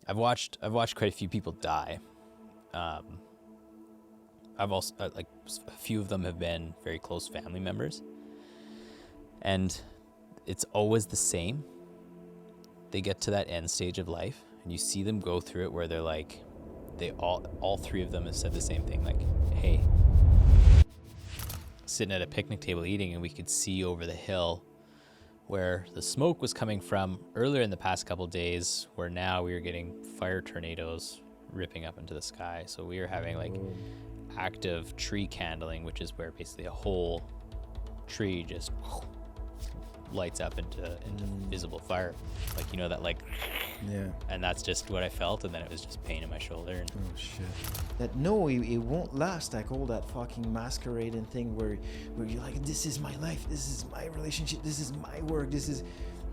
I've watched quite a few people die. I've also like a few of them have been very close family members, and it's always the same. They get to that end stage of life, and you see them go through it where they're like, all three of them have said the same thing, like, hey, sitting at a picnic table eating, and we could see over the hill where the smoke was coming from earlier in the past couple of days, where now we were getting fire tornadoes ripping up into the sky. So we were having like active tree candling, which is where basically a whole tree just lights up into visible fire, like, you know, that like, yeah. And that's just what I felt, and then it was just pain in my shoulder. And oh shit. That it won't last, like all that fucking masquerading thing where you're like, this is my life, this is my relationship, this is my work, this is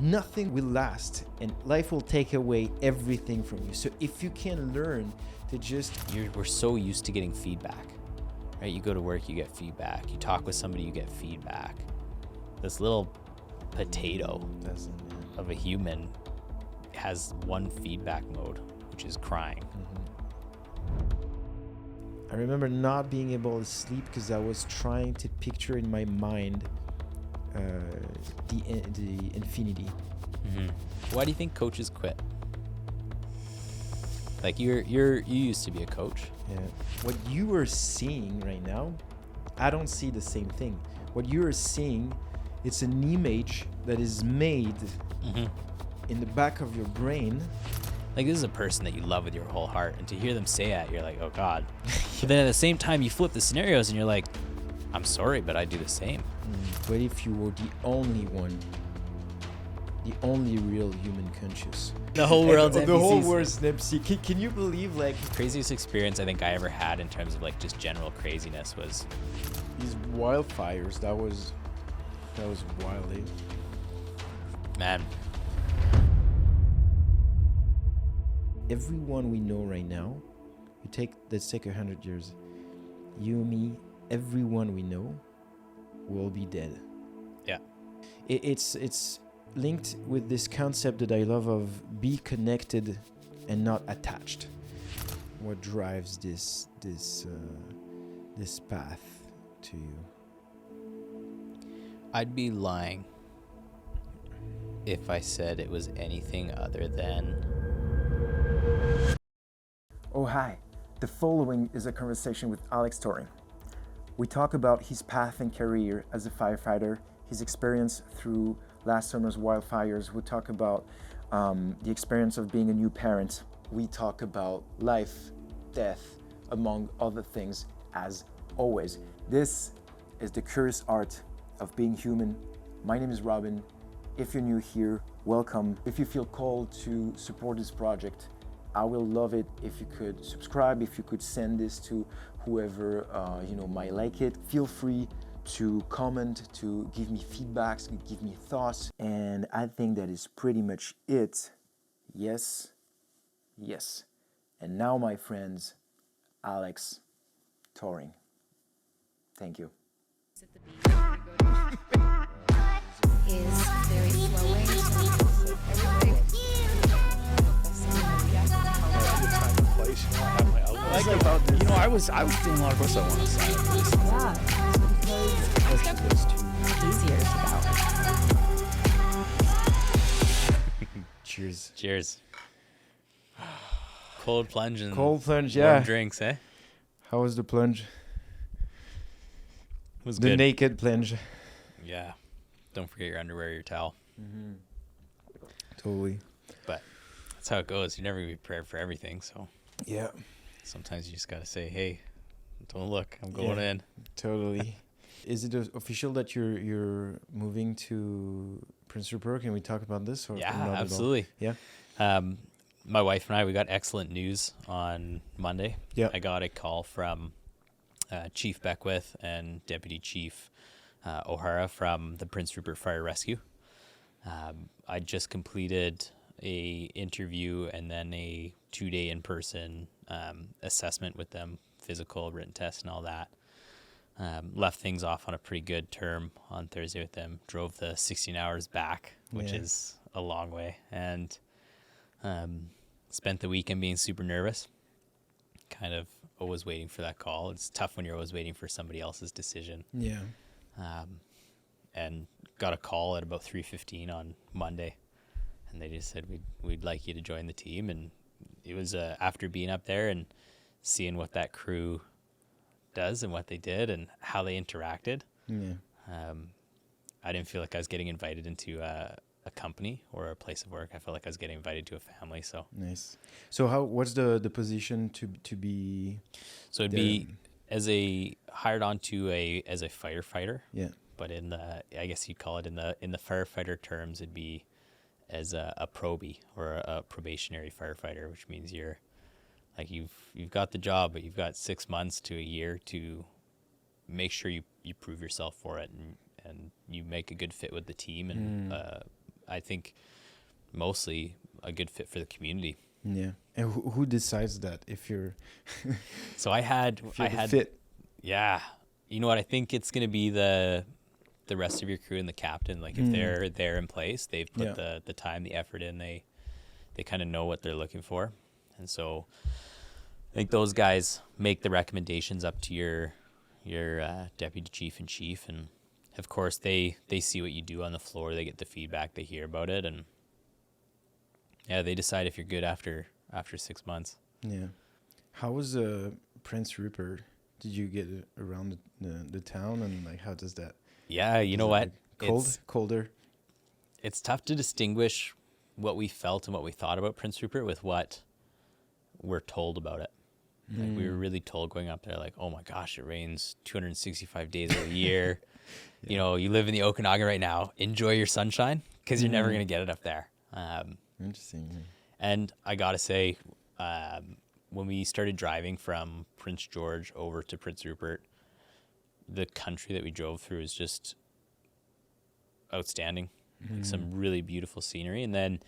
nothing will last, and life will take away everything from you. So if you can learn to just we're so used to getting feedback, right? You go to work, you get feedback. You talk with somebody, you get feedback. This little potato of a human has one feedback mode, which is crying. I remember not being able to sleep because I was trying to picture in my mind the infinity. Why do you think coaches quit? Like you used to be a coach. Yeah. What you are seeing right now, I don't see the same thing. What you are seeing, it's an image that is made in the back of your brain. Like, this is a person that you love with your whole heart, and to hear them say that, you're like, oh God. But then at the same time, you flip the scenarios and you're like, I'm sorry, but I do the same. But if you were the only one, the only real human conscious, the whole world's the whole world's NPC. Can you believe, like, craziest experience I think I ever had in terms of like just general craziness was these wildfires? That was wild, eh? Man. Everyone we know right now, let's take 100 years. You, me, everyone we know will be dead. Yeah. It's linked with this concept that I love of be connected and not attached. What drives this path to you? I'd be lying if I said it was anything other than... Oh, hi. The following is a conversation with Alex Toering. We talk about his path and career as a firefighter, his experience through last summer's wildfires. We talk about the experience of being a new parent. We talk about life, death, among other things, as always. This is the curious art of being human. My name is Robin. If you're new here, welcome. If you feel called to support this project, I will love it if you could subscribe, if you could send this to whoever might like it. Feel free to comment, to give me feedbacks, give me thoughts. And I think that is pretty much it. Yes. And now, my friends, Alex Toering. Thank you. Is very flowing. I was doing a lot of course I want to say. Yeah, because it's easier to go. Cheers. Cold plunge and Cold plunge, warm drinks, eh? How was the plunge? It was the good. Naked plunge. Yeah. Don't forget your underwear, your towel. Totally. But that's how it goes. You're never going to be prepared for everything, so... Yeah. Sometimes you just got to say, hey, don't look, I'm going in. Totally. Is it official that you're moving to Prince Rupert? Can we talk about this? Or Yeah, not absolutely. Yeah. My wife and I, we got excellent news on Monday. Yeah. I got a call from Chief Beckwith and Deputy Chief O'Hara from the Prince Rupert Fire Rescue. I just completed a interview and then a 2-day in-person assessment with them, physical, written test, and all that. Left things off on a pretty good term on Thursday with them. Drove the 16 hours back, which is a long way, and spent the weekend being super nervous, kind of always waiting for that call. It's tough when you're always waiting for somebody else's decision. Yeah. And got a call at about 3:15 on Monday, and they just said we'd like you to join the team. And it was after being up there and seeing what that crew does and what they did and how they interacted. Yeah. I didn't feel like I was getting invited into a company or a place of work. I felt like I was getting invited to a family. So Nice. So what's the position to be? So it'd be as a hired on to as a firefighter. Yeah. But in the, I guess you'd call it in the firefighter terms, it'd be as a probie or a probationary firefighter, which means you're like you've got the job, but you've got 6 months to a year to make sure you prove yourself for it and you make a good fit with the team and I think mostly a good fit for the community. Yeah. And who decides that if you're So I had fit? Yeah. You know what? I think it's going to be the rest of your crew and the captain. Like if they're there in place, they've put the time, the effort in. They kind of know what they're looking for. And so I think those guys make the recommendations up to your deputy chief and chief. And of course they see what you do on the floor. They get the feedback, they hear about it. And yeah, they decide if you're good after 6 months. Yeah. How was Prince Rupert? Did you get around the town and like how does that? Yeah, you know what? Colder. It's tough to distinguish what we felt and what we thought about Prince Rupert with what we're told about it. Like we were really told going up there, like, oh my gosh, it rains 265 days of the year. Yeah. You know, you live in the Okanagan right now. Enjoy your sunshine because you're never going to get it up there. Interesting. Yeah. And I got to say, when we started driving from Prince George over to Prince Rupert, the country that we drove through is just outstanding. Like some really beautiful scenery. And then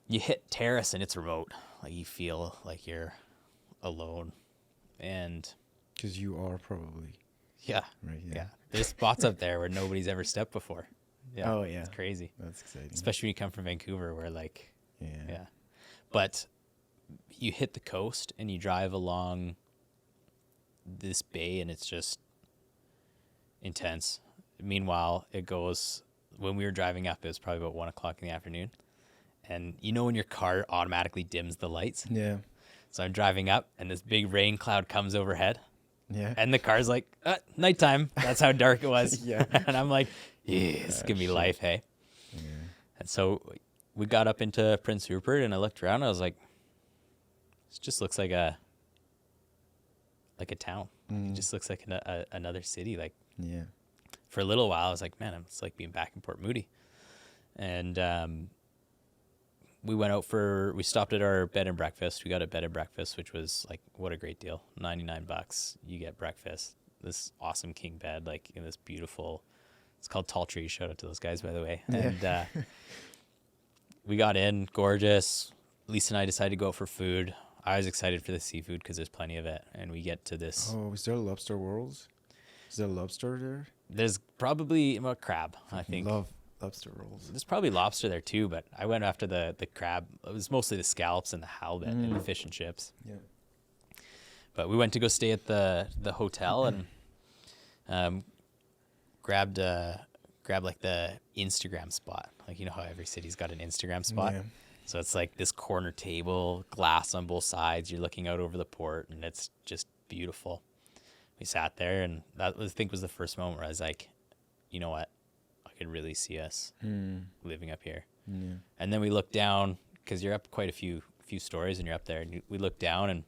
you hit Terrace and it's remote. Like you feel like you're alone. And because you are probably. Yeah. Right. Yeah. There's spots up there where nobody's ever stepped before. Yeah. Oh, yeah. It's crazy. That's exciting. Especially when you come from Vancouver where like, yeah. But you hit the coast and you drive along this bay and it's just intense. Meanwhile, it goes, when we were driving up, it was probably about 1 o'clock in the afternoon. And you know when your car automatically dims the lights? Yeah. So I'm driving up and this big rain cloud comes overhead. Yeah. And the car's like, nighttime. That's how dark it was. Yeah. And I'm like, this is going to be life, hey? Yeah. And so we got up into Prince Rupert and I looked around and I was like, this just looks like a town. It just looks like another city. Like, yeah. For a little while, I was like, man, it's like being back in Port Moody. And we went out we stopped at our bed and breakfast. We got a bed and breakfast, which was like, what a great deal. $99. You get breakfast. This awesome king bed, like in this beautiful, it's called Tall Tree. Shout out to those guys, by the way. Yeah. And we got in, gorgeous. Lisa and I decided to go out for food. I was excited for the seafood because there's plenty of it. And we get to this. Oh, is there lobster rolls? Is there lobster there? There's probably crab, I think. Love lobster rolls. There's probably lobster there too, but I went after the crab. It was mostly the scallops and the halibut and the fish and chips. Yeah. But we went to go stay at the hotel and grabbed like the Instagram spot. Like, you know how every city's got an Instagram spot? Yeah. So it's like this corner table, glass on both sides. You're looking out over the port and it's just beautiful. We sat there and that I think was the first moment where I was like, you know what? I could really see us living up here. Yeah. And then we looked down because you're up quite a few stories and you're up there and we look down and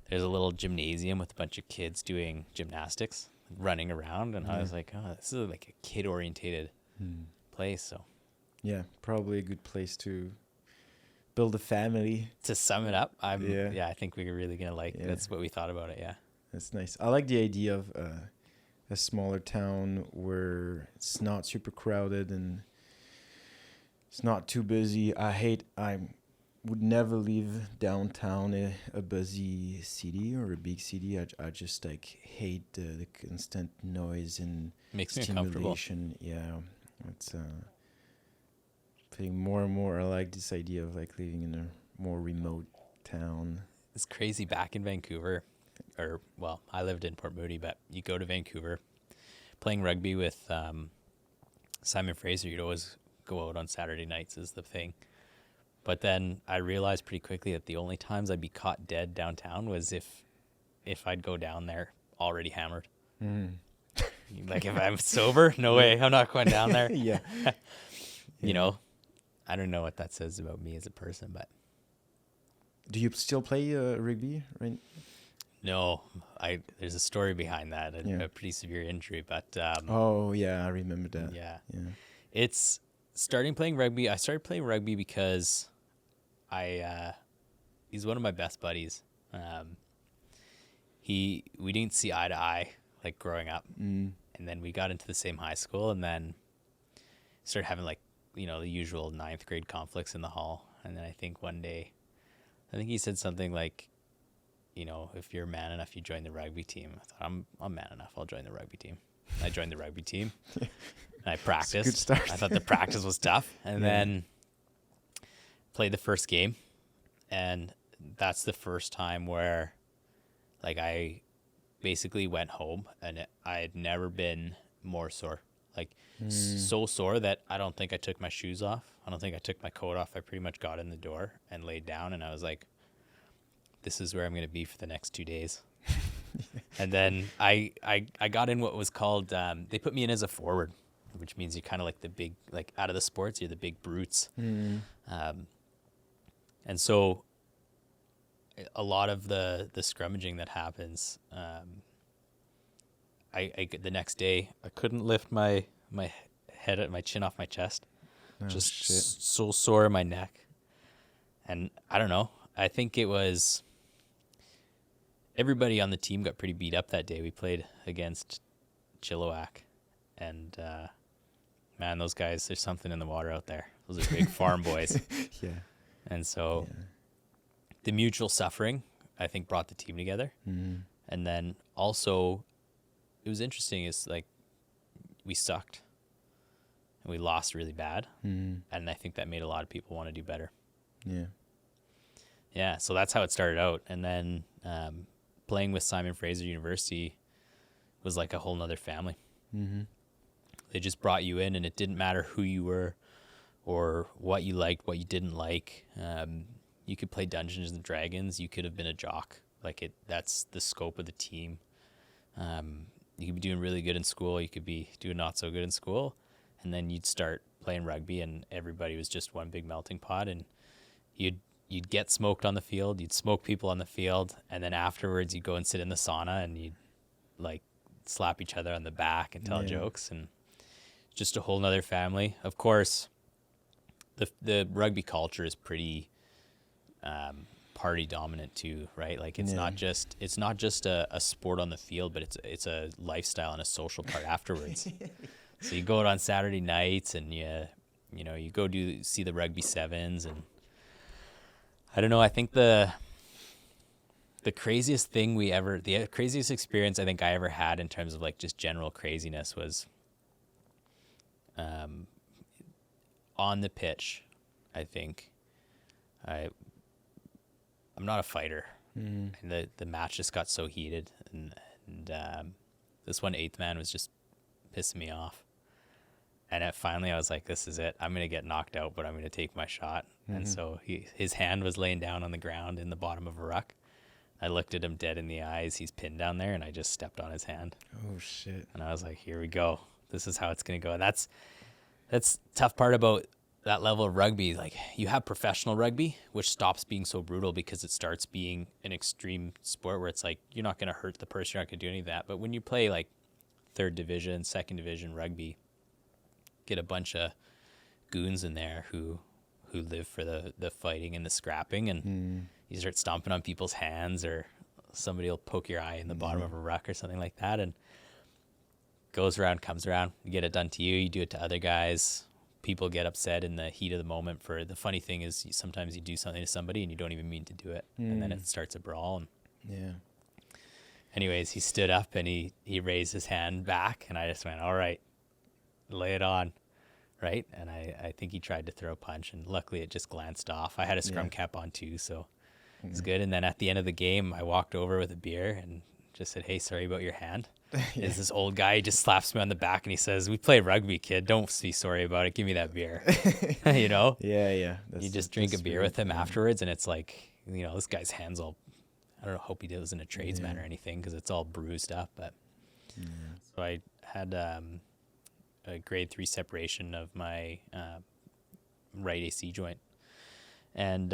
there's a little gymnasium with a bunch of kids doing gymnastics, running around. And I was like, oh, this is like a kid orientated place. So yeah, probably a good place to build a family. To sum it up, I think we're really going to like, that's what we thought about it. Yeah. That's nice. I like the idea of a smaller town where it's not super crowded and it's not too busy. I would never leave downtown a busy city or a big city. I just like hate the constant noise and makes me uncomfortable. Yeah, it's I think more and more I like this idea of like living in a more remote town. It's crazy back in Vancouver, or well, I lived in Port Moody, but you go to Vancouver, playing rugby with Simon Fraser, you'd always go out on Saturday nights is the thing. But then I realized pretty quickly that the only times I'd be caught dead downtown was if I'd go down there already hammered. Like if I'm sober, no way, I'm not going down there. Yeah. You know, I don't know what that says about me as a person, but Do you still play rugby? Right. no, there's a story behind that, Yeah. a pretty severe injury, but Oh yeah, I remember that. yeah. Yeah. It's starting playing rugby. I started playing rugby because he's one of my best buddies. We didn't see eye to eye like growing up, and then we got into the same high school, and then started having like the usual 9th grade conflicts in the hall. And then I think one day, he said something like, if you're man enough, you join the rugby team. I thought I'm man enough. I'll join the rugby team. I joined the rugby team. And I practiced. Good start. I thought the practice was tough, and then played the first game, and that's the first time where, like, I basically went home, and I had never been more sore. Like, so sore that I don't think I took my shoes off. I don't think I took my coat off. I pretty much got in the door and laid down, and I was like, this is where I'm going to be for the next 2 days. And then I got in what was called, they put me in as a forward, which means you're kind of like the big, like out of the sports, you're the big brutes. And so a lot of the scrummaging that happens, the next day I couldn't lift my chin off my chest. Just so sore in my neck. And I don't know, I think it was everybody on the team got pretty beat up that day. We played against Chilliwack, and man, those guys, there's something in the water out there. Those are big farm boys. Yeah. And so the mutual suffering, I think, brought the team together. And then also, it was interesting, is like we sucked and we lost really bad. And I think that made a lot of people want to do better. Yeah, so that's how it started out. And then playing with Simon Fraser University was like a whole nother family. They just brought you in, and it didn't matter who you were or what you liked, what you didn't like. You could play Dungeons and Dragons. You could have been a jock. Like that's the scope of the team. You could be doing really good in school. You could be doing not so good in school. And then you'd start playing rugby, and everybody was just one big melting pot. And you'd get smoked on the field. You'd smoke people on the field. And then afterwards, you'd go and sit in the sauna, and you'd like slap each other on the back and tell jokes. And just a whole nother family. Of course, the rugby culture is pretty party dominant too, right? Like it's not just a sport on the field, but it's a lifestyle and a social part afterwards. So you go out on Saturday nights, and you go see the rugby sevens, and I don't know, I think the craziest experience I think I ever had in terms of like just general craziness was on the pitch. I think I'm not a fighter, and the match just got so heated, and this one 8th man was just pissing me off, and finally I was like, this is it, I'm gonna get knocked out, but I'm gonna take my shot. And so his hand was laying down on the ground in the bottom of a ruck. I looked at him dead in the eyes. He's pinned down there, and I just stepped on his hand. Oh shit. And I was like, here we go, this is how it's gonna go. And that's tough part about that level of rugby. Like, you have professional rugby, which stops being so brutal because it starts being an extreme sport where it's like, you're not going to hurt the person, you're not going to do any of that. But when you play like 3rd division, 2nd division rugby, get a bunch of goons in there who live for the fighting and the scrapping, and you start stomping on people's hands, or somebody will poke your eye in the bottom of a ruck or something like that, and goes around, comes around. You get it done to you, you do it to other guys. People get upset in the heat of the moment. For the funny thing is, sometimes you do something to somebody and you don't even mean to do it, and then it starts a brawl. And anyways, he stood up and he raised his hand back, and I just went, all right, lay it on. right? And I think he tried to throw a punch, and luckily it just glanced off. I had a scrum cap on too, so it was good. And then at the end of the game, I walked over with a beer and just said, "Hey, sorry about your hand." Is this old guy, he just slaps me on the back and he says, "We play rugby, kid. Don't be sorry about it. Give me that beer." You know? Yeah. You just drink a beer with him afterwards, and it's like, you know, this guy's hands all, I don't know, hope he wasn't a tradesman or anything, because it's all bruised up. But so I had a grade 3 separation of my right AC joint, and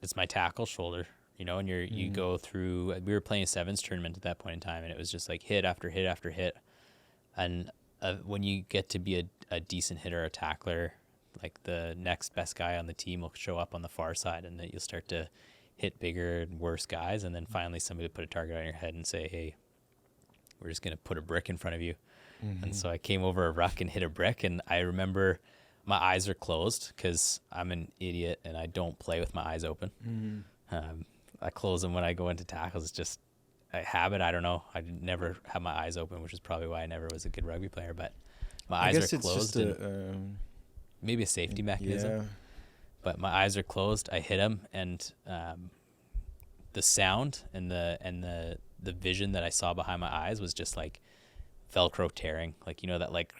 it's my tackle shoulder, you know, and you go through, we were playing a sevens tournament at that point in time, and it was just like hit after hit after hit. And when you get to be a decent hitter, a tackler, like the next best guy on the team will show up on the far side, and then you'll start to hit bigger and worse guys. And then finally somebody will put a target on your head and say, "Hey, we're just going to put a brick in front of you." And so I came over a ruck and hit a brick, and I remember my eyes are closed because I'm an idiot and I don't play with my eyes open. I close them when I go into tackles. It's just a habit. I don't know. I never have my eyes open, which is probably why I never was a good rugby player. But my eyes are closed. And maybe a safety mechanism. Yeah. But my eyes are closed. I hit him, and the sound and the vision that I saw behind my eyes was just like Velcro tearing, like, you know, that like,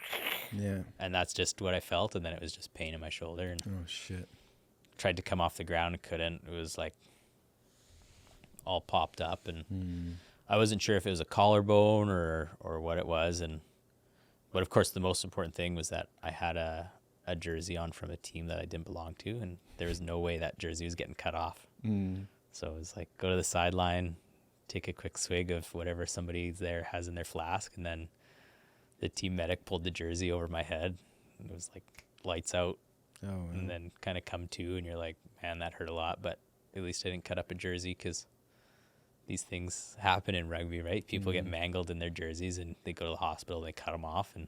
Yeah. and that's just what I felt. And then it was just pain in my shoulder, and Oh shit. tried to come off the ground and couldn't. It was like all popped up, and I wasn't sure if it was a collarbone or what it was. But of course the most important thing was that I had a jersey on from a team that I didn't belong to, and there was no way that jersey was getting cut off. So it was like, go to the sideline, take a quick swig of whatever somebody there has in their flask, and then the team medic pulled the jersey over my head, and it was like lights out. Oh, wow. And then kind of come to, and you're like, man, that hurt a lot, but at least I didn't cut up a jersey, because these things happen in rugby, right? People get mangled in their jerseys, and they go to the hospital, they cut them off, and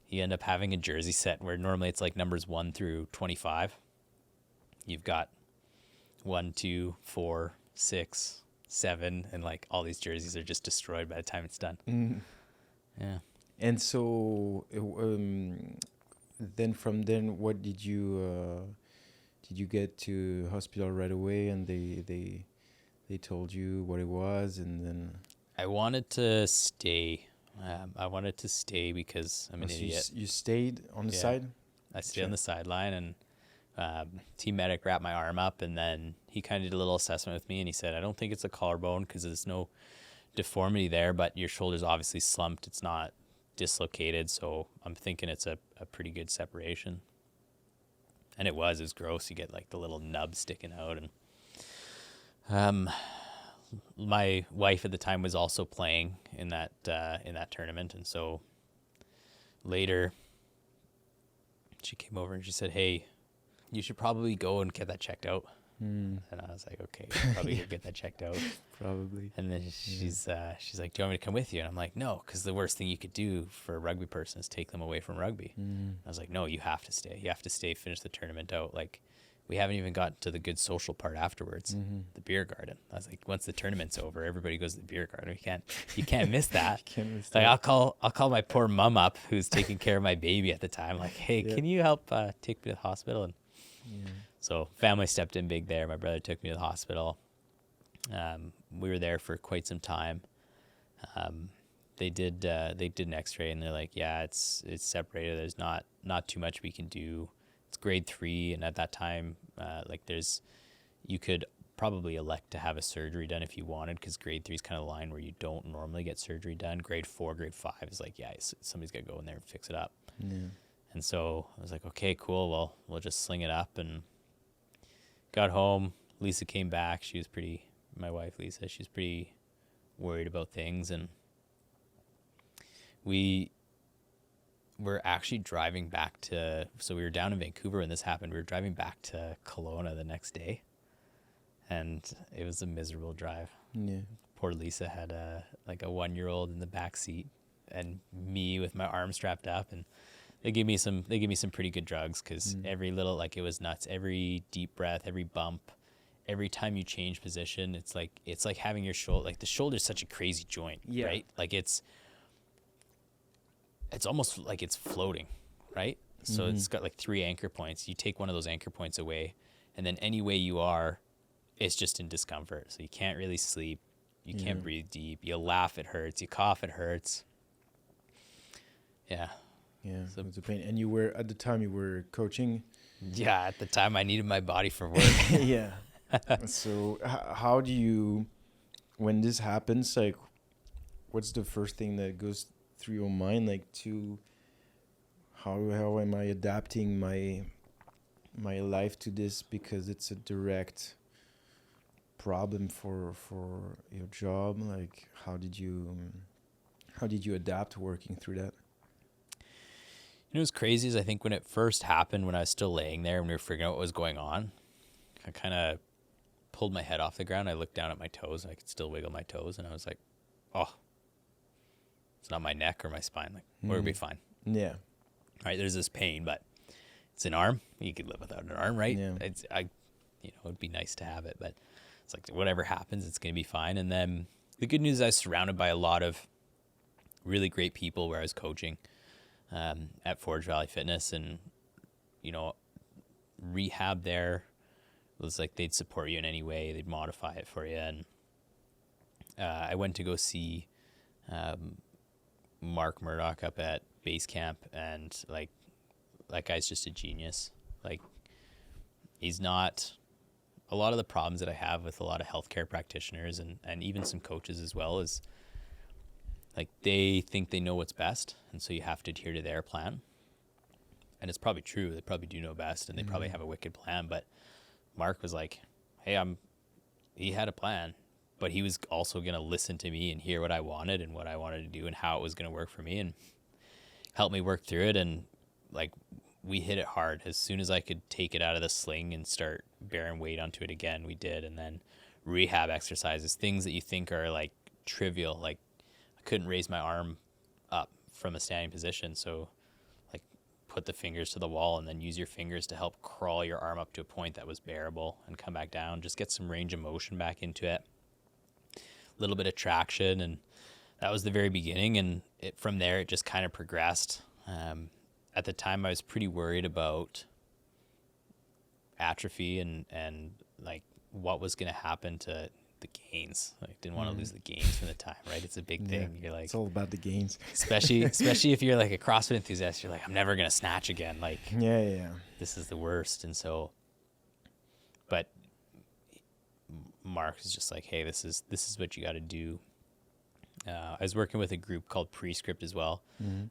you end up having a jersey set where normally it's like numbers 1 through 25. You've got 1, 2, 4, 6, 7, and like all these jerseys are just destroyed by the time it's done. Yeah. And so, then from then, what did you get to hospital right away? And they told you what it was, and then I wanted to stay. Because I'm an so idiot. You stayed on the side. I stayed on the sideline, and team medic wrapped my arm up, and then he kind of did a little assessment with me, and he said, "I don't think it's a collarbone because there's no deformity there, but your shoulder's obviously slumped. It's not dislocated, so I'm thinking it's a pretty good separation." And it was gross. You get like the little nub sticking out, and my wife at the time was also playing in that tournament, and so later she came over and she said, "Hey, you should probably go and get that checked out." And I was like, "Okay, I'll probably go get that checked out." Probably. And then she's like, "Do you want me to come with you?" And I'm like, "No, because the worst thing you could do for a rugby person is take them away from rugby." I was like, "No, you have to stay. You have to stay, finish the tournament out. Like, we haven't even gotten to the good social part afterwards, the beer garden." I was like, "Once the tournament's over, everybody goes to the beer garden. You can't miss that." Can't miss Like, that. I'll call my poor mom up, who's taking care of my baby at the time. Like, "Hey, can you help take me to the hospital?" And so family stepped in big there. My brother took me to the hospital. We were there for quite some time. They did an X-ray, and they're like, "Yeah, it's separated. There's not too much we can do. It's grade 3, and at that time, you could probably elect to have a surgery done if you wanted, because grade 3 is kind of the line where you don't normally get surgery done. Grade 4, grade 5 is like, yeah, somebody's got to go in there and fix it up." And so I was like, "Okay, cool. Well, we'll just sling it up." And got home. Lisa came back. My wife, Lisa, she's pretty worried about things. And we were actually driving back so we were down in Vancouver when this happened. We were driving back to Kelowna the next day, and it was a miserable drive. Yeah. Poor Lisa had a 1-year-old in the back seat, and me with my arm strapped up, and they gave me some pretty good drugs, because every little, like, it was nuts. Every deep breath, every bump, every time you change position, it's like having your shoulder, like the shoulder is such a crazy joint, Yeah. right? Like it's almost like it's floating, right? So it's got like 3 anchor points. You take one of those anchor points away, and then any way you are, it's just in discomfort. So you can't really sleep. You can't breathe deep. You laugh, it hurts. You cough, it hurts. Yeah. Yeah, So- it's a pain. And you were, at the time, you were coaching. Yeah, at the time I needed my body for work. Yeah. So how do you, when this happens, like, what's the first thing that goes through your mind, like, to how am I adapting my life to this, because it's a direct problem for your job? Like, how did you adapt working through that? You know what's crazy is I think when it first happened, when I was still laying there and we were figuring out what was going on, I kind of pulled my head off the ground. I looked down at my toes and I could still wiggle my toes, and I was like, oh, it's not my neck or my spine. Like, we'll be fine. Yeah. Right, there's this pain, but it's an arm. You could live without an arm, right? Yeah. It'd be nice to have it, but it's like whatever happens, it's gonna be fine. And then the good news is I was surrounded by a lot of really great people where I was coaching at Forge Valley Fitness, and rehab there was like they'd support you in any way, they'd modify it for you. And I went to go see Mark Murdoch up at base camp, and like that guy's just a genius. Like, he's not, a lot of the problems that I have with a lot of healthcare practitioners and even some coaches as well is like they think they know what's best, and so you have to adhere to their plan. And it's probably true, they probably do know best, and they probably have a wicked plan. But Mark was like, hey, he had a plan, but he was also going to listen to me and hear what I wanted and what I wanted to do and how it was going to work for me, and help me work through it. And like, we hit it hard. As soon as I could take it out of the sling and start bearing weight onto it again, we did. And then rehab exercises, things that you think are like trivial, like I couldn't raise my arm up from a standing position, so like put the fingers to the wall and then use your fingers to help crawl your arm up to a point that was bearable and come back down. Just get some range of motion back into it, a little bit of traction. And that was the very beginning, and from there it just kind of progressed. At the time I was pretty worried about atrophy and like what was going to happen to the gains. Like, didn't want to lose the gains from the time, right? It's a big thing. You're like, It's all about the gains. especially if you're like a CrossFit enthusiast, you're like, I'm never going to snatch again. Like, Yeah. this is the worst. And so, but Mark is just like, hey, this is what you got to do. I was working with a group called Prescript as well.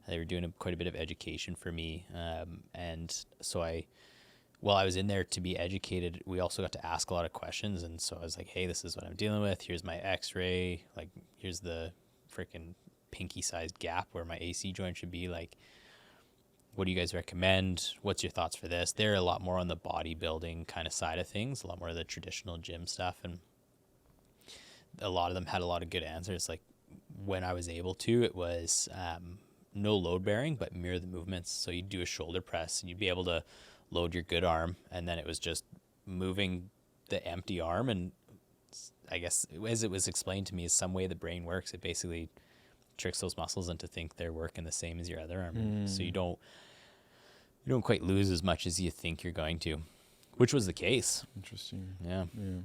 They were doing quite a bit of education for me. And so while I was in there to be educated, we also got to ask a lot of questions. And so I was like, hey, this is what I'm dealing with. Here's my x-ray. Like, here's the freaking pinky sized gap where my AC joint should be. Like, what do you guys recommend? What's your thoughts for this? They're a lot more on the bodybuilding kind of side of things, a lot more of the traditional gym stuff. And a lot of them had a lot of good answers. Like, when I was able to, it was no load bearing, but mirror the movements. So you'd do a shoulder press and you'd be able to load your good arm, and then it was just moving the empty arm. And I guess as it was explained to me, is some way the brain works. It basically tricks those muscles into think they're working the same as your other arm. So you don't quite lose as much as you think you're going to, which was the case. Interesting. Yeah. Yeah.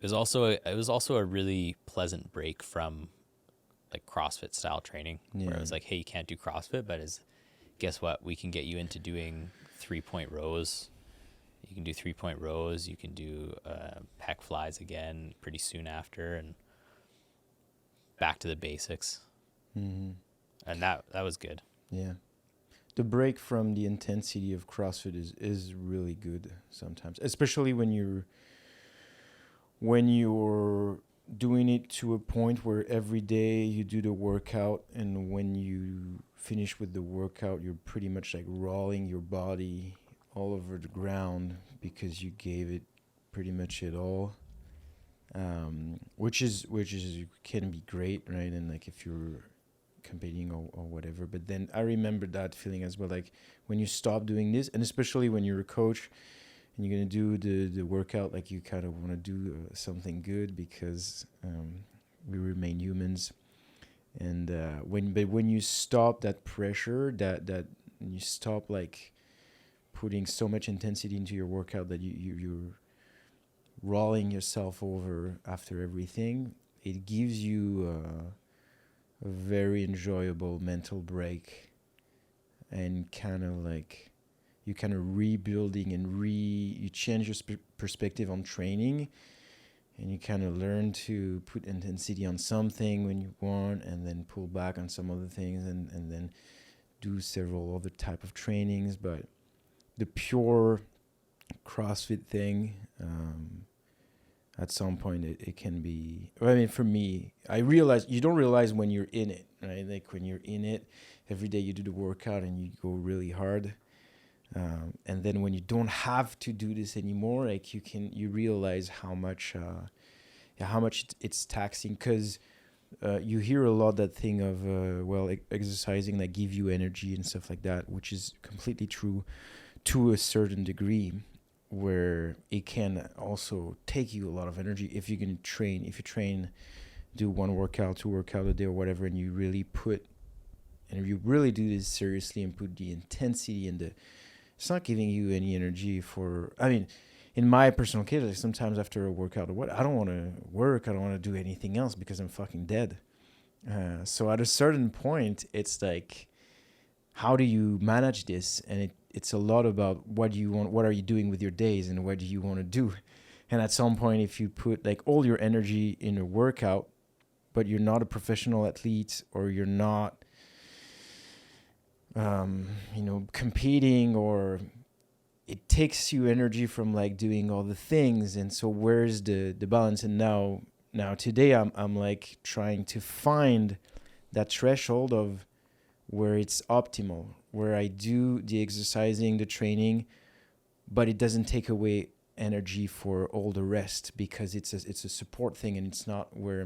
It was also a really pleasant break from like CrossFit style training, where it was like, hey, you can't do CrossFit, but guess what? We can get you into doing 3-point rows. You can do 3-point rows. You can do pec flies again pretty soon after, and back to the basics. And that was good. Yeah. The break from the intensity of CrossFit is really good sometimes, especially when you're doing it to a point where every day you do the workout, and when you finish with the workout, you're pretty much like rolling your body all over the ground because you gave it pretty much it all, which can be great, right? And like if you're competing or whatever. But then I remember that feeling as well, like when you stop doing this, and especially when you're a coach and you're going to do the workout like you kind of want to do something good, because we remain humans. And when you stop that pressure, that you stop like putting so much intensity into your workout that you're rolling yourself over after everything, it gives you a very enjoyable mental break, and kind of like you kind of rebuilding and you change your perspective on training, and you kind of learn to put intensity on something when you want, and then pull back on some other things, and then do several other type of trainings. But the pure CrossFit thing, at some point it can be, I mean, for me, I realize you don't realize when you're in it, right? Like when you're in it, every day you do the workout and you go really hard. And then when you don't have to do this anymore, like you realize how much it's taxing, because you hear a lot that thing of exercising that give you energy and stuff like that, which is completely true to a certain degree, where it can also take you a lot of energy if you train, do one workout, 2 workout a day or whatever, and you really do this seriously and put the intensity in it's not giving you any energy in my personal case, like sometimes after a workout or what, I don't want to work, I don't want to do anything else because I'm fucking dead. So at a certain point, it's like, how do you manage this? And it's a lot about what do you want, what are you doing with your days, and what do you want to do? And at some point, if you put like all your energy in a workout, but you're not a professional athlete, or you're not competing, or it takes you energy from like doing all the things. And so where's the balance? And now today I'm like trying to find that threshold of where it's optimal, where I do the exercising, the training, but it doesn't take away energy for all the rest, because it's a support thing, and it's not where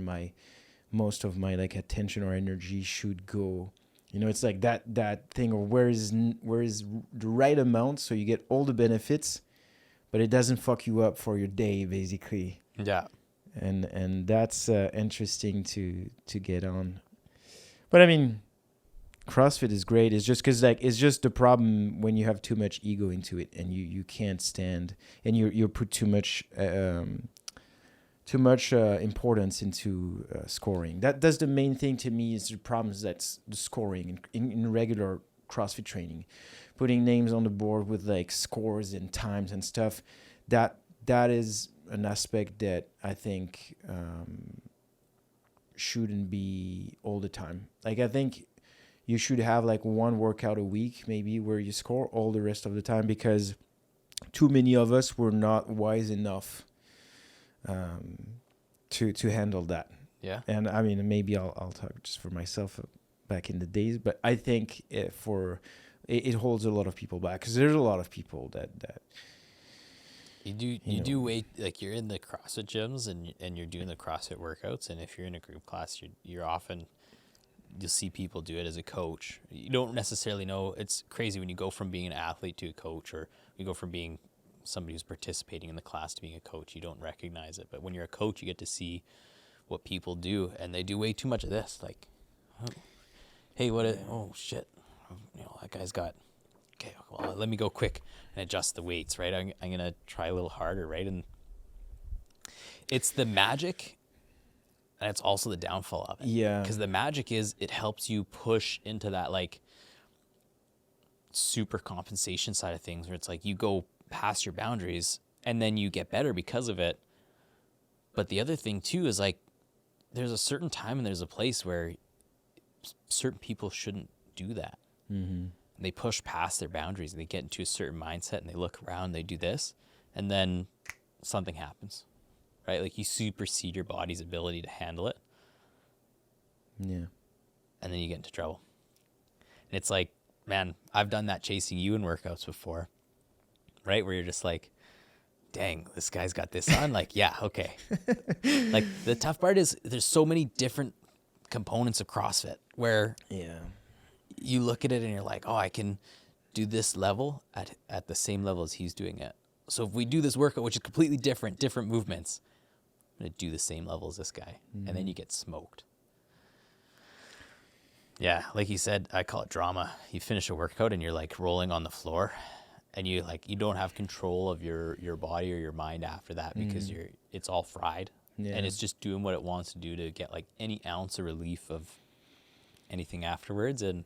most of my like attention or energy should go. It's like that thing of where is the right amount, so you get all the benefits, but it doesn't fuck you up for your day, basically. Yeah. And that's interesting to get on. But I mean, CrossFit is great. It's just because it's just the problem when you have too much ego into it, and you can't stand, and you put too much importance into scoring. That's the main thing to me. Is the problem is that's the scoring in regular CrossFit training, putting names on the board with like scores and times and stuff. That is an aspect that I think shouldn't be all the time. Like I think you should have like one workout a week maybe where you score all the rest of the time, because too many of us were not wise enough to handle that. Yeah. And I mean, maybe I'll talk just for myself back in the days, but I think it holds a lot of people back, because there's a lot of people that you do wait, like you're in the CrossFit gyms and you're doing the CrossFit workouts, and if you're in a group class, you're often, you'll see people do it as a coach. You don't necessarily know. It's crazy when you go from being an athlete to a coach, or you go from being somebody who's participating in the class to being a coach. You don't recognize it, but when you're a coach, you get to see what people do, and they do way too much of this. Like, oh shit, that guy's got. Okay, well, let me go quick and adjust the weights, right? I'm gonna try a little harder, right? And it's the magic, and it's also the downfall of it. Yeah. Because the magic is it helps you push into that like super compensation side of things, where it's like you go past your boundaries and then you get better because of it. But the other thing too is like there's a certain time and there's a place where certain people shouldn't do that. Mm-hmm. They push past their boundaries. They get into a certain mindset and they look around, they do this, and then something happens, right? Like you supersede your body's ability to handle it. Yeah. And then you get into trouble. And it's like, man, I've done that chasing you in workouts before, right? Where you're just like, dang, this guy's got this on. Like, yeah, okay. Like the tough part is there's so many different components of CrossFit where you look at it and you're like, oh, I can do this level at the same level as he's doing it. So if we do this workout, which is completely different movements, I'm going to do the same level as this guy. And then you get smoked. Yeah, like you said, I call it drama. You finish a workout and you're like rolling on the floor, and you don't have control of your body or your mind after that, because it's all fried. Yeah. And it's just doing what it wants to do to get like any ounce of relief of anything afterwards. And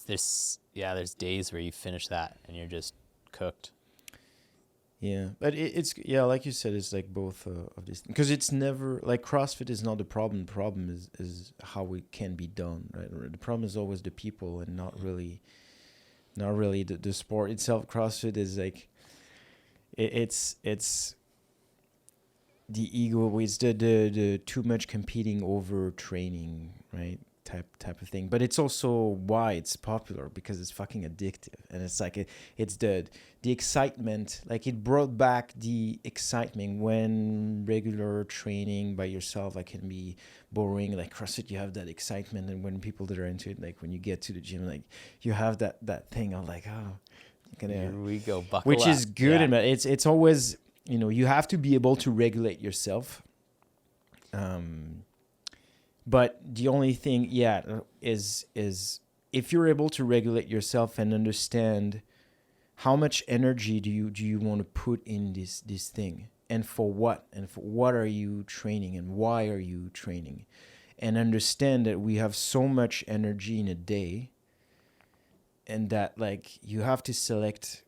there's days where you finish that and you're just cooked. Yeah, but it's like you said, it's like both of these, because it's never like CrossFit is not the problem. The problem is how it can be done, right? The problem is always the people, and not really the sport itself. CrossFit is like it's the ego, it's the too much competing over training, right? Type of thing. But it's also why it's popular, because it's fucking addictive. And it's like it's the excitement, like it brought back the excitement when regular training by yourself like can be boring. Like CrossFit, you have that excitement, and when people that are into it, like when you get to the gym, like you have that thing of like, oh, Here we go, buckle which up. is good. Yeah. And it's always, you have to be able to regulate yourself. But the only thing, is if you're able to regulate yourself and understand how much energy do you want to put in this thing, and for what are you training, and why are you training, and understand that we have so much energy in a day, and that like you have to select,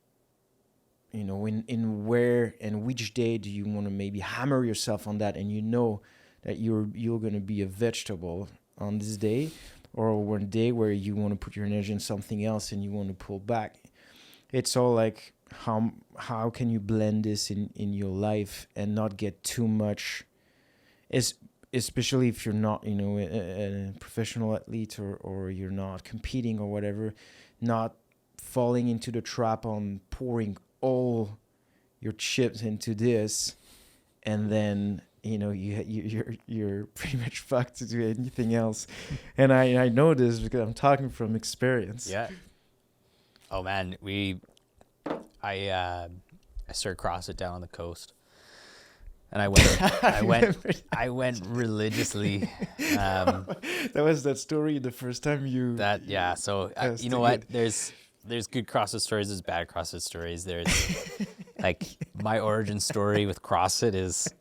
in where and which day do you want to maybe hammer yourself on that, and that you're going to be a vegetable on this day, or one day where you want to put your energy in something else and you want to pull back. It's all like how can you blend this in your life and not get too much, especially if you're not a professional athlete, or you're not competing or whatever, not falling into the trap on pouring all your chips into this, and then you're pretty much fucked to do anything else. And I know this because I'm talking from experience. Yeah. Oh man, I started CrossFit down on the coast, and I went religiously. That was that story the first time you. So you know what? There's good CrossFit stories. There's bad CrossFit stories. There's like my origin story with CrossFit is.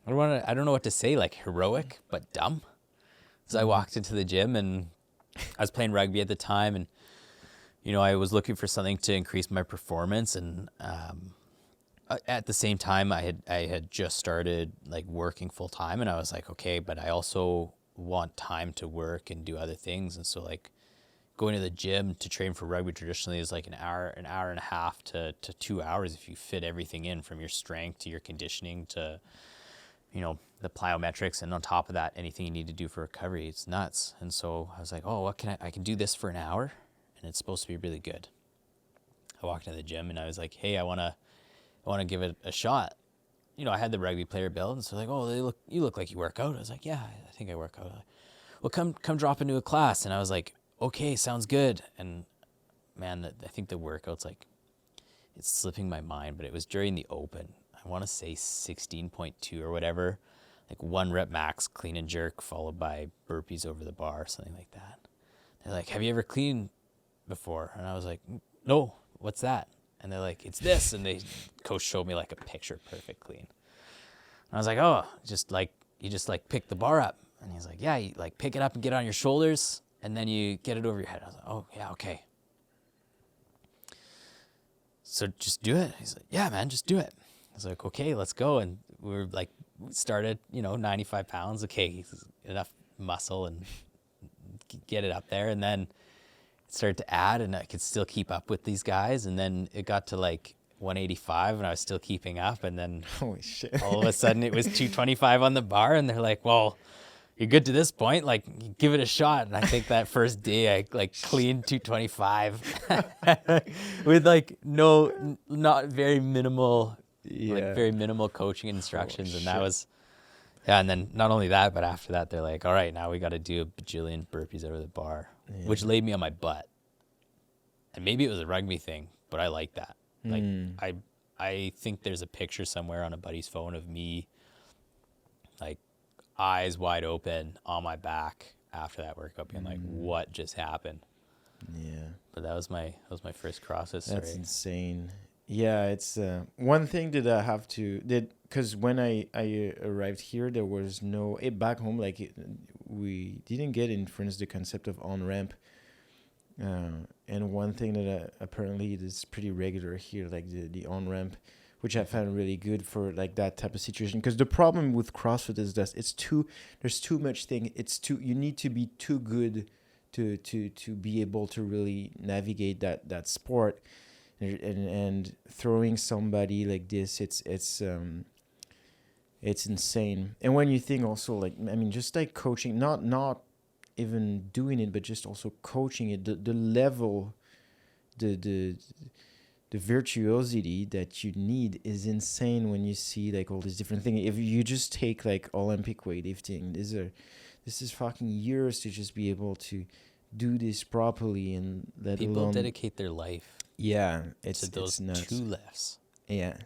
I don't know what to say, like heroic, but dumb. So I walked into the gym, and I was playing rugby at the time, and, I was looking for something to increase my performance. And at the same time, I had just started like working full time, and I was like, okay, but I also want time to work and do other things. And so like going to the gym to train for rugby traditionally is like an hour and a half to 2 hours if you fit everything in, from your strength to your conditioning to, the plyometrics, and on top of that, anything you need to do for recovery. It's nuts. And so I was like, oh, I can do this for an hour, and it's supposed to be really good. I walked into the gym and I was like, hey, I want to give it a shot. I had the rugby player build, and so like, oh, you look like you work out. I was like, yeah, I think I work out. Well, come drop into a class. And I was like, okay, sounds good. And man, I think the workout's like, it's slipping my mind, but it was during the open. I want to say 16.2 or whatever, like 1 rep max clean and jerk followed by burpees over the bar or something like that. They're like, have you ever cleaned before? And I was like, no, what's that? And they're like, it's this. And coach showed me like a picture perfect clean. And I was like, oh, you just pick the bar up. And he's like, yeah, you like pick it up and get it on your shoulders, and then you get it over your head. I was like, oh yeah, okay. So just do it. He's like, yeah, man, just do it. I was like, okay, let's go. And we started, 95 pounds. Okay, enough muscle and get it up there. And then it started to add, and I could still keep up with these guys. And then it got to like 185, and I was still keeping up. And then holy shit, all of a sudden it was 225 on the bar. And they're like, well, you're good to this point, like give it a shot. And I think that first day I like cleaned 225 with like not very minimal, very minimal coaching instructions. And that was, and then not only that, but after that, they're like, all right, now we got to do a bajillion burpees over the bar, which laid me on my butt. And maybe it was a rugby thing, but I like that. Like Mm. I think there's a picture somewhere on a buddy's phone of me, like eyes wide open on my back after that workout, being like, "What just happened?" Yeah. But that was my first CrossFit story. That's insane. Yeah, it's one thing that I have to did because when I arrived here, there was no back home. Like we didn't get in France the concept of on ramp. And one thing that apparently is pretty regular here, like the on ramp, which I found really good for like that type of situation. Because the problem with CrossFit is that there's too much thing. You need to be too good to be able to really navigate that sport. And throwing somebody like this, it's insane. And when you think also like, I mean, just like coaching, not even doing it, but just also coaching it, the level, the virtuosity that you need is insane when you see like all these different things. If you just take like Olympic weightlifting, this is fucking years to just be able to do this properly, and let People alone dedicate their life to those it's nuts. 2 lifts. Yeah.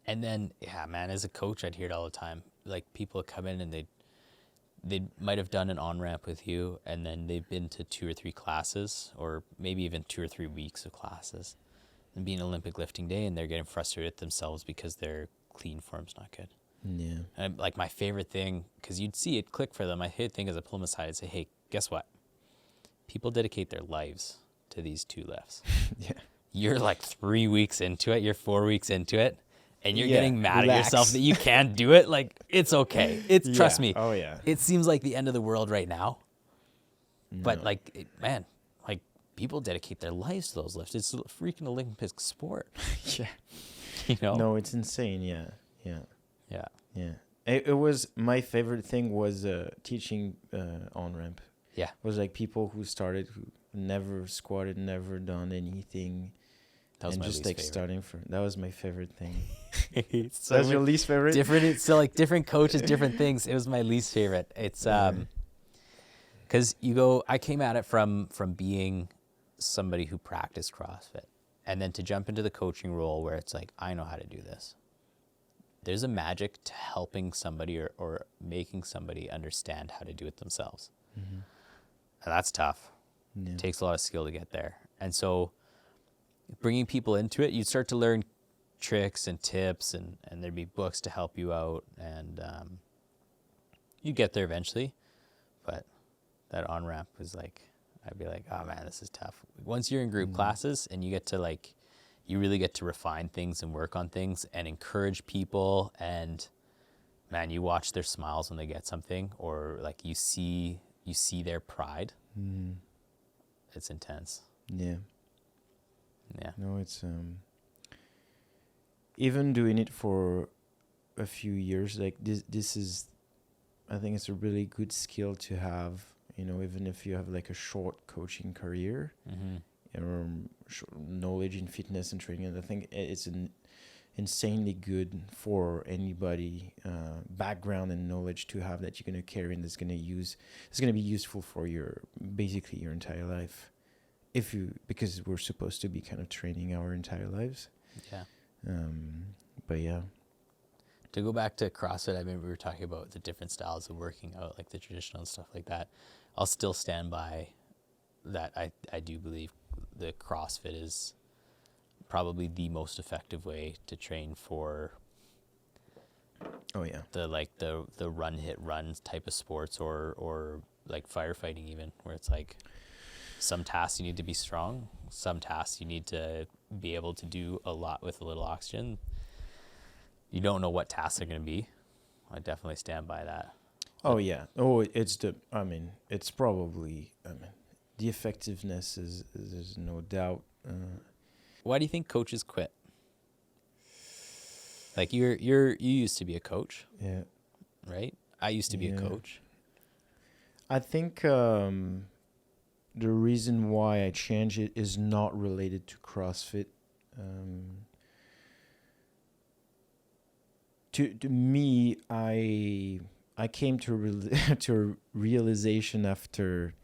And then, yeah, man, as a coach, I'd hear it all the time. Like people come in and they might have done an on-ramp with you, and then they've been to 2 or 3 classes, or maybe even 2 or 3 weeks of classes, and being Olympic lifting day, and they're getting frustrated with themselves because their clean form's not good. Yeah. And like my favorite thing, because you'd see it click for them, my favorite thing is I pull them aside and say, hey, guess what? People dedicate their lives to these 2 lifts. Yeah. You're like 3 weeks into it, you're 4 weeks into it, and you're Yeah, getting mad relax. at yourself that you can't do it. Like, it's okay. Trust me. Oh yeah. It seems like the end of the world right now. But No. like, man, like people dedicate their lives to those lifts. It's a freaking Olympic sport, Yeah. you know? No, it's insane. Yeah. Yeah. Yeah. Yeah. It was my favorite thing was teaching on ramp. Yeah. It was like people who started who never squatted, never done anything, That was and my just least like favorite. starting from. That was my favorite thing. So That's your least favorite? different. So like different coaches, different things. It was my least favorite. It's because I came at it from being somebody who practiced CrossFit, and then to jump into the coaching role where it's like, I know how to do this. There's a magic to helping somebody or making somebody understand how to do it themselves. Mm-hmm. And that's tough. Yeah. It takes a lot of skill to get there. And so bringing people into it, you start to learn tricks and tips, and there'd be books to help you out, and you get there eventually. But that on-ramp was like, I'd be like, oh man, this is tough. Once you're in group classes and you get to like, you really get to refine things and work on things and encourage people, and man, you watch their smiles when they get something, or like you see their pride. Mm. It's intense. Yeah. Yeah. No, it's even doing it for a few years, like this is, I think it's a really good skill to have, you know, even if you have like a short coaching career, or knowledge in fitness and training. And I think it's insanely good for anybody, background and knowledge to have that you're going to carry, and it's going to be useful for basically your entire life. Because we're supposed to be kind of training our entire lives. Yeah. But yeah. To go back to CrossFit, I mean, we were talking about the different styles of working out, like the traditional and stuff like that. I'll still stand by that. I do believe the CrossFit is probably the most effective way to train for Oh yeah. the run, hit, run type of sports, or like firefighting even, where it's like some tasks you need to be strong, some tasks you need to be able to do a lot with a little oxygen. You don't know what tasks are going to be. I definitely stand by that. Oh yeah. Oh, it's probably, the effectiveness is there's no doubt. Why do you think coaches quit? Like you used to be a coach, Yeah. right? I used to be a Yeah. coach. I think the reason why I changed it is not related to CrossFit. To me, I came to to a realization after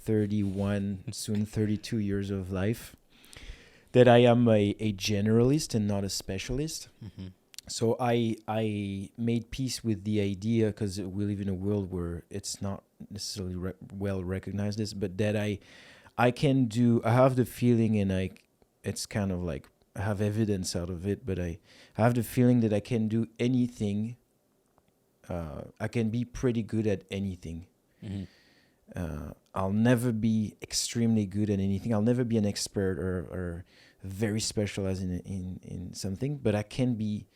31, soon 32 years of life, that I am a generalist and not a specialist. Mm-hmm. So I made peace with the idea, because we live in a world where it's not necessarily well recognized this, but that I can do. I have the feeling, and it's kind of like I have evidence out of it, but I have the feeling that I can do anything. I can be pretty good at anything. Mm-hmm. I'll never be extremely good at anything. I'll never be an expert or very specialized in something, but I can be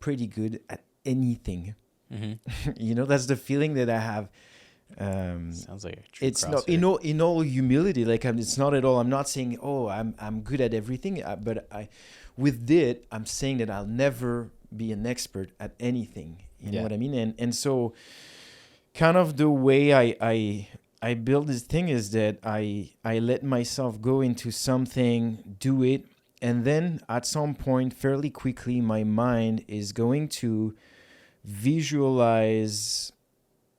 pretty good at anything. Mm-hmm. That's the feeling that I have. Sounds like a true It's CrossFitter. not in all humility. Like it's not at all. I'm not saying I'm good at everything, but with it I'm saying that I'll never be an expert at anything. You know what I mean? And so kind of the way I build this thing is that I let myself go into something, do it, and then at some point fairly quickly my mind is going to visualize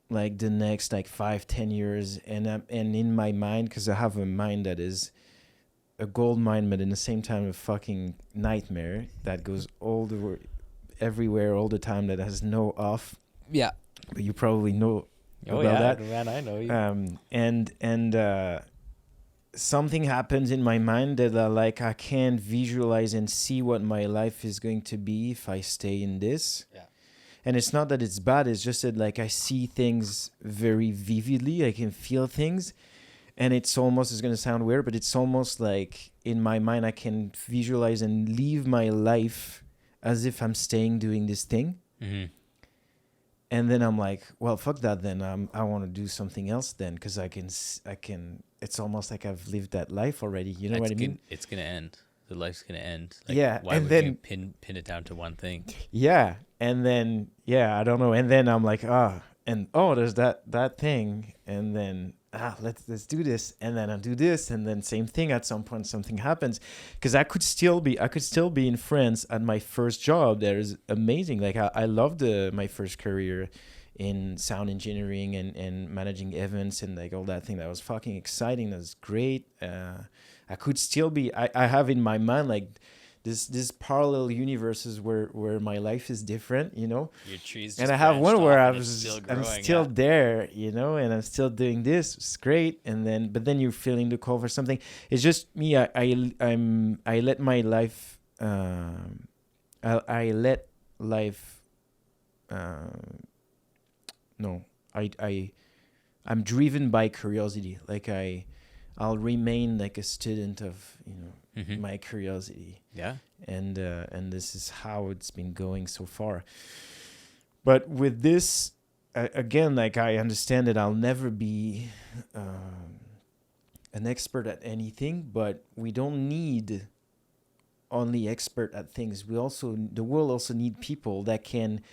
like the next like 5-10 years, and in my mind, because I have a mind that is a gold mine, but in the same time a fucking nightmare that goes all the way everywhere all the time, that has no off. Yeah. But you probably know Oh about yeah, that. man, I know you. And something happens in my mind that I can't visualize and see what my life is going to be if I stay in this. Yeah. And it's not that it's bad, it's just that like I see things very vividly, I can feel things, and it's going to sound weird, but it's almost like in my mind I can visualize and live my life as if I'm staying doing this thing. Mm-hmm. And then I'm like, well, fuck that then. I want to do something else then, because I can, it's almost like I've lived that life already. You know what I mean? It's going to end. The life's going to end. Like, yeah. Why And would then you pin it down to one thing? Yeah. And then, I don't know. And then I'm like, there's that thing. And then, let's do this. And then I'll do this. And then same thing, at some point something happens. Because I could still be in France at my first job. That is amazing. Like I loved my first career in sound engineering and managing events and like all that thing. That was fucking exciting. That was great. I could still be, I have in my mind like this parallel universes where my life is different, Your trees. And I have one where I'm growing, still there, and I'm still doing this. It's great. But then you're feeling the call for something. It's just me. I let my life. I let life. No, I'm driven by curiosity. Like I'll remain like a student of Mm-hmm. my curiosity. Yeah. And this is how it's been going so far. But with this, again, like I understand that I'll never be an expert at anything, but we don't need only expert at things. The world also need people that can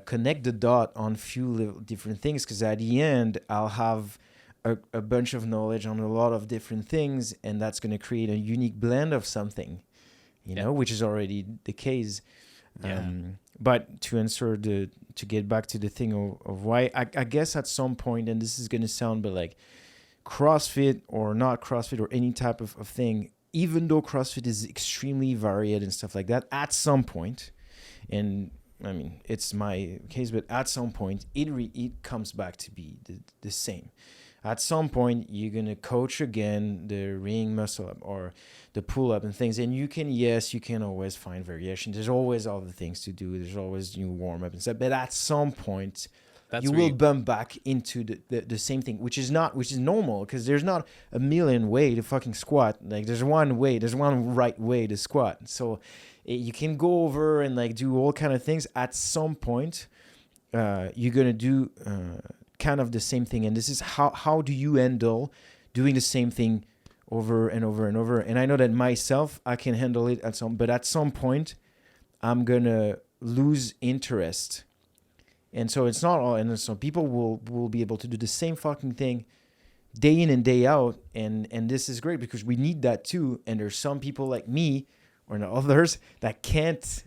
connect the dot on few different things, because at the end, I'll have a bunch of knowledge on a lot of different things, and that's going to create a unique blend of something, which is already the case. Yeah. But to get back to the thing of why, I guess at some point, and this is going to sound, but like CrossFit or not CrossFit or any type of thing, even though CrossFit is extremely varied and stuff like that, at some point, and I mean, it's my case, but at some point, it comes back to be the same. At some point, you're going to coach again the ring muscle up or the pull up and things. And you can always find variation. There's always other things to do. There's always new warm up and stuff. But at some point, you will bump back into the same thing, which is normal, because there's not a million way to fucking squat. Like there's one right way to squat. So you can go over and like do all kind of things. At some point, you're going to do kind of the same thing, and this is how do you handle doing the same thing over and over and over. And I know that myself, I can handle it but at some point I'm gonna lose interest, and so it's not all, and so people will be able to do the same fucking thing day in and day out, and this is great because we need that too. And there's some people like me or not others that can't.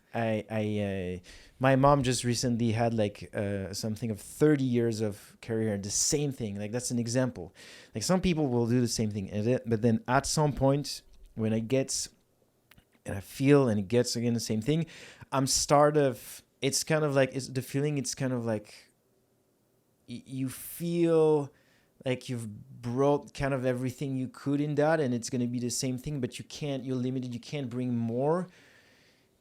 My mom just recently had like something of 30 years of career, the same thing. Like that's an example. Like some people will do the same thing, but then at some point when it gets and I feel, and it gets again the same thing. It's kind of like, it's the feeling, it's kind of like you feel like you've brought kind of everything you could in that, and it's going to be the same thing, but you're limited, you can't bring more.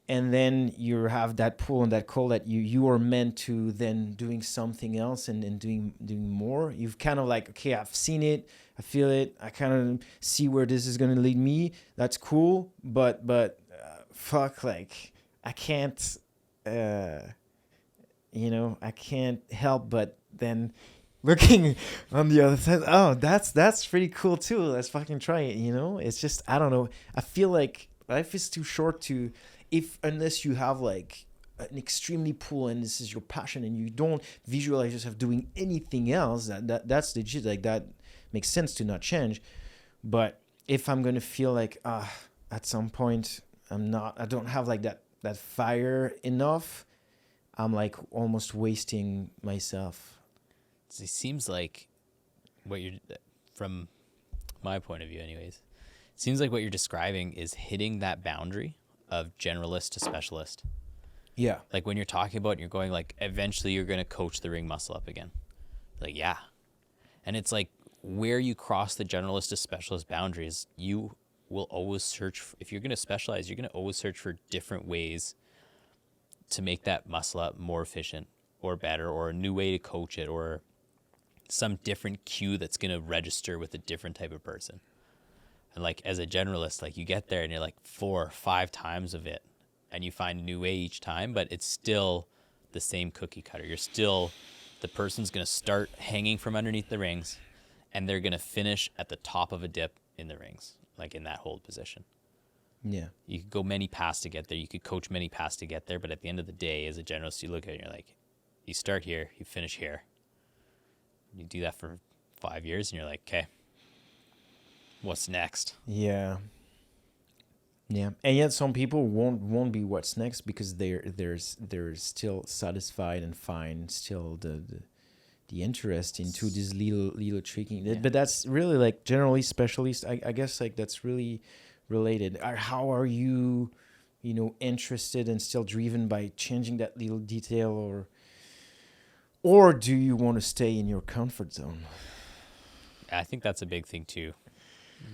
And then you have that pull and that call that you are meant to then doing something else and doing more. You've kind of like, okay, I've seen it, I feel it, I kind of see where this is going to lead me. That's cool, but fuck, like I can't, I can't help but then looking on the other side. Oh, that's pretty cool too. Let's fucking try it. It's just, I don't know. I feel like life is too short to. Unless you have like an extremely pull and this is your passion and you don't visualize yourself doing anything else, that's legit. Like that makes sense to not change. But if I'm gonna feel like at some point I don't have like that fire enough, I'm like almost wasting myself. It seems like from my point of view anyways, it seems like what you're describing is hitting that boundary of generalist to specialist. Yeah. Like when you're talking about, you're going like, eventually you're going to coach the ring muscle up again. Like, yeah. And it's like where you cross the generalist to specialist boundaries, you will always search. If you're going to specialize, you're going to always search for different ways to make that muscle up more efficient or better, or a new way to coach it, or some different cue that's going to register with a different type of person. And like as a generalist, like you get there and you're like 4 or 5 times of it and you find a new way each time, but it's still the same cookie cutter. You're still, the person's going to start hanging from underneath the rings and they're going to finish at the top of a dip in the rings, like in that hold position. Yeah. You could go many paths to get there. You could coach many paths to get there. But at the end of the day, as a generalist, you look at it and you're like, you start here, you finish here. You do that for 5 years and you're like, okay, what's next? Yeah. And yet some people won't be what's next because they're still satisfied and find still the interest into this little tricking. Yeah. But that's really like generally specialist. I guess like that's really related. How are you, interested and still driven by changing that little detail, or do you want to stay in your comfort zone? I think that's a big thing too.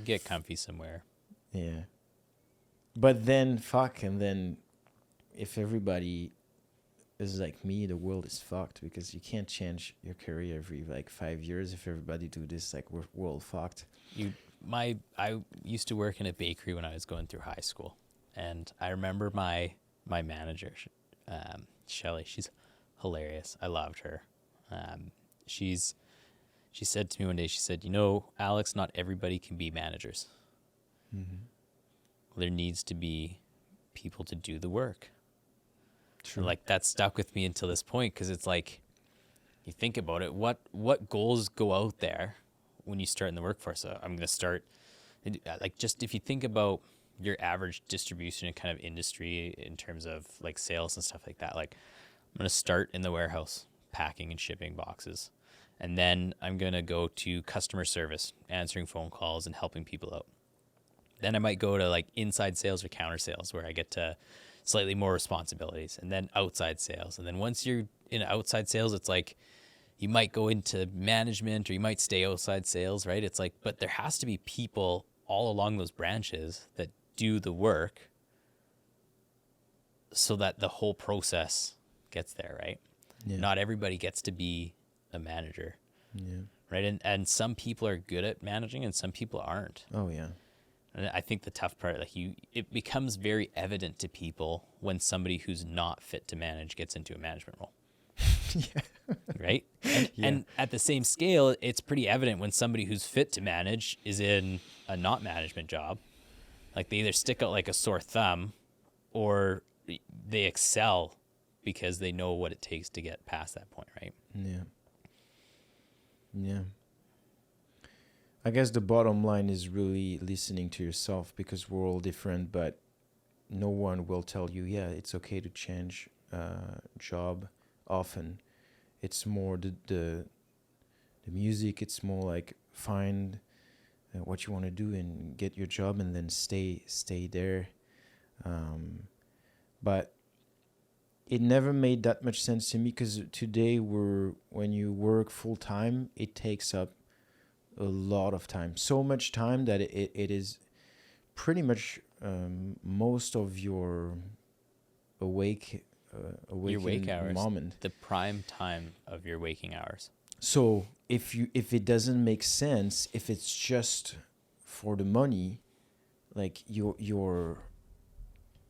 Get comfy somewhere. Yeah. But then and then if everybody is like me, the world is fucked because you can't change your career every like 5 years. If everybody do this, like we're all fucked. I used to work in a bakery when I was going through high school, and I remember my manager, Shelly. She's hilarious. I loved her. She said to me one day, she said, Alex, not everybody can be managers. Mm-hmm. There needs to be people to do the work. True. And like that stuck with me until this point, because it's like, you think about it, what goals go out there when you start in the workforce? So I'm going to start, like, just if you think about your average distribution and kind of industry in terms of like sales and stuff like that, like I'm going to start in the warehouse packing and shipping boxes. And then I'm going to go to customer service, answering phone calls and helping people out. Then I might go to like inside sales or counter sales, where I get to slightly more responsibilities, and then outside sales. And then once you're in outside sales, it's like you might go into management or you might stay outside sales, right? It's like, but there has to be people all along those branches that do the work so that the whole process gets there, right? Yeah. Not everybody gets to be a manager. Yeah. Right. And some people are good at managing and some people aren't. Oh yeah. And I think the tough part, like it becomes very evident to people when somebody who's not fit to manage gets into a management role. Yeah. Right. And at the same scale, it's pretty evident when somebody who's fit to manage is in a not management job. Like they either stick out like a sore thumb or they excel because they know what it takes to get past that point. Right. Yeah. Yeah. I guess the bottom line is really listening to yourself, because we're all different, but no one will tell you, yeah, it's okay to change job often. It's more the music. It's more like find what you want to do and get your job and then stay there. But it never made that much sense to me, because today when you work full time, it takes up a lot of time, so much time that it is pretty much most of your Your wake waking hours, moment. the prime time of your waking hours. So if it doesn't make sense, if it's just for the money, like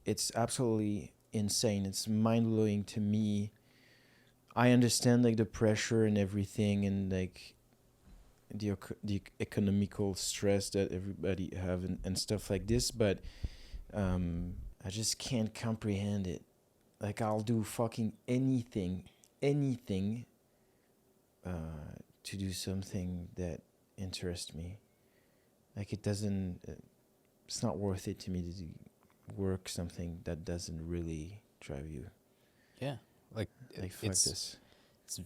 it's absolutely insane. It's mind-blowing to me. I understand like the pressure and everything, and like the economical stress that everybody have and stuff like this, but I just can't comprehend it. Like, I'll do fucking anything to do something that interests me. Like, it's not worth it to me to work something that doesn't really drive you. Yeah. Like Fuck this. It's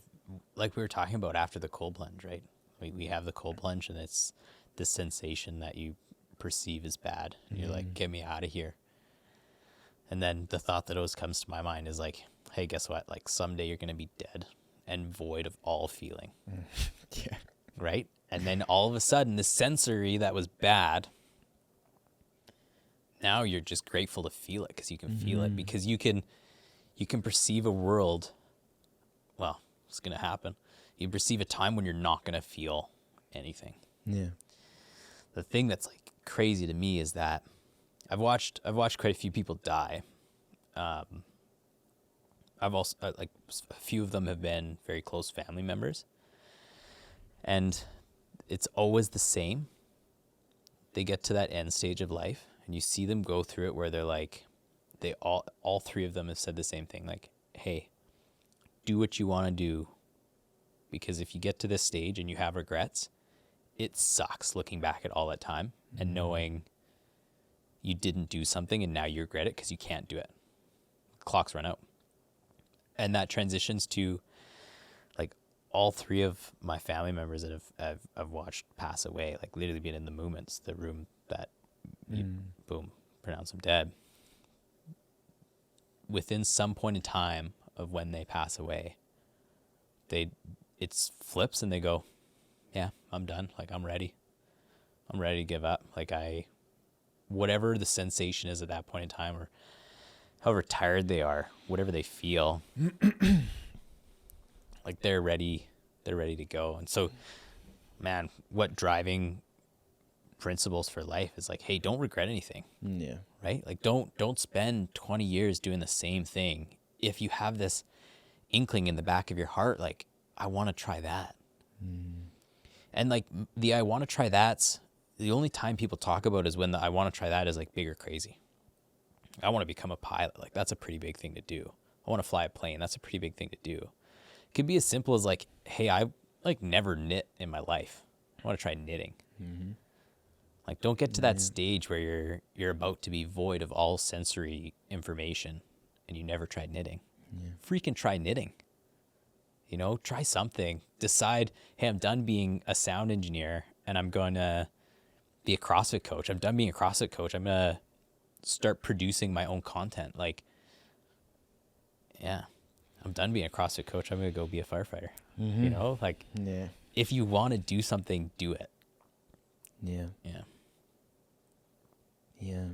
like we were talking about after the cold plunge, right? We have the cold plunge, and it's this sensation that you perceive as bad. And you're like, get me out of here. And then the thought that always comes to my mind is like, hey, guess what? Like, someday you're going to be dead and void of all feeling. Yeah. Right? And then all of a sudden, the sensory that was bad, now you're just grateful to feel it, because you can feel it, because you can perceive a world. Well, it's going to happen. You perceive a time when you're not going to feel anything. Yeah. The thing that's like crazy to me is that I've watched quite a few people die. I've also like a few of them have been very close family members, and it's always the same. They get to that end stage of life, and you see them go through it where they're like, all three of them have said the same thing, like, hey, do what you want to do, because if you get to this stage and you have regrets, it sucks looking back at all that time and knowing you didn't do something and now you regret it because you can't do it. Clocks run out. And that transitions to like all three of my family members that I've watched pass away, like literally being in the moments, the room that you, boom, pronounce them dead. Within some point in time of when they pass away, it flips and they go, yeah, I'm done. Like, I'm ready to give up. Like, whatever the sensation is at that point in time, or however tired they are, whatever they feel, like they're ready to go. And so, man, what driving principles for life is like, hey, don't regret anything. Yeah. Right? Like, don't spend 20 years doing the same thing. If you have this inkling in the back of your heart, like, I want to try that. And like I want to try that's the only time people talk about is when I want to try that is like big or crazy. I want to become a pilot. Like, that's a pretty big thing to do. I want to fly a plane. That's a pretty big thing to do. It could be as simple as like, hey, I like never knit in my life. I want to try knitting. Like, don't get to that stage where you're about to be void of all sensory information and you never tried knitting. Freaking try knitting. You know, try something. Decide, hey, I'm done being a sound engineer and I'm going to be a CrossFit coach. I'm done being a CrossFit coach. I'm going to start producing my own content. Like, yeah, I'm done being a CrossFit coach. I'm going to go be a firefighter. You know, like, if you want to do something, do it. Yeah. Yeah. Yeah.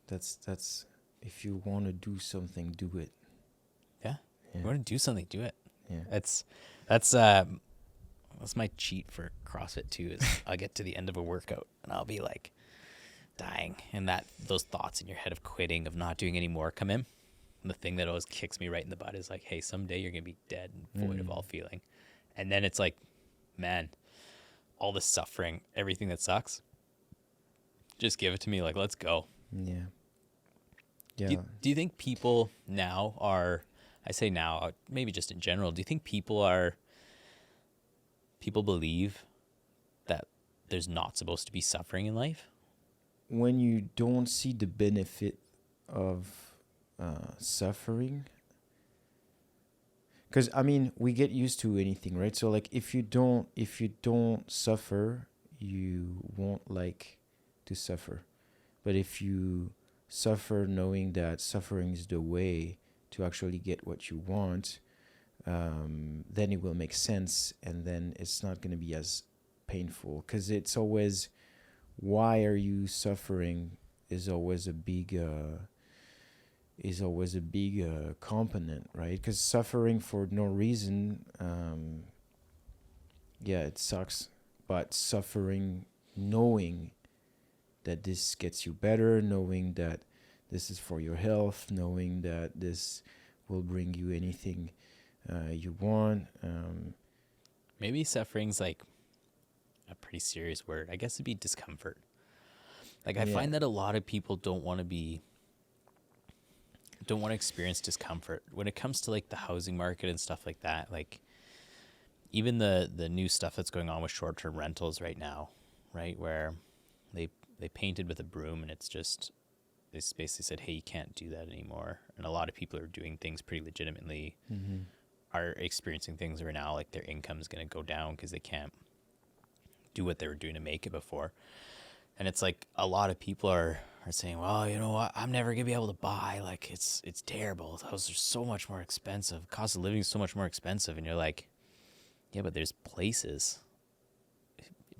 That's if you want to do something, do it. Yeah. You want to do something, do it. Yeah. That's my cheat for CrossFit too, is I'll get to the end of a workout and I'll be like dying, and those thoughts in your head of quitting, of not doing any more, come in. And the thing that always kicks me right in the butt is like, hey, someday you're gonna be dead and void of all feeling. And then it's like, man, all the suffering, everything that sucks, just give it to me. Like, let's go. Yeah. Do you think people now are, I say now, maybe just in general, do you think people believe that there's not supposed to be suffering in life? When you don't see the benefit of suffering, because I mean, we get used to anything, right? So like, if you don't suffer, you won't like to suffer. But if you suffer knowing that suffering is the way to actually get what you want, then it will make sense, and then it's not going to be as painful, because it's always, why are you suffering is always a big component, right? Because suffering for no reason, it sucks, but suffering knowing that this gets you better, knowing that this is for your health, knowing that this will bring you anything you want. Maybe suffering's like a pretty serious word. I guess it'd be discomfort. Like, I find that a lot of people don't want to experience discomfort when it comes to like the housing market and stuff like that. Like, even the new stuff that's going on with short-term rentals right now, right, where they painted with a broom, and it's just, they basically said, hey, you can't do that anymore. And a lot of people are doing things pretty legitimately, are experiencing things where now like their income is going to go down because they can't do what they were doing to make it before. And it's like a lot of people are saying, well, you know what, I'm never going to be able to buy. Like, it's terrible. Houses are so much more expensive. Cost of living is so much more expensive. And you're like, yeah, but there's places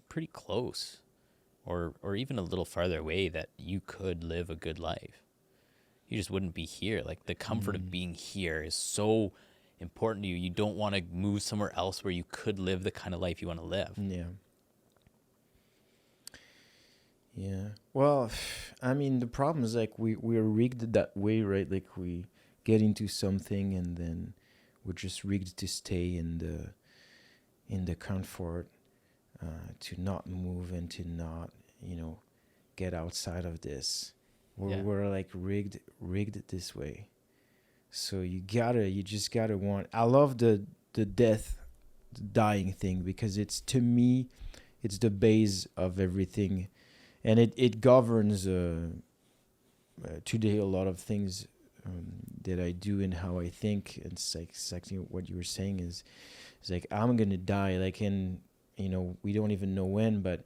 pretty close or even a little farther away that you could live a good life. You just wouldn't be here. Like, the comfort of being here is so important to you. You don't want to move somewhere else where you could live the kind of life you want to live. Yeah. Well, I mean, the problem is like we're rigged that way, right? Like, we get into something and then we're just rigged to stay in the comfort, to not move and to not, get outside of this. We're like rigged this way. So you just gotta want. I love the dying thing, because it's, to me, it's the base of everything. And it governs today a lot of things that I do and how I think. It's like exactly what you were saying is like, I'm going to die. Like, and, we don't even know when, but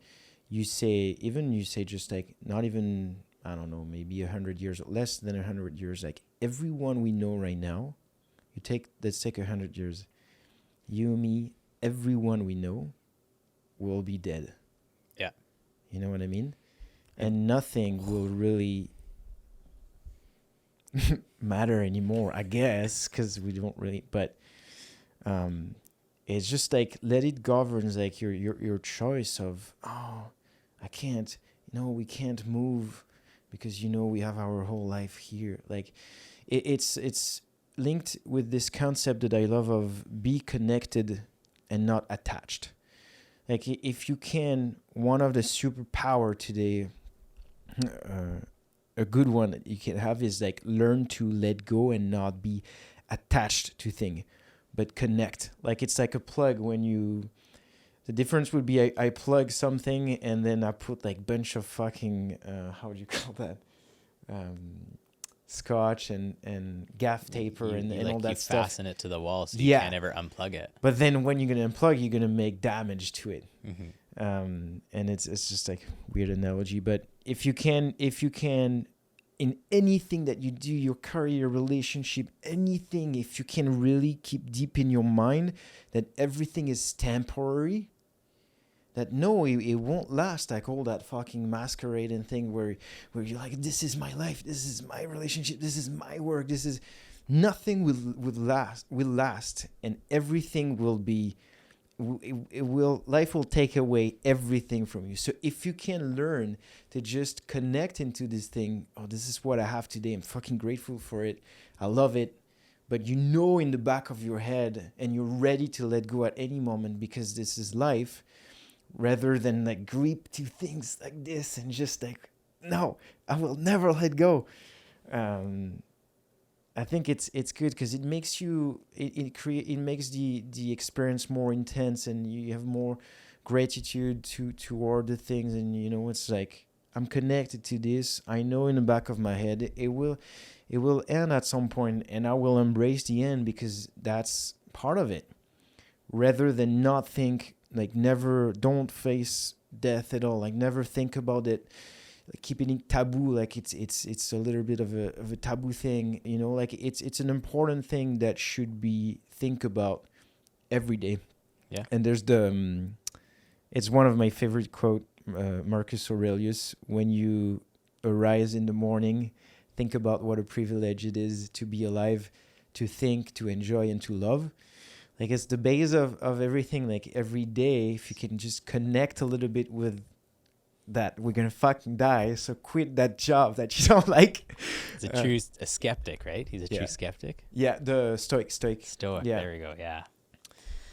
you say just like, not even, I don't know, maybe 100 years, less than 100 years, like everyone we know right now, let's take 100 years, you, me, everyone we know will be dead. Yeah. You know what I mean? And nothing will really matter anymore, I guess, because we don't really, but it's just like, let it govern like your choice of, I can't, we can't move because, we have our whole life here. Like, it's linked with this concept that I love of be connected and not attached. Like, if you can, one of the superpower today, a good one that you can have is like, learn to let go and not be attached to thing, but connect. Like, it's like a plug. The difference would be I plug something and then I put like bunch of fucking how do you call that, scotch and gaff taper and all that stuff. You fasten it to the wall so you can't ever unplug it. But then when you're gonna unplug, you're gonna make damage to it. And it's just like weird analogy, but if you can in anything that you do, your career, relationship, anything, if you can really keep deep in your mind that everything is temporary, that no, it won't last, like all that fucking masquerading thing where you're like, this is my life, this is my relationship, this is my work, this is nothing will last, and everything will be, life will take away everything from you. So if you can learn to just connect into this thing, this is what I have today, I'm fucking grateful for it, I love it, but in the back of your head, and you're ready to let go at any moment because this is life, rather than like grip to things like this and just like, no, I will never let go. I think it's good because it makes you it makes the experience more intense, and you have more gratitude toward the things, and it's like, I'm connected to this. I know in the back of my head it will end at some point, and I will embrace the end because that's part of it. Rather than not think, like, don't face death at all, like never think about it. like keeping it taboo, like it's a little bit of a taboo thing, you know, like it's an important thing that should be think about every day. Yeah. And there's the it's one of my favorite quote, Marcus Aurelius: when you arise in the morning, think about what a privilege it is to be alive, to think, to enjoy, and to love. Like, it's the base of everything. Like, every day, if you can just connect a little bit with that, we're gonna fucking die, so quit that job that you don't like. He's a skeptic, right? He's a true skeptic. Yeah, the Stoic. Stoic. Yeah. There we go. Yeah.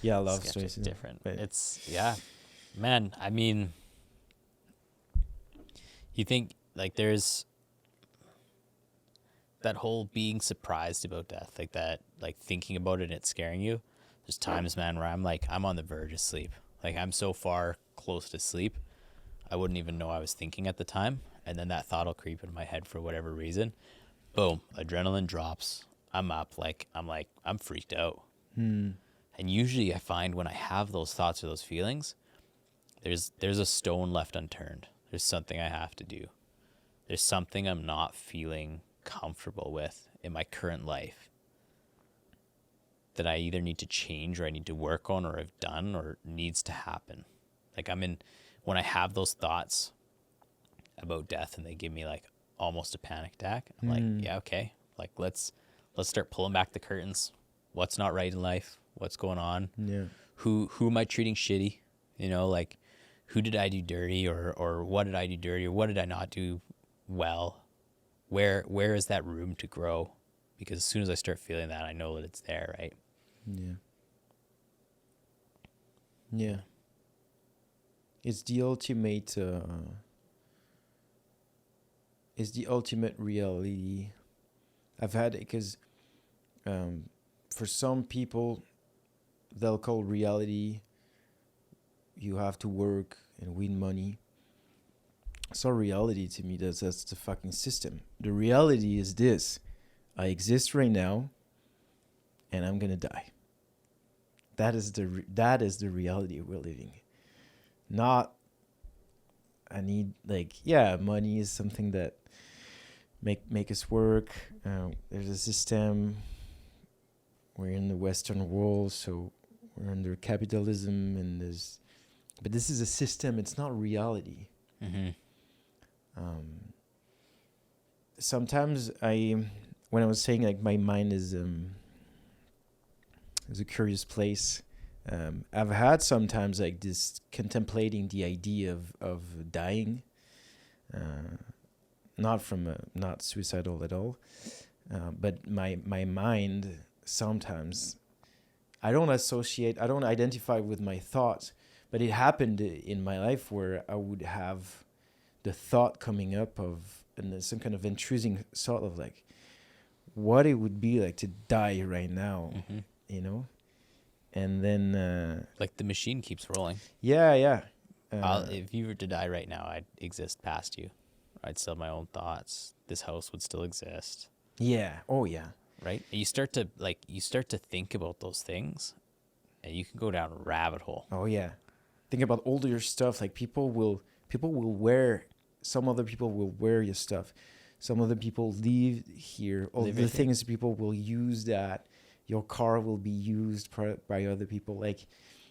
Yeah, I love Skeptic's Stoicism. different. But It's man. I mean, you think like there's that whole being surprised about death, like that, like thinking about it and it's scaring you. There's times, man, where I'm on the verge of sleep. Like, I'm so far close to sleep, I wouldn't even know I was thinking at the time. And then that thought will creep in my head for whatever reason. Boom, adrenaline drops. I'm up. I'm freaked out. And usually I find when I have those thoughts or those feelings, there's a stone left unturned. There's something I have to do. There's something I'm not feeling comfortable with in my current life that I either need to change or I need to work on or have done or needs to happen. Like, when I have those thoughts about death and they give me like almost a panic attack, I'm like, yeah, okay. Like, let's start pulling back the curtains. What's not right in life? What's going on? yeah. Who am I treating shitty? You know, like, who did I do dirty or what did I do dirty or what did I not do well? Where is that room to grow? Because as soon as I start feeling that, I know that it's there, right? Yeah. Yeah. It's the ultimate reality. I've had it because for some people, they'll call reality you have to work and win money. So reality to me, that's the fucking system. The reality is this: I exist right now, and I'm gonna die. That is the reality we're living. Not, I need, like, yeah, money is something that make us work. There's a system. We're in the Western world, so we're under capitalism, but this is a system. It's not reality. Mm-hmm. Sometimes when I was saying like my mind is a curious place, I've had sometimes like this contemplating the idea of dying, not suicidal at all, but my mind sometimes, I don't identify with my thoughts, but it happened in my life where I would have the thought coming up and some kind of intruding thought of like what it would be like to die right now, you know? And then like the machine keeps rolling. Yeah. If you were to die right now, I'd exist past you. I'd still have my own thoughts. This house would still exist. Yeah. Oh yeah. Right? And you start to think about those things and you can go down a rabbit hole. Oh yeah. Think about older stuff. Like people will wear, some other people will wear your stuff. Some other people live here. All the things people will use that. Your car will be used by other people. Like,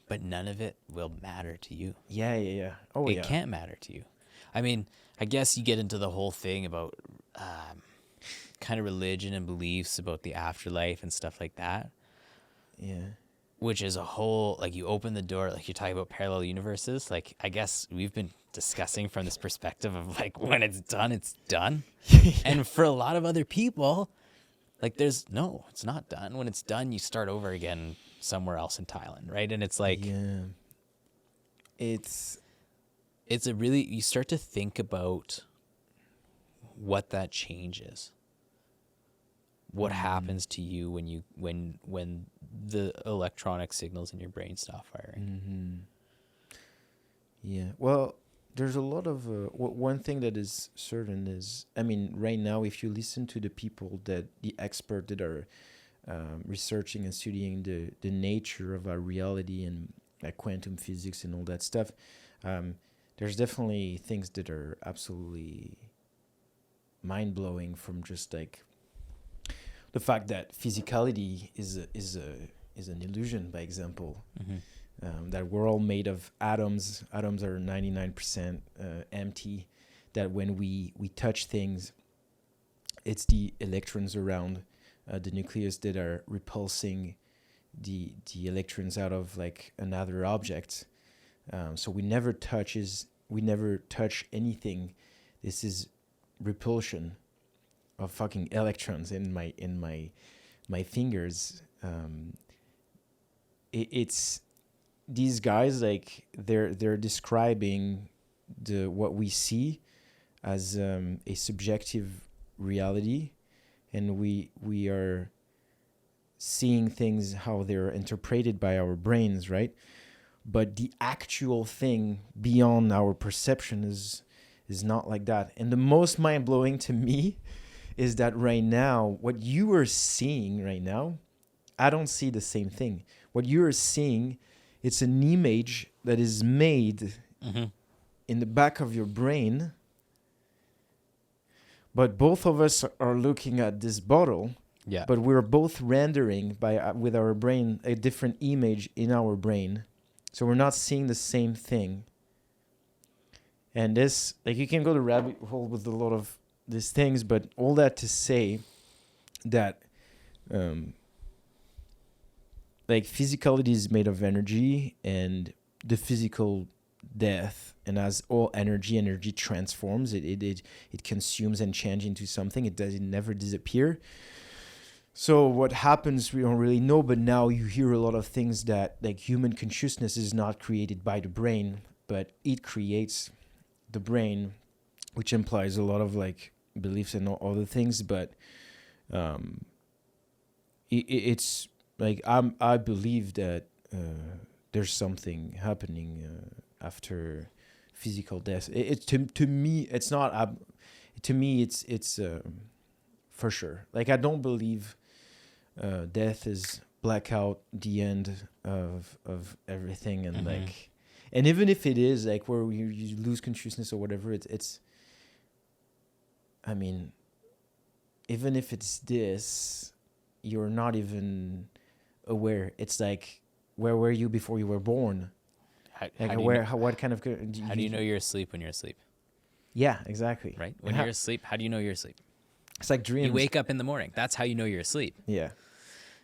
but none of it will matter to you. Yeah. Oh yeah. It can't matter to you. I mean, I guess you get into the whole thing about kind of religion and beliefs about the afterlife and stuff like that. Yeah. Which is a whole, like, you open the door, like you're talking about parallel universes. Like, I guess we've been discussing from this perspective of like, when it's done, it's done. And for a lot of other people, like, it's not done. When it's done, you start over again somewhere else in Thailand, right? And it's like, yeah. It's you start to think about what that change is. What happens to you when the electronic signals in your brain stop firing? Yeah. Well, there's a lot of one thing that is certain is, I mean, right now, if you listen to the people the experts that are researching and studying the nature of our reality and like quantum physics and all that stuff, there's definitely things that are absolutely mind-blowing, from just like the fact that physicality is an illusion, by example. That we're all made of atoms. Atoms are 99% empty. That when we touch things, it's the electrons around the nucleus that are repulsing the electrons out of like another object. So we never touch anything. This is repulsion of fucking electrons in my fingers. It's these guys, like they're describing what we see as a subjective reality, and we are seeing things how they're interpreted by our brains, right? But the actual thing beyond our perception is not like that. And the most mind-blowing to me is that right now, what you are seeing right now, I don't see the same thing. What you are seeing, it's an image that is made in the back of your brain. But both of us are looking at this bottle. Yeah. But we're both rendering with our brain a different image in our brain. So we're not seeing the same thing. And this, like, you can go to rabbit hole with a lot of these things, but all that to say that like physicality is made of energy, and the physical death, and as all energy transforms, it consumes and changes into something. It never disappear. So what happens, we don't really know, but now you hear a lot of things that like human consciousness is not created by the brain, but it creates the brain, which implies a lot of like beliefs and all other things. But it's like I believe that there's something happening after physical death. To me it's not. To me it's for sure. Like, I don't believe death is blackout, the end of everything, and like, and even if it is like where you lose consciousness or whatever, it's I mean, even if it's this, you're not even aware. It's like, where were you before you were born? What kind of how do you know you're asleep when you're asleep? Yeah, exactly. Right? When you're asleep, how do you know you're asleep? It's like dreams. You wake up in the morning. That's how you know you're asleep. Yeah.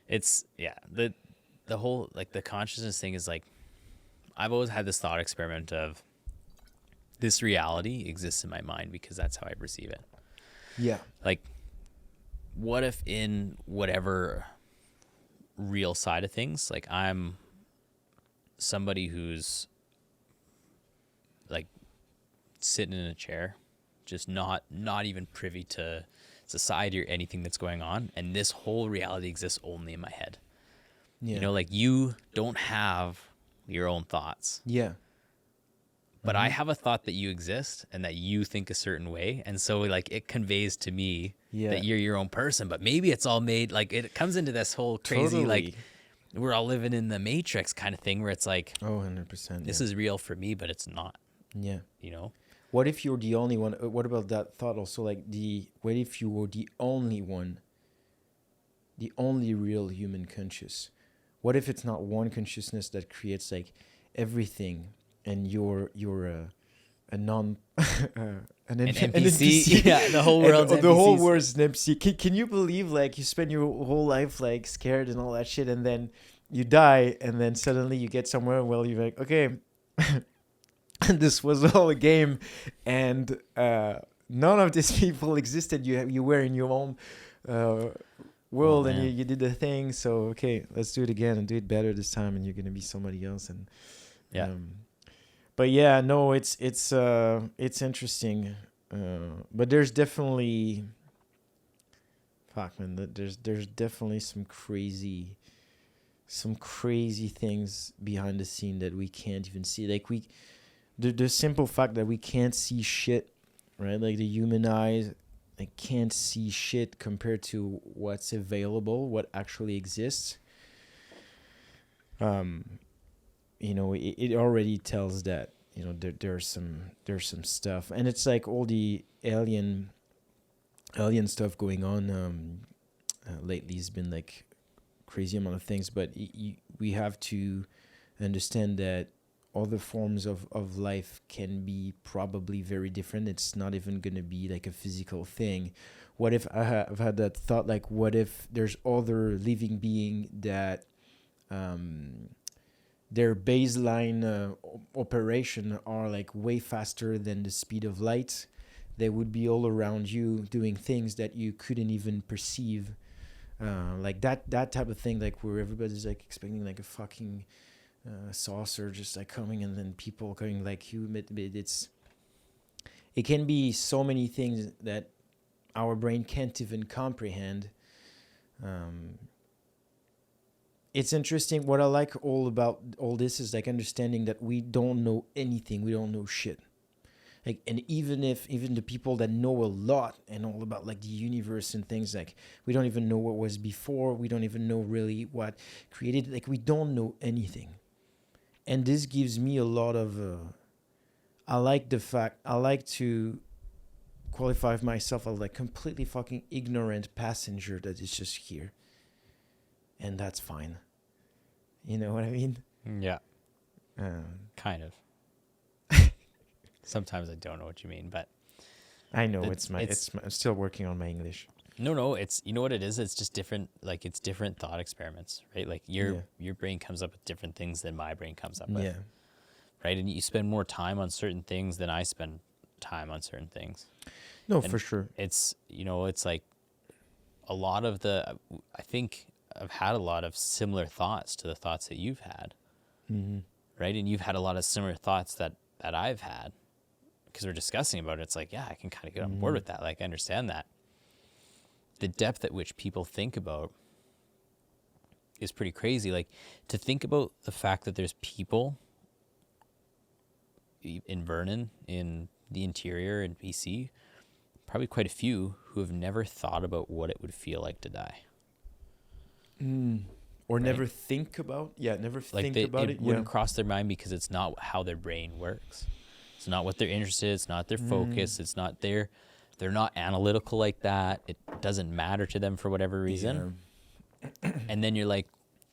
It's, yeah, the whole, like, the consciousness thing is like, I've always had this thought experiment of this reality exists in my mind because that's how I perceive it. Yeah. Like, what if in whatever real side of things, like, I'm somebody who's like sitting in a chair, just not even privy to society or anything that's going on, and this whole reality exists only in my head. Yeah. You know, like, you don't have your own thoughts. Yeah. But I have a thought that you exist and that you think a certain way, and so like it conveys to me that you're your own person. But maybe it's all made, like, it comes into this whole crazy like we're all living in the Matrix kind of thing, where it's like, 100%. This is real for me, but it's not. Yeah. You know? What if you're the only one? What about that thought also? Like, what if you were the only one, the only real human conscious? What if it's not one consciousness that creates like everything, and you're a non an NPC? Yeah, the whole world's the whole world's an NPC. Can you believe, like, you spend your whole life like scared and all that shit, and then you die, and then suddenly you get somewhere, well, you're like, okay, this was all a game, and none of these people existed. You were in your own world, and you did the thing. So okay, let's do it again and do it better this time, and you're gonna be somebody else. And but yeah, no, it's interesting, but there's definitely there's definitely some crazy things behind the scene that we can't even see. Like, the simple fact that we can't see shit, right? Like, the human eyes, like, can't see shit compared to what's available, what actually exists. You know, it already tells that, you know, there's some stuff, and it's like all the alien stuff going on lately has been like crazy amount of things, but we have to understand that other forms of life can be probably very different. It's not even going to be like a physical thing. What if I've had that thought, like, what if there's other living being that their baseline operation are like way faster than the speed of light? They would be all around you doing things that you couldn't even perceive. Like that type of thing, like where everybody's like expecting like a fucking saucer just like coming, and then people going like you. It can be so many things that our brain can't even comprehend. It's interesting. What I like all about all this is like understanding that we don't know anything. We don't know shit. Like, and even the people that know a lot and all about like the universe and things, like we don't even know what was before. We don't even know really what created. Like we don't know anything. And this gives me a lot of. I like to qualify myself as like completely fucking ignorant passenger that is just here. And that's fine. You know what I mean? Yeah. Kind of. Sometimes I don't know what you mean, but I know I'm still working on my English. No, it's, you know what it is? It's just different, like it's different thought experiments, right? Like your brain comes up with different things than my brain comes up with. Yeah. Right? And you spend more time on certain things than I spend time on certain things. No, And for sure. It's, you know, it's like a lot of I think I've had a lot of similar thoughts to the thoughts that you've had. Mm-hmm. Right? And you've had a lot of similar thoughts that I've had, because we're discussing about it. It's like, yeah, I can kind of get on board with that. Like, I understand that. The depth at which people think about is pretty crazy. Like, to think about the fact that there's people in Vernon, in the interior, in BC, probably quite a few, who have never thought about what it would feel like to die. Or Right? never think about. Yeah, never Like think about it. It wouldn't cross their mind because it's not how their brain works. It's not what they're interested in. It's not their focus. It's not they're not analytical like that. It doesn't matter to them for whatever reason. Yeah. And then you're like,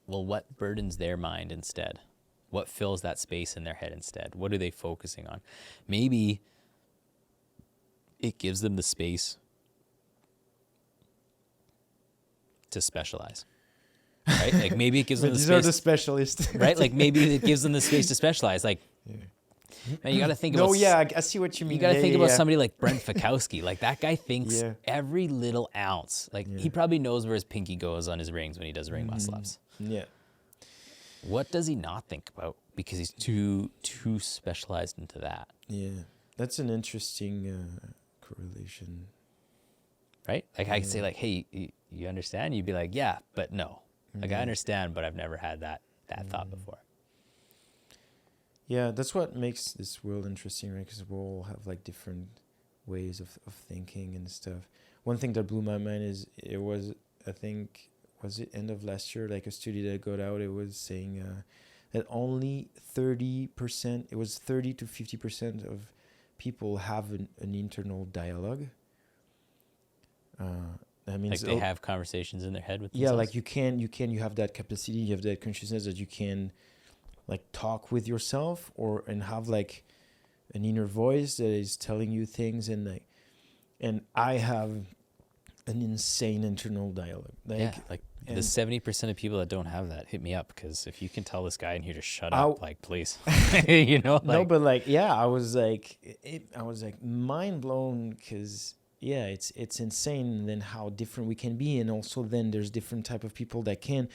well, what burdens their mind instead? What fills that space in their head instead? What are they focusing on? Maybe it gives them the space to specialize. Right? Like maybe it gives them the These space. are the specialists. Right? Like maybe it gives them the space to specialize. Like, man, you got to think about. No, yeah, I see what you mean. You got to think about yeah. somebody like Brent Fikowski. Like that guy thinks Yeah. every little ounce. Like he probably knows where his pinky goes on his rings when he does ring muscle ups. Yeah. What does he not think about? Because he's too specialized into that. Yeah. That's an interesting correlation. Right? Like I could say like, hey, you understand? You'd be like, yeah, but no. Like I understand, but I've never had that thought before. Yeah, that's what makes this world interesting, right? Because we all have like different ways of thinking and stuff. One thing that blew my mind is I think, was it end of last year, like a study that got out, it was saying that only 30%, it was 30 to 50% of people have an internal dialogue. That means Like they have conversations in their head with yeah, themselves? like you have that capacity, you have that consciousness that you can like talk with yourself and have like an inner voice that is telling you things, and I have an insane internal dialogue. Like the 70% of people that don't have that, hit me up, because if you can tell this guy in here to shut up, like please, you know. Like, no, but like yeah, I was like mind blown, because yeah, it's insane then how different we can be, and also then there's different type of people that can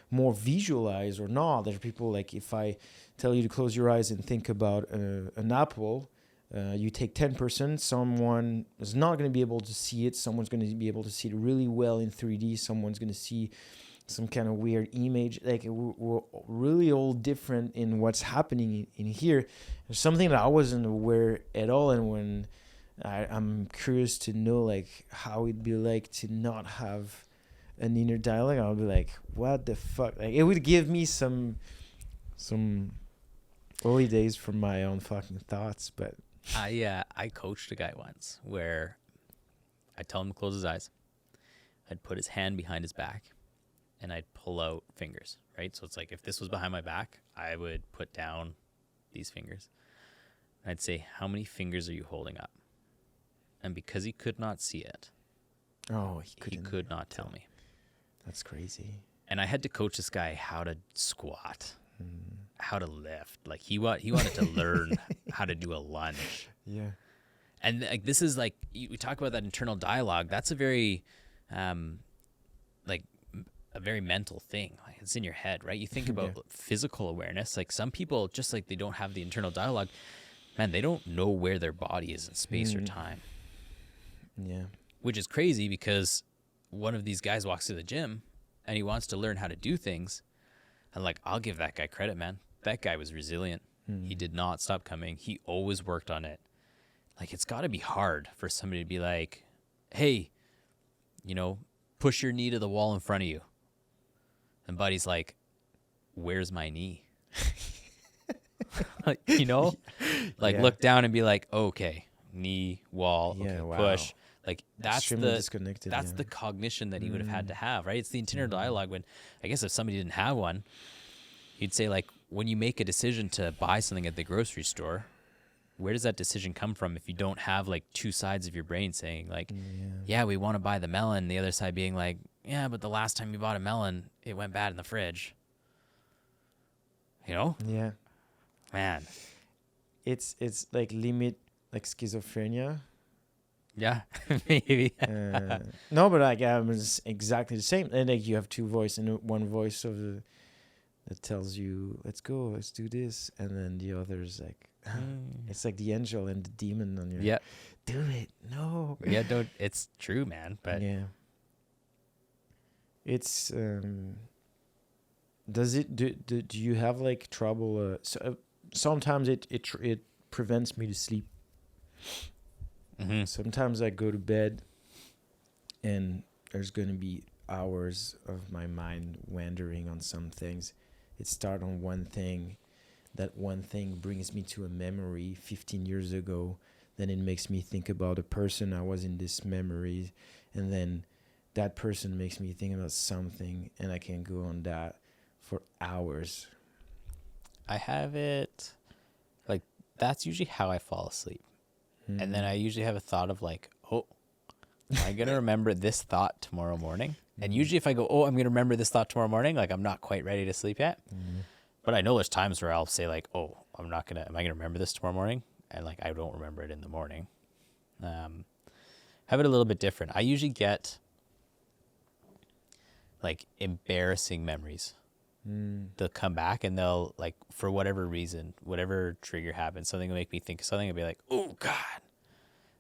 more visualize or not. There's people like, if I tell you to close your eyes and think about an apple, you take 10%, someone is not going to be able to see it, someone's going to be able to see it really well in 3D, someone's going to see some kind of weird image. Like we're really all different in what's happening in here. There's something that I wasn't aware at all, and when I'm curious to know like how it'd be like to not have an inner dialogue, I'll be like, what the fuck? Like it would give me some early days from my own fucking thoughts, but I coached a guy once where I'd tell him to close his eyes. I'd put his hand behind his back and I'd pull out fingers, right? So it's like if this was behind my back, I would put down these fingers. I'd say, how many fingers are you holding up? And because he could not see it, he could not tell me. That's crazy. And I had to coach this guy how to squat, how to lift. Like he wanted to learn how to do a lunge. Yeah. And like this is like we talk about that internal dialogue. That's a very a very mental thing. Like it's in your head, right? You think about physical awareness. Like some people, just like they don't have the internal dialogue, man, they don't know where their body is in space or time. Yeah. Which is crazy because one of these guys walks to the gym and he wants to learn how to do things. And like, I'll give that guy credit, man. That guy was resilient. He did not stop coming. He always worked on it. Like, it's got to be hard for somebody to be like, hey, push your knee to the wall in front of you. And Buddy's like, where's my knee? Look down and be like, okay, knee, wall, push. Like that's the cognition that he would have had to have, right? It's the internal dialogue. When I guess if somebody didn't have one, you'd say like, when you make a decision to buy something at the grocery store, where does that decision come from if you don't have like two sides of your brain saying like, yeah, we want to buy the melon, the other side being like, yeah, but the last time you bought a melon, it went bad in the fridge. Yeah, man, it's like limit like schizophrenia. Yeah, maybe. No, but like it's exactly the same. And like you have two voices, and one voice that tells you, let's go, let's do this, and then the other is like, it's like the angel and the demon on your. Yeah. Do it. No. Yeah, don't. It's true, man. But yeah. It's does it do you have like trouble? Sometimes it prevents me to sleep. Mm-hmm. Sometimes I go to bed and there's going to be hours of my mind wandering on some things. It starts on one thing. That one thing brings me to a memory 15 years ago. Then it makes me think about a person I was in this memory. And then that person makes me think about something. And I can go on that for hours. I have it, like, that's usually how I fall asleep. And then I usually have a thought of like, oh, am I going to remember this thought tomorrow morning? And usually if I go, oh, I'm going to remember this thought tomorrow morning, like I'm not quite ready to sleep yet. But I know there's times where I'll say like, oh, am I going to remember this tomorrow morning? And like, I don't remember it in the morning. Have it a little bit different. I usually get like embarrassing memories. They'll come back and they'll like, for whatever reason, whatever trigger happens, something will make me think of something. I'll be like, oh God,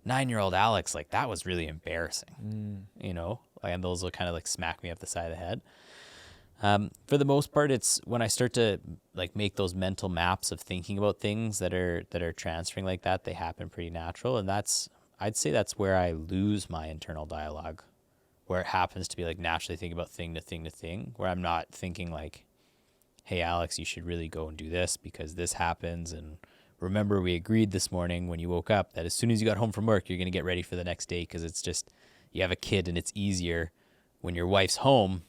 9-year-old Alex, like that was really embarrassing, and those will kind of like smack me up the side of the head. For the most part, it's when I start to like make those mental maps of thinking about things that are transferring like that, they happen pretty natural. And I'd say that's where I lose my internal dialogue, where it happens to be like naturally think about thing to thing to thing, where I'm not thinking like, hey, Alex, you should really go and do this because this happens. And remember, we agreed this morning when you woke up that as soon as you got home from work, you're going to get ready for the next day because it's just, you have a kid and it's easier when your wife's home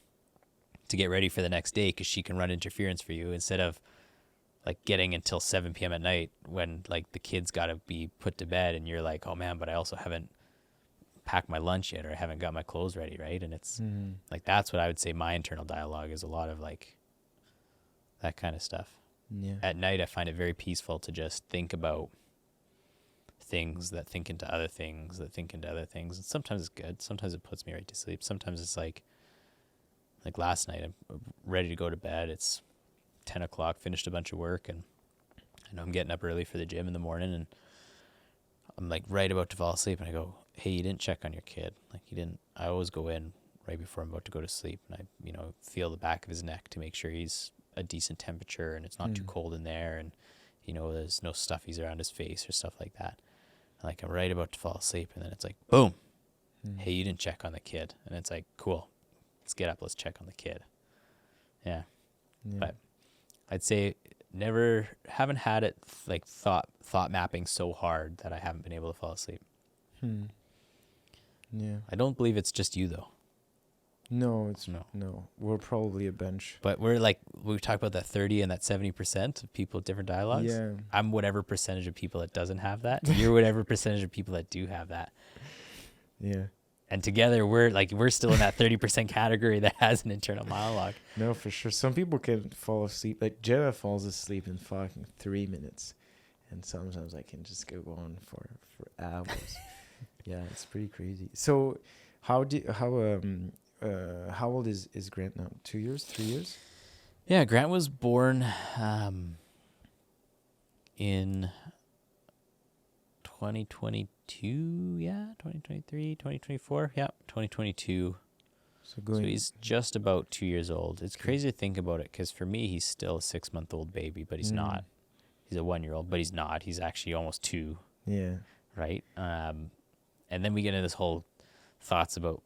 to get ready for the next day because she can run interference for you instead of like getting until 7 p.m. at night when like the kid's got to be put to bed and you're like, oh man, but I also haven't packed my lunch yet or I haven't got my clothes ready, right? And it's like, that's what I would say my internal dialogue is, a lot of like that kind of stuff. At night, I find it very peaceful to just think about things that think into other things that think into other things. And sometimes it's good. Sometimes it puts me right to sleep. Sometimes it's like last night, I'm ready to go to bed. It's 10 o'clock, finished a bunch of work, and I know I'm getting up early for the gym in the morning, and I'm like right about to fall asleep, and I go, hey, you didn't check on your kid. Like you didn't. I always go in right before I'm about to go to sleep, and I, feel the back of his neck to make sure he's a decent temperature and it's not too cold in there, and there's no stuffies around his face or stuff like that. Like I'm right about to fall asleep, and then it's like boom, hey, you didn't check on the kid, and it's like, cool, let's get up, let's check on the kid. But I'd say haven't had it like thought mapping so hard that I haven't been able to fall asleep. Yeah. I don't believe it's just you though. No, No. no. We're probably a bench. But we're like, we talked about that 30 and that 70% of people with different dialogues. Yeah. I'm whatever percentage of people that doesn't have that. You're whatever percentage of people that do have that. Yeah. And together we're still in that 30% category that has an internal monologue. No, for sure. Some people can fall asleep. Like Jenna falls asleep in fucking 3 minutes, and sometimes I can just go on for hours. Yeah, it's pretty crazy. So, how old is Grant now? 2 years? 3 years? Yeah, Grant was born in 2022. Yeah, 2023, 2024. Yeah, 2022. So So he's just about 2 years old. It's crazy to think about it because for me, he's still a 6-month-old baby, but he's not. He's a 1-year-old, but he's not. He's actually almost 2, Yeah. right? And then we get into this whole thoughts about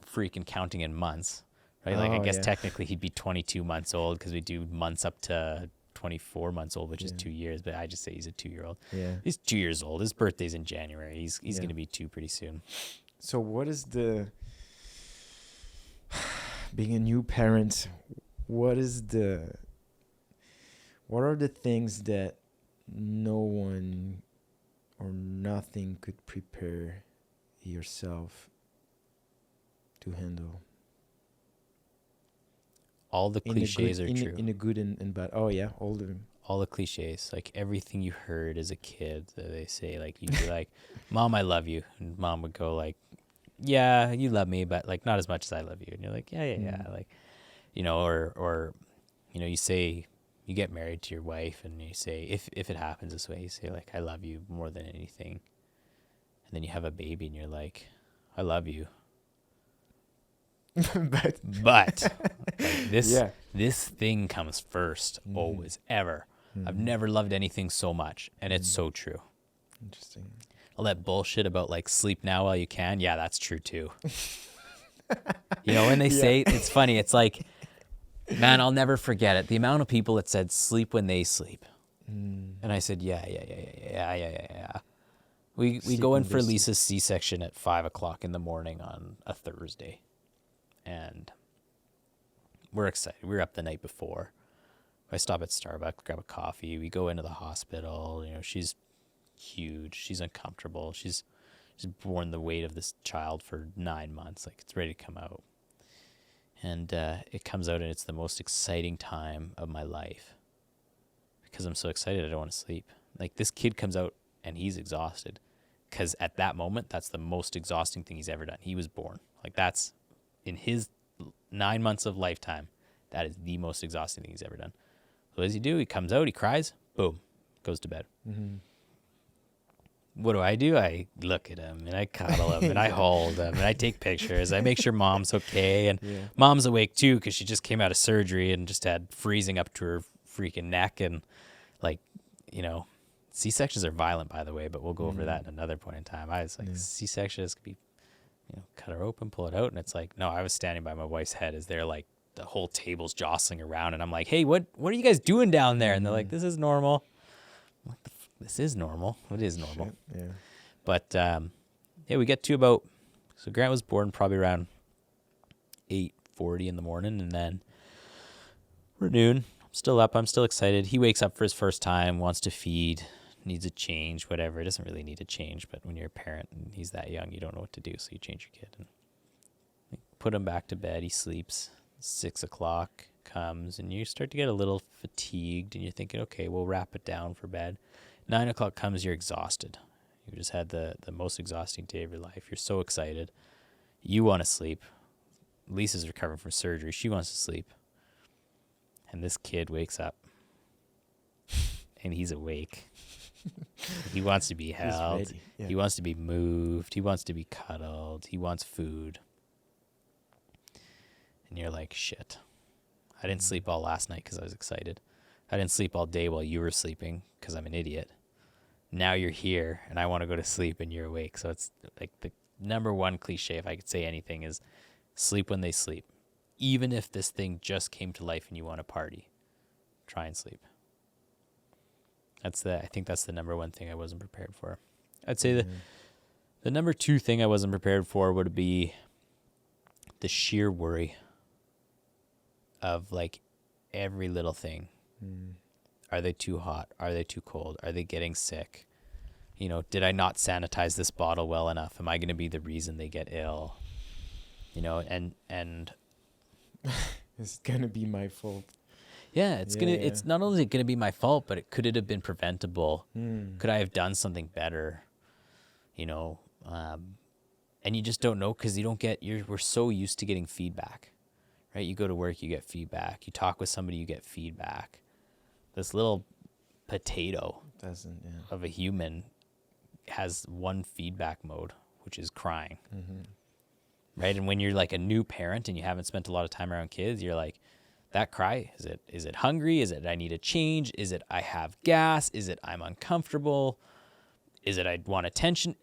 freaking counting in months, right? Like, I Oh, guess yeah. technically he'd be 22 months old because we do months up to 24 months old, which is 2 years, but I just say he's a 2-year-old. Yeah. He's 2 years old. His birthday's in January. He's Yeah. going to be 2 pretty soon. So what is being a new parent, what are the things that no one or nothing could prepare yourself to handle? All the cliches are true. In a good and bad. Oh yeah, all of them. All the cliches, like everything you heard as a kid that they say, like you'd be like, Mom, I love you. And Mom would go like, yeah, you love me, but like not as much as I love you. And you're like, yeah. Like, or, you say, you get married to your wife and you say, if it happens this way, you say like, I love you more than anything. And then you have a baby and you're like, I love you. But But like this thing comes first, always, ever. I've never loved anything so much. And it's so true. interesting. All that bullshit about like sleep now while you can. Yeah, that's true too. When they say, it's funny. It's like, man, I'll never forget it. The amount of people that said sleep when they sleep. And I said, yeah. We go in for Lisa's C-section at 5:00 in the morning on a Thursday. And we're excited. We were up the night before. I stop at Starbucks, grab a coffee. We go into the hospital. She's huge. She's uncomfortable. She's borne the weight of this child for 9 months. Like, it's ready to come out. And it comes out, and it's the most exciting time of my life. Because I'm so excited, I don't want to sleep. Like, this kid comes out, and he's exhausted. Because at that moment, that's the most exhausting thing he's ever done. He was born. Like, that's, in his 9 months of lifetime, that is the most exhausting thing he's ever done. So what does he do? He comes out, he cries, boom, goes to bed. What do? I look at him, and I cuddle him, and I hold him, and I take pictures. I make sure Mom's okay, and Mom's awake too because she just came out of surgery and just had freezing up to her freaking neck, and like, C-sections are violent, by the way, but we'll go over that at another point in time. I was like, C-sections could be, cut her open, pull it out, and it's like, no, I was standing by my wife's head as they're like, the whole table's jostling around, and I'm like, hey, what are you guys doing down there? And they're like, this is normal. I'm like, this is normal. It is normal. Shit, yeah. But we get to about, so Grant was born probably around 8:40 in the morning, and then we're noon. I'm still up. I'm still excited. He wakes up for his first time, wants to feed, needs a change, whatever. It doesn't really need a change, but when you're a parent and he's that young, you don't know what to do, so you change your kid. And put him back to bed. He sleeps. 6:00 comes, and you start to get a little fatigued, and you're thinking, okay, we'll wrap it down for bed. 9:00 comes, you're exhausted. You just had the most exhausting day of your life. You're so excited. You want to sleep. Lisa's recovering from surgery. She wants to sleep. And this kid wakes up, and he's awake. He wants to be held. ready. Yeah. He wants to be moved. He wants to be cuddled. He wants food. And you're like, shit. I didn't sleep all last night because I was excited. I didn't sleep all day while you were sleeping because I'm an idiot. Now you're here, and I want to go to sleep, and you're awake. So it's like the number one cliche, if I could say anything, is sleep when they sleep. Even if this thing just came to life and you want to party, try and sleep. I think that's the number one thing I wasn't prepared for. I'd say the number two thing I wasn't prepared for would be the sheer worry of like every little thing. Are they too hot? Are they too cold? Are they getting sick? You know, did I not sanitize this bottle well enough? Am I going to be the reason they get ill? You know, and It's gonna be my fault. yeah, it's not only going to be my fault, but could it have been preventable? Could I have done something better? You know, and you just don't know because we're so used to getting feedback, right? You go to work, you get feedback. You talk with somebody, you get feedback. This little potato of a human has one feedback mode, which is crying, right? And when you're like a new parent and you haven't spent a lot of time around kids, you're like, that cry, is it hungry? Is it I need a change? Is it I have gas? Is it I'm uncomfortable? Is it I want attention?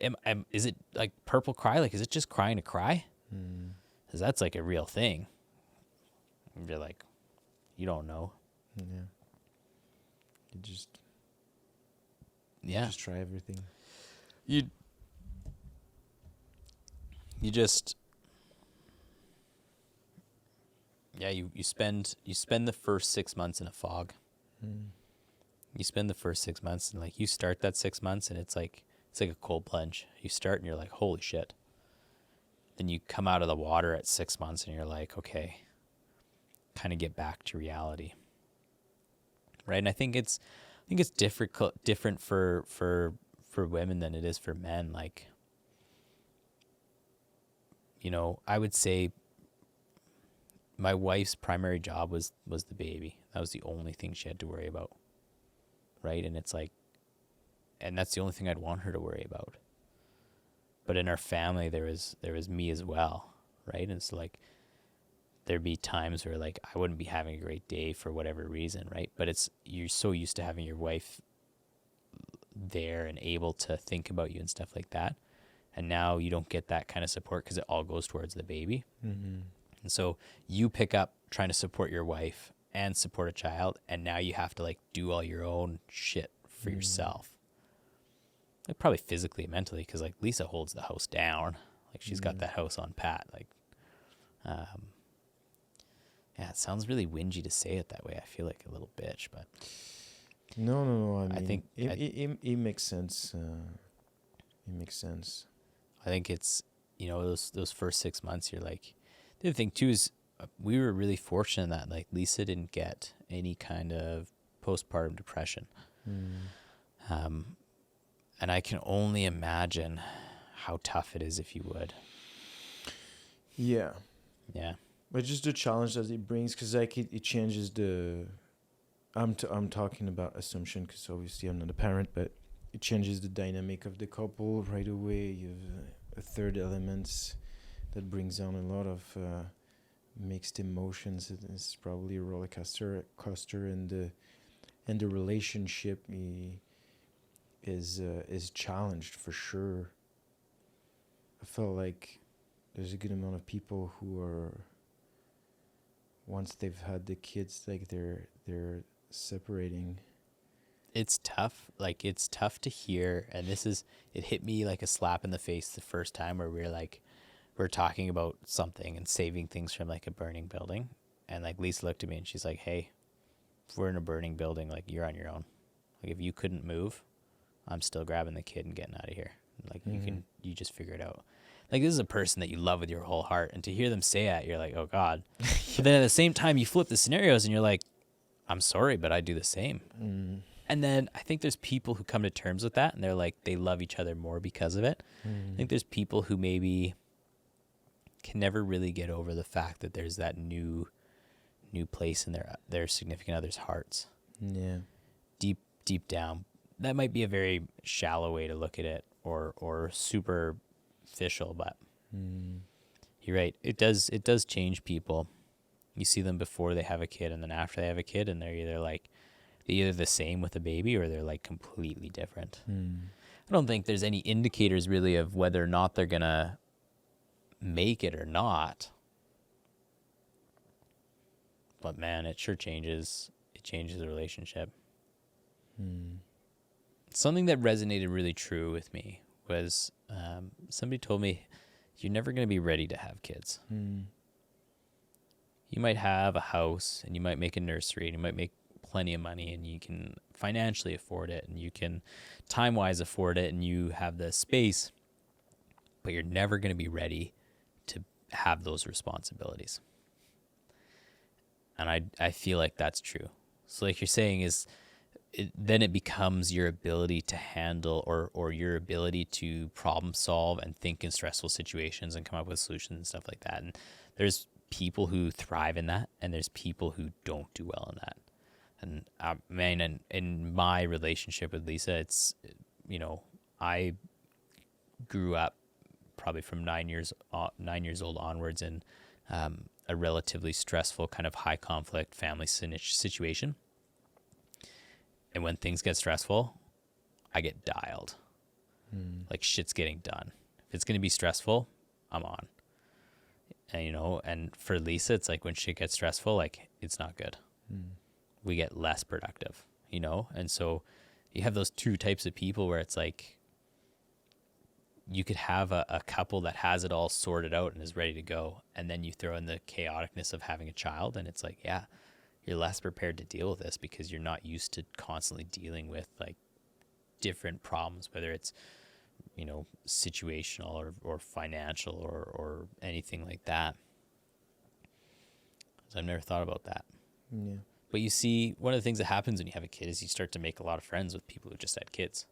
Is it like purple cry? Like, is it just crying to cry? Because that's like a real thing. And you're like, you don't know. Yeah. You just try everything. You just you spend the first 6 months in a fog. You spend the first 6 months and like you start that 6 months and it's like a cold plunge. You start and you're like, holy shit. Then you come out of the water at 6 months and you're like, okay, kind of get back to reality. Right? And I think it's different for women than it is for men. Like, you know, I would say my wife's primary job was the baby. That was the only thing she had to worry about. Right? And it's like, and that's the only thing I'd want her to worry about. But in our family, there was me as well. Right? And it's like, there'd be times where like I wouldn't be having a great day for whatever reason, right? But you're so used to having your wife there and able to think about you and stuff like that, and now you don't get that kind of support because it all goes towards the baby. And so you pick up trying to support your wife and support a child, and now you have to like do all your own shit for yourself, like probably physically and mentally, because like Lisa holds the house down, like she's got that house on pat, like yeah, it sounds really whingy to say it that way. I feel like a little bitch, but no. I mean, think it makes sense. It makes sense. I think it's, you know, those first 6 months, you're like, the other thing too is we were really fortunate that like Lisa didn't get any kind of postpartum depression. And I can only imagine how tough it is if you would. Yeah. Yeah. But just the challenge that it brings, because like it changes the. I'm talking about assumption because obviously I'm not a parent, but it changes the dynamic of the couple right away. You have a third element that brings on a lot of mixed emotions. It's probably a roller coaster, and the relationship is challenged for sure. I felt like there's a good amount of people who are, once they've had the kids, like they're separating. It's tough. Like, it's tough to hear. And it hit me like a slap in the face the first time where we're talking about something and saving things from like a burning building. And like Lisa looked at me and she's like, hey, if we're in a burning building, like you're on your own. Like if you couldn't move, I'm still grabbing the kid and getting out of here. Like you just figure it out. Like, this is a person that you love with your whole heart, and to hear them say that, you're like, oh God. But then at the same time, you flip the scenarios and you're like, I'm sorry, but I do the same. And then I think there's people who come to terms with that, and they're like, they love each other more because of it. I think there's people who maybe can never really get over the fact that there's that new place in their significant other's hearts. Yeah. Deep down. That might be a very shallow way to look at it, or superficial, but you're right. It does change people. You see them before they have a kid and then after they have a kid, and they're either the same with a baby or they're like completely different. I don't think there's any indicators really of whether or not they're gonna make it or not. But man, it sure changes. It changes the relationship. something that resonated really true with me was somebody told me, you're never going to be ready to have kids. You might have a house and you might make a nursery and you might make plenty of money and you can financially afford it and you can time-wise afford it and you have the space, but you're never going to be ready to have those responsibilities. And I feel like that's true. So like you're saying is, then it becomes your ability to handle or your ability to problem solve and think in stressful situations and come up with solutions and stuff like that. And there's people who thrive in that, and there's people who don't do well in that. And man, and in my relationship with Lisa, it's, you know, I grew up probably from 9 years old onwards in a relatively stressful kind of high conflict family situation. And when things get stressful, I get dialed. Like shit's getting done. If it's going to be stressful, I'm on. And, you know, and for Lisa, it's like when shit gets stressful, like it's not good. We get less productive, you know? And so you have those two types of people where it's like, you could have a couple that has it all sorted out and is ready to go. And then you throw in the chaoticness of having a child and it's like, yeah, you're less prepared to deal with this because you're not used to constantly dealing with like different problems, whether it's, you know, situational or financial or anything like that. So I've never thought about that. Yeah. But you see, one of the things that happens when you have a kid is you start to make a lot of friends with people who just had kids.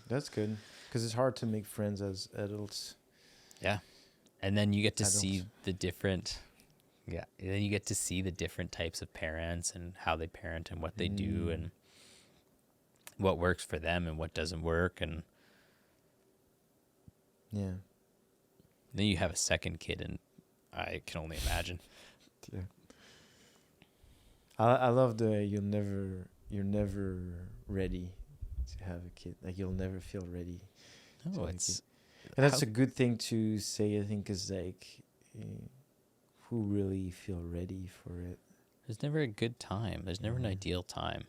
That's good, because it's hard to make friends as adults. Yeah. And then you get to see the different, and then you get to see the different types of parents and how they parent and what they do and what works for them and what doesn't work. And yeah. then you have a second kid, and I can only imagine. Yeah. I love the you're never ready to have a kid. Like you'll never feel ready. Oh, it's and that's a good thing to say, I think, is like who really feel ready for it. There's never a good time. There's never an ideal time.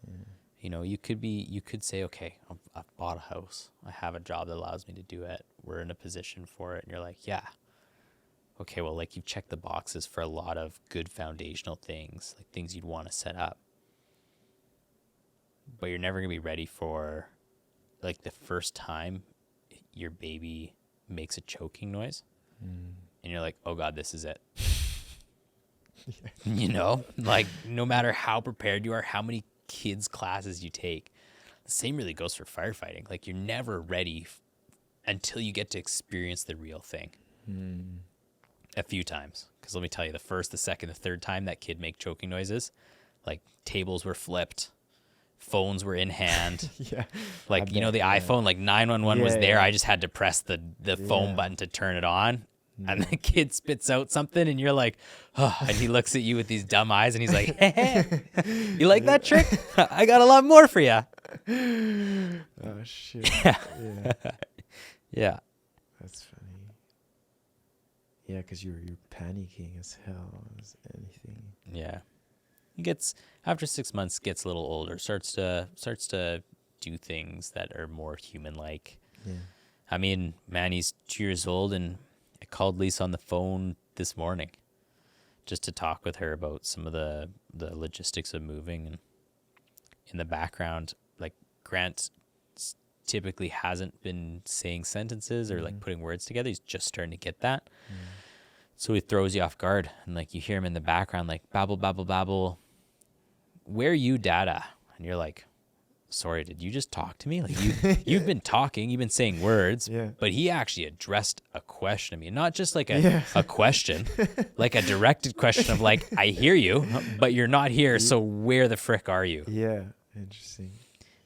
Yeah. You know, you could say, okay, I've bought a house. I have a job that allows me to do it. We're in a position for it. And you're like, yeah. Okay, well, like you've checked the boxes for a lot of good foundational things, like things you'd want to set up. But you're never going to be ready for like the first time your baby makes a choking noise. And you're like, oh God, this is it. You know, like no matter how prepared you are, how many kids classes you take, the same really goes for firefighting. Like you're never ready until you get to experience the real thing. A few times. Because let me tell you, the first, the second, the third time that kid make choking noises, like tables were flipped, phones were in hand. Yeah. Like, you know, the iPhone, like 911 was there. I just had to press the phone button to turn it on. And the kid spits out something and you're like, oh, and he looks at you with these dumb eyes and he's like, hey, you like that trick? I got a lot more for you. Oh, shit. Yeah. Yeah. That's funny. Yeah, because you're panicking as hell as anything. Yeah. He gets, after 6 months, gets a little older, starts to do things that are more human-like. Yeah. I mean, man, he's 2 years old, and I called Lisa on the phone this morning just to talk with her about some of the logistics of moving. And in the background, like Grant typically hasn't been saying sentences or like putting words together. He's just starting to get that. So he throws you off guard, and like you hear him in the background, like babble, babble, babble. Where you, Dada? And you're like, sorry, did you just talk to me? Like you've been talking, you've been saying words, but he actually addressed a question to me, not just like a question, like a directed question of like, I hear you, but you're not here. So where the frick are you? Yeah. Interesting.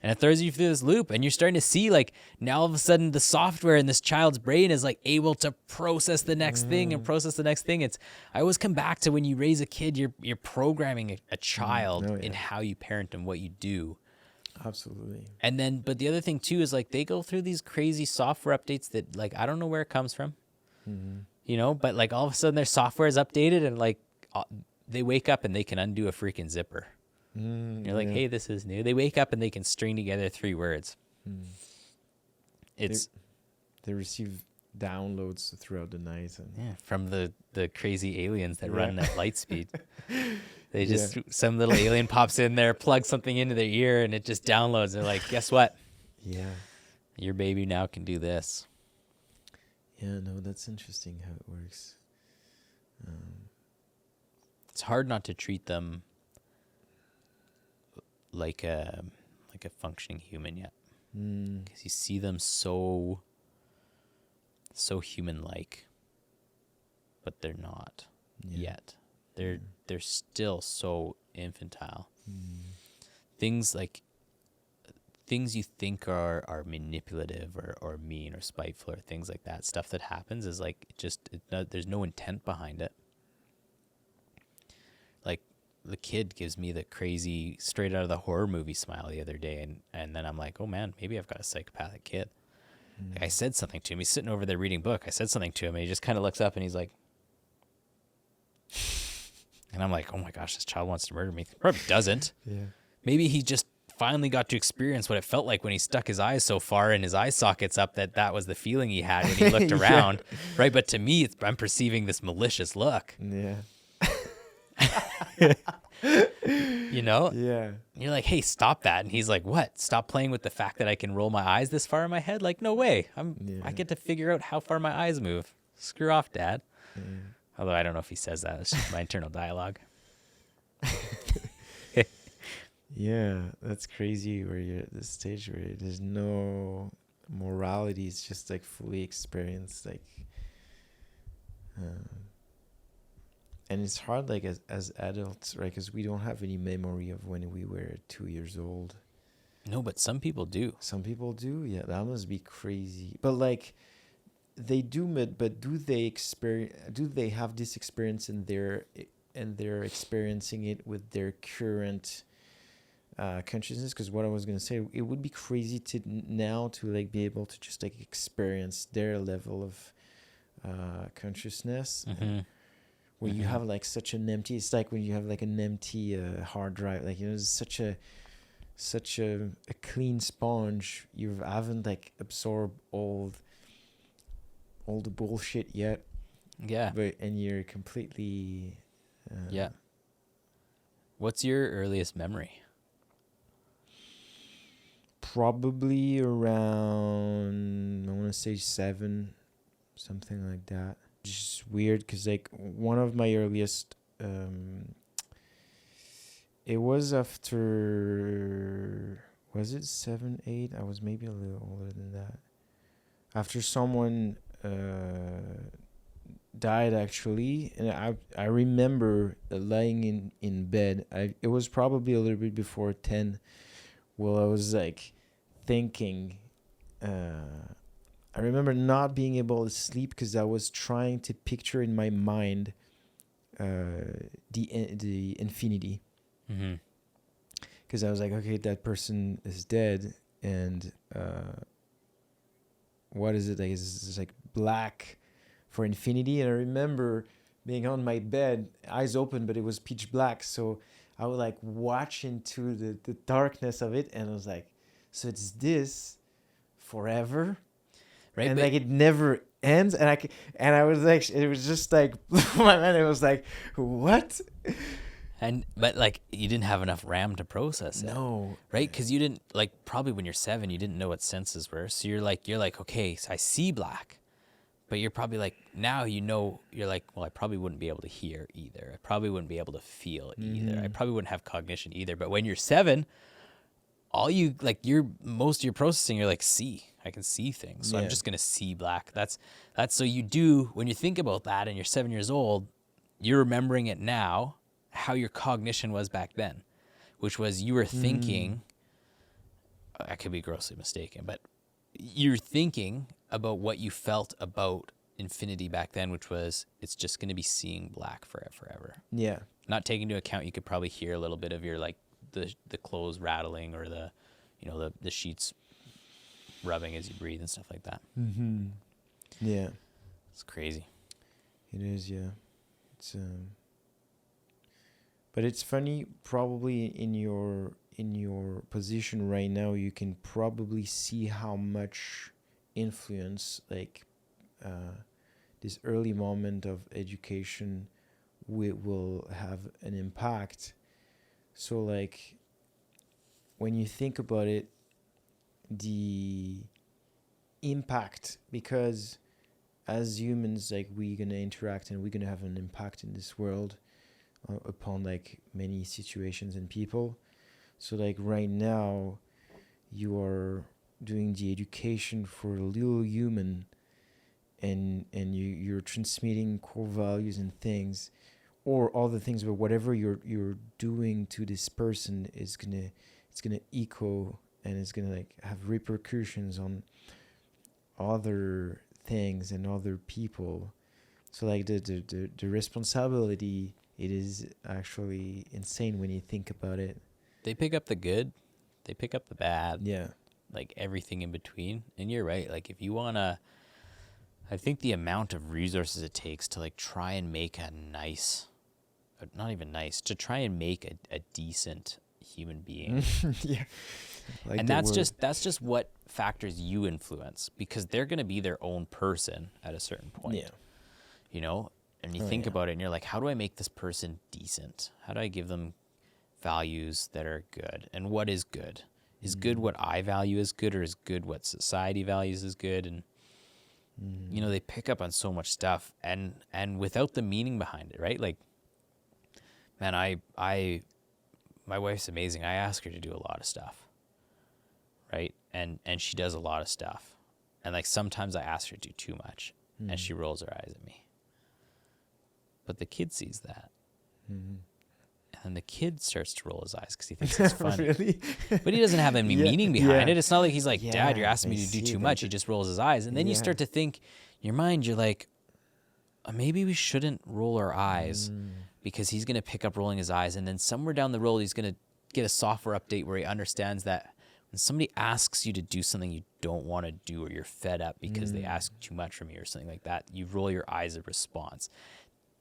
And it throws you through this loop, and you're starting to see like now all of a sudden the software in this child's brain is like able to process the next thing and process the next thing. I always come back to when you raise a kid, you're programming a child in how you parent and what you do. Absolutely. And then, but the other thing too is like they go through these crazy software updates that like I don't know where it comes from, you know, but like all of a sudden their software is updated and like they wake up and they can undo a freaking zipper. You're like, hey, this is new. They wake up and they can string together 3 words. It's They receive downloads throughout the night. And from the crazy aliens that run at light speed. They Yeah. just some little alien pops in there, plugs something into their ear, and it just downloads. They're like, guess what? Yeah. Your baby now can do this. Yeah, no, that's interesting how it works. It's hard not to treat them like a functioning human yet, because you see them so human-like, but they're not yet. They're still so infantile. Things you think are manipulative or mean or spiteful or things like that, stuff that happens is like there's no intent behind it. Like the kid gives me the crazy straight out of the horror movie smile the other day, and then I'm like, oh man, maybe I've got a psychopathic kid. Like I said something to him. He's sitting over there reading a book. I said something to him, and he just kind of looks up and he's like, and I'm like, oh my gosh, this child wants to murder me. Probably doesn't. Yeah. Maybe he just finally got to experience what it felt like when he stuck his eyes so far in his eye sockets up that was the feeling he had when he looked around, right? But to me, I'm perceiving this malicious look. Yeah. You know? Yeah. And you're like, hey, stop that. And he's like, what? Stop playing with the fact that I can roll my eyes this far in my head? Like, no way. I get to figure out how far my eyes move. Screw off, Dad. Yeah. Although I don't know if he says that. It's just my internal dialogue. Yeah, that's crazy where you're at this stage where there's no morality. It's just like fully experienced, like, and it's hard, like as adults, right? Because we don't have any memory of when we were 2 years old. No, but some people do. Some people do. Yeah, that must be crazy. But like, they do, but do they experience? Do they have this experience and they're experiencing it with their current consciousness? Because what I was gonna say, it would be crazy to now to like be able to just like experience their level of consciousness, where you have like such an empty. It's like when you have like an empty hard drive, like, you know, it's such a clean sponge. You haven't like absorbed all the bullshit yet. Yeah. And you're completely. Yeah. What's your earliest memory? Probably around, I want to say 7, something like that. Just weird because like one of my earliest, it was after, was it 7, 8? I was maybe a little older than that. After someone died, actually, and I remember lying in bed. It was probably a little bit before 10. Well, I was like thinking, I remember not being able to sleep because I was trying to picture in my mind the infinity. Because I was like, okay, that person is dead, and what is it? Like, it's like black for infinity. And I remember being on my bed, eyes open, but it was pitch black. So I would like watch into the darkness of it, and I was like, so it's this forever, Right? and like it never ends. And I was like, it was just like my mind. It was like, what? But like you didn't have enough RAM to process it. No, Right? Because you didn't, like, probably when you're 7, you didn't know what senses were. So you're like, okay, so I see black. But you're probably like, now you know, you're like, well, I probably wouldn't be able to hear either. I probably wouldn't be able to feel either. I probably wouldn't have cognition either. But when you're 7, all you, like, most of your processing, you're like, I can see things. So I'm just going to see black. That's so you do, when you think about that and you're 7 years old, you're remembering it now, how your cognition was back then, which was you were thinking, I could be grossly mistaken, but you're thinking about what you felt about infinity back then, which was it's just going to be seeing black forever. yeah, Not taking into account, you could probably hear a little bit of your, like, the clothes rattling or the, you know, the sheets rubbing as you breathe and stuff like that. yeah. It's crazy. It is, yeah. It's but it's funny, probably in in your position right now, you can probably see how much influence like this early moment of education will have an impact. So like when you think about it, the impact, because as humans, like, we're gonna interact and we're gonna have an impact in this world upon like many situations and people. So like right now you are doing the education for a little human, and you're transmitting core values and things, or all the things, but whatever you're doing to this person is gonna echo, and it's gonna like have repercussions on other things and other people. So like the responsibility, it is actually insane when you think about it. They pick up the good, they pick up the bad, Yeah. like everything in between. And you're right. Like if you want to, I think the amount of resources it takes to like try and make a nice, not even nice, to try and make a decent human being. Yeah. Like, and that's just what factors you influence, because they're going to be their own person at a certain point. Yeah. You know, and you think about it and you're like, how do I make this person decent? How do I give them values that are good? And what is good? Is good what I value as good, or is good what society values as good? And you know, they pick up on so much stuff, and without the meaning behind it, right? Like, man, my wife's amazing. I ask her to do a lot of stuff, right? And she does a lot of stuff. And like sometimes I ask her to do too much, and she rolls her eyes at me. But the kid sees that. And the kid starts to roll his eyes because he thinks it's funny. Really? But he doesn't have any meaning behind it. It's not like he's like, Yeah, Dad, you're asking I me to do see too that. much. He just rolls his eyes. And then you start to think, in your mind, you're like, maybe we shouldn't roll our eyes because he's going to pick up rolling his eyes. And then somewhere down the road, he's going to get a software update where he understands that when somebody asks you to do something you don't want to do, or you're fed up because they ask too much from you or something like that, you roll your eyes in response.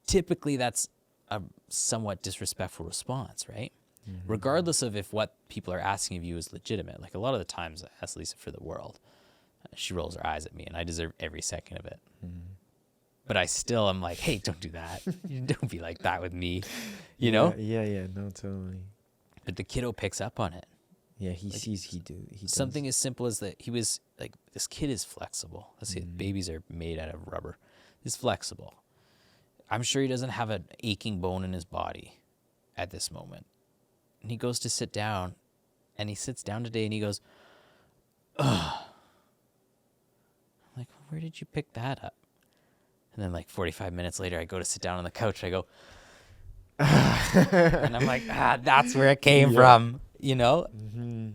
Typically, that's a somewhat disrespectful response, right? Regardless of if what people are asking of you is legitimate. Like a lot of the times I ask Lisa for the world. She rolls her eyes at me, and I deserve every second of it. But I still am like, hey, don't do that. Don't be like that with me, you know? Yeah, no, totally. But the kiddo picks up on it. Yeah, he sees he does. Something as simple as that. He was like, this kid is flexible. Let's see, babies are made out of rubber. He's flexible. I'm sure he doesn't have an aching bone in his body at this moment. And he goes to sit down, and he sits down today, and he goes, ugh. I'm like, where did you pick that up? And then like 45 minutes later, I go to sit down on the couch, and I go, and I'm like, that's where it came from, you know?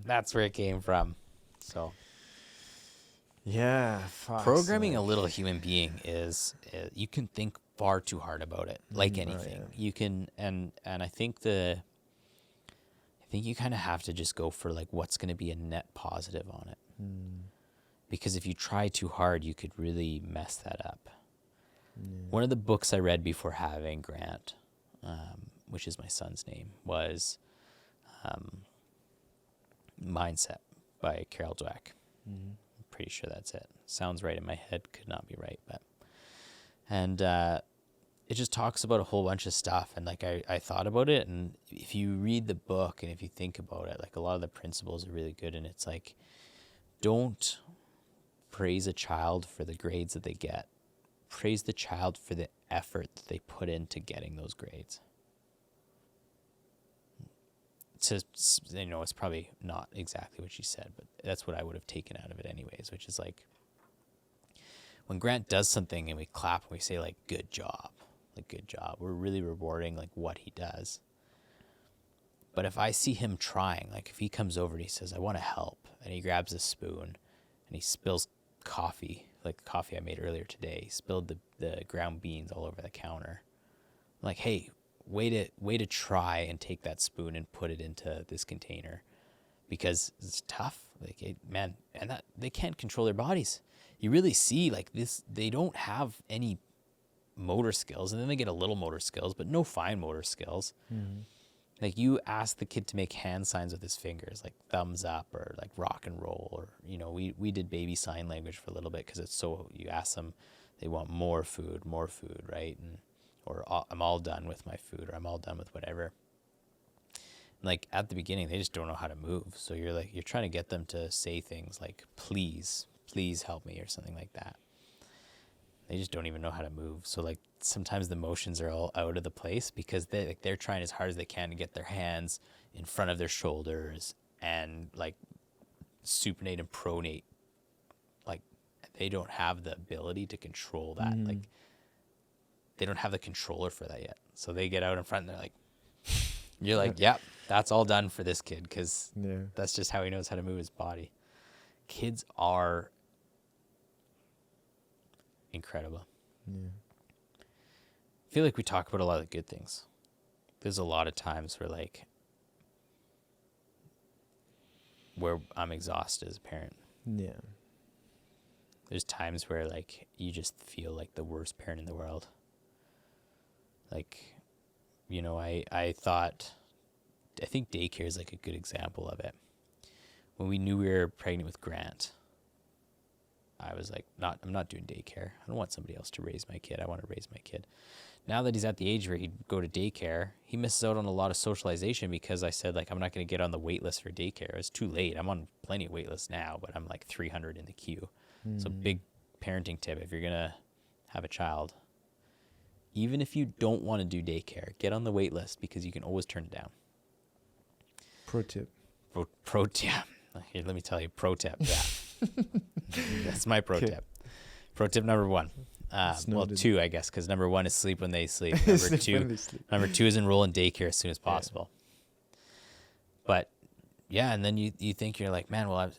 That's where it came from. So Yeah, fuck. programming a little human being is you can think far too hard about it, like anything. You can, and I think you kind of have to just go for like what's going to be a net positive on it. Because if you try too hard, you could really mess that up. One of the books I read before having Grant, which is my son's name, was Mindset by Carol Dweck. I'm pretty sure that's it. Sounds right in my head, could not be right, but and it just talks about a whole bunch of stuff, and like I thought about it, and if you read the book and if you think about it, like a lot of the principles are really good, and it's like, don't praise a child for the grades that they get. Praise the child for the effort that they put into getting those grades. You know, it's probably not exactly what she said, but that's what I would have taken out of it anyways, which is like, when Grant does something and we clap and we say like, good job, we're really rewarding like what he does. But if I see him trying, like if he comes over and he says, I want to help, and he grabs a spoon and he spills coffee, like the coffee I made earlier today, he spilled the ground beans all over the counter. I'm like, hey, way to try and take that spoon and put it into this container, because it's tough. Like, man, and that they can't control their bodies. You really see like this, they don't have any motor skills, and then they get a little motor skills, but no fine motor skills. Like, you ask the kid to make hand signs with his fingers, like thumbs up or like rock and roll, or, you know, we did baby sign language for a little bit because it's so, you ask them, they want more food, right? And, or I'm all done with my food, or I'm all done with whatever. Like, at the beginning, they just don't know how to move. So you're trying to get them to say things like, please help me, or something like that. They just don't even know how to move. So like, sometimes the motions are all out of the place because they're trying as hard as they can to get their hands in front of their shoulders and like supinate and pronate. Like, they don't have the ability to control that. Like, they don't have the controller for that yet. So they get out in front and they're like, you're like, yep, that's all done for this kid, because that's just how he knows how to move his body. Kids are incredible. I feel like we talk about a lot of the good things. There's a lot of times where I'm exhausted as a parent. Yeah. There's times where like you just feel like the worst parent in the world. Like, you know, I think daycare is like a good example of it. When we knew we were pregnant with Grant, I was like, I'm not doing daycare. I don't want somebody else to raise my kid. I want to raise my kid. Now that he's at the age where he'd go to daycare, he misses out on a lot of socialization because I said, like, I'm not going to get on the wait list for daycare. It's too late. I'm on plenty of wait lists now, but I'm like 300 in the queue. So big parenting tip, if you're going to have a child, even if you don't want to do daycare, get on the wait list because you can always turn it down. Pro tip. Pro tip. Here, let me tell you, pro tip. Yeah. That's my pro tip. Pro tip number 1. Well, 2, I guess, because number 1 is sleep when they sleep. Number 2 is enroll in daycare as soon as possible. But yeah, and then you think, you're like, man, well,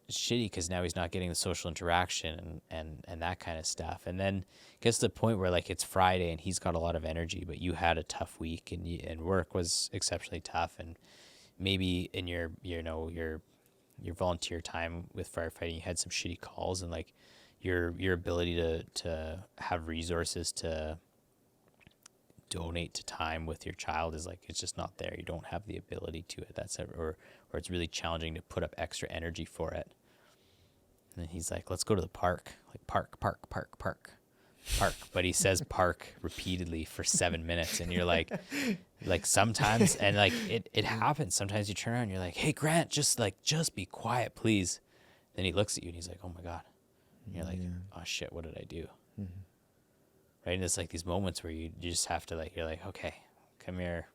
it's shitty because now he's not getting the social interaction and that kind of stuff. And then it gets to the point where like it's Friday and he's got a lot of energy, but you had a tough week and work was exceptionally tough, and maybe in your volunteer time with firefighting, you had some shitty calls, and like your ability to have resources to donate to time with your child is like, it's just not there. You don't have the ability to it. That's it. Or it's really challenging to put up extra energy for it. And then he's like, let's go to the park. Like, park. But he says park repeatedly for 7 minutes. And you're like sometimes, and like it happens. Sometimes you turn around and you're like, hey, Grant, just be quiet, please. Then he looks at you and he's like, oh my God. And you're like, oh shit, what did I do? Right? And it's like these moments where you just have to you're like, okay, come here.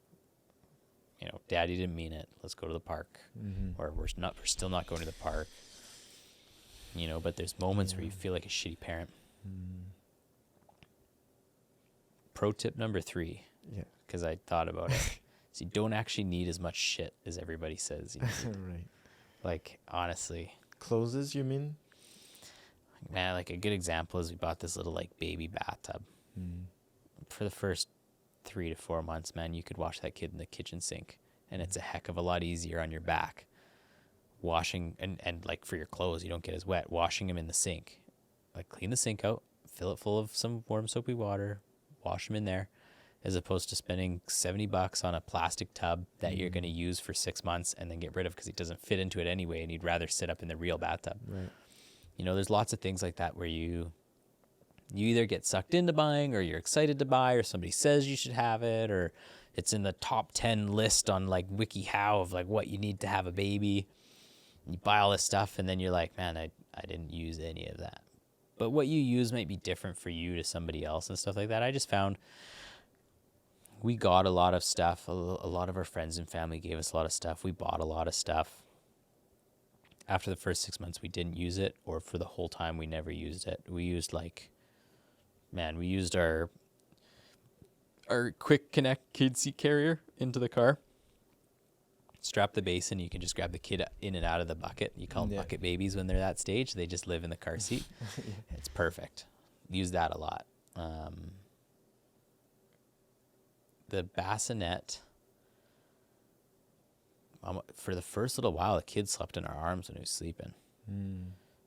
You know, Daddy didn't mean it. Let's go to the park. Or we're still not going to the park. You know, but there's moments where you feel like a shitty parent. Pro tip number 3, because I thought about it. So you don't actually need as much shit as everybody says you need. Right. Like, honestly. Clothes, you mean? Man, like a good example is we bought this little like baby bathtub. For the first 3 to 4 months, man, you could wash that kid in the kitchen sink, and it's a heck of a lot easier on your back. Washing and like for your clothes, you don't get as wet. Washing them in the sink, like clean the sink out, fill it full of some warm soapy water, wash them in there, as opposed to spending $70 on a plastic tub that you're going to use for 6 months and then get rid of because it doesn't fit into it anyway, and you'd rather sit up in the real bathtub. Right. You know, there's lots of things like that where you either get sucked into buying, or you're excited to buy, or somebody says you should have it, or it's in the top 10 list on like WikiHow of like what you need to have a baby. You buy all this stuff and then you're like, man, I didn't use any of that. But what you use might be different for you to somebody else and stuff like that. I just found we got a lot of stuff. A lot of our friends and family gave us a lot of stuff. We bought a lot of stuff. After the first 6 months, we didn't use it, or for the whole time, we never used it. We used our quick connect kid seat carrier into the car. Strap the basin, you can just grab the kid in and out of the bucket. You call them bucket babies when they're that stage. They just live in the car seat. It's perfect. Use that a lot. The bassinet, for the first little while, the kid slept in our arms when he was sleeping,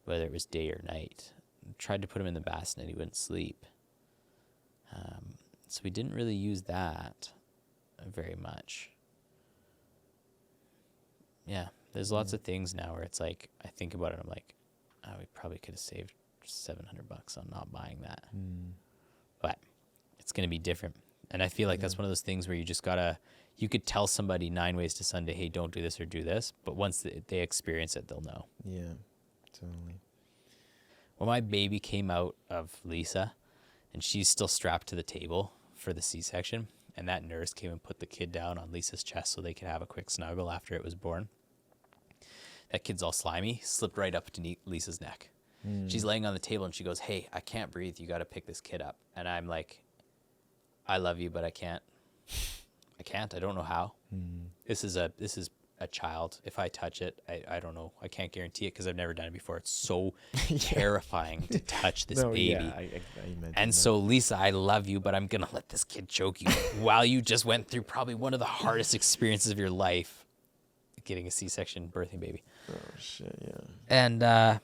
whether it was day or night. Tried to put him in the bassinet, he wouldn't sleep. So we didn't really use that very much. Yeah. There's lots of things now where it's like, I think about it, I'm like, oh, we probably could have saved $700 on not buying that. But it's going to be different. And I feel like that's one of those things where you just gotta, you could tell somebody 9 ways to Sunday, hey, don't do this or do this. But once they experience it, they'll know. Yeah, totally. Well, my baby came out of Lisa, and she's still strapped to the table for the C-section. And that nurse came and put the kid down on Lisa's chest so they could have a quick snuggle after it was born. That kid's all slimy, slipped right up to Lisa's neck. She's laying on the table and she goes, hey, I can't breathe. You got to pick this kid up. And I'm like, I love you, but I can't. I don't know how. This is a child. If I touch it, I don't know. I can't guarantee it because I've never done it before. It's so terrifying to touch this baby. Yeah, I imagine And that. so, Lisa, I love you, but I'm going to let this kid choke you while you just went through probably one of the hardest experiences of your life, getting a C-section birthing baby. Oh, shit, yeah. And I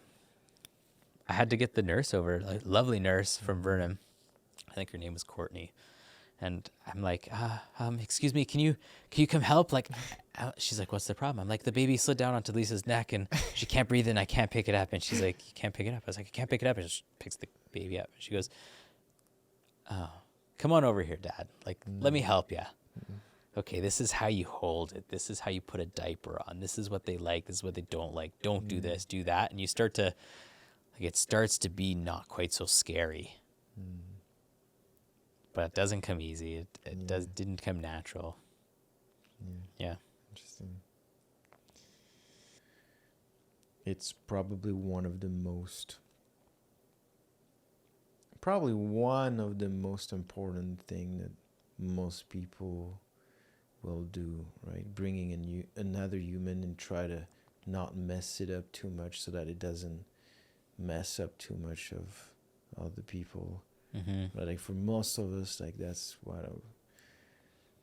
had to get the nurse over, like lovely nurse from Vernon. I think her name was Courtney. And I'm like, excuse me, can you come help? Like, she's like, what's the problem? I'm like, the baby slid down onto Lisa's neck and she can't breathe and I can't pick it up. And she's like, you can't pick it up. I was like, I can't pick it up. And she picks the baby up. And she goes, oh, come on over here, Dad. Like, let me help you. Okay, this is how you hold it. This is how you put a diaper on. This is what they like. This is what they don't like. Don't do this, do that. And you start to, like, it starts to be not quite so scary. But it doesn't come easy. It didn't come natural. Yeah. Interesting. It's probably one of the most important thing that most people will do, right? Bringing another human and try to not mess it up too much so that it doesn't mess up too much of other people. But like for most of us, like that's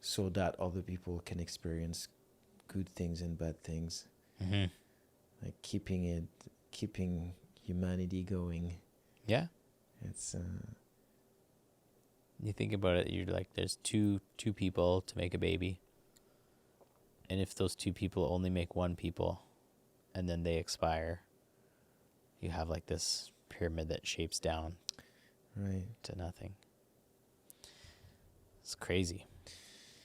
so that other people can experience good things and bad things. Like keeping humanity going. Yeah. It's You think about it, you're like, there's two people to make a baby. And if those two people only make one people and then they expire, you have like this pyramid that shapes down to nothing. It's crazy.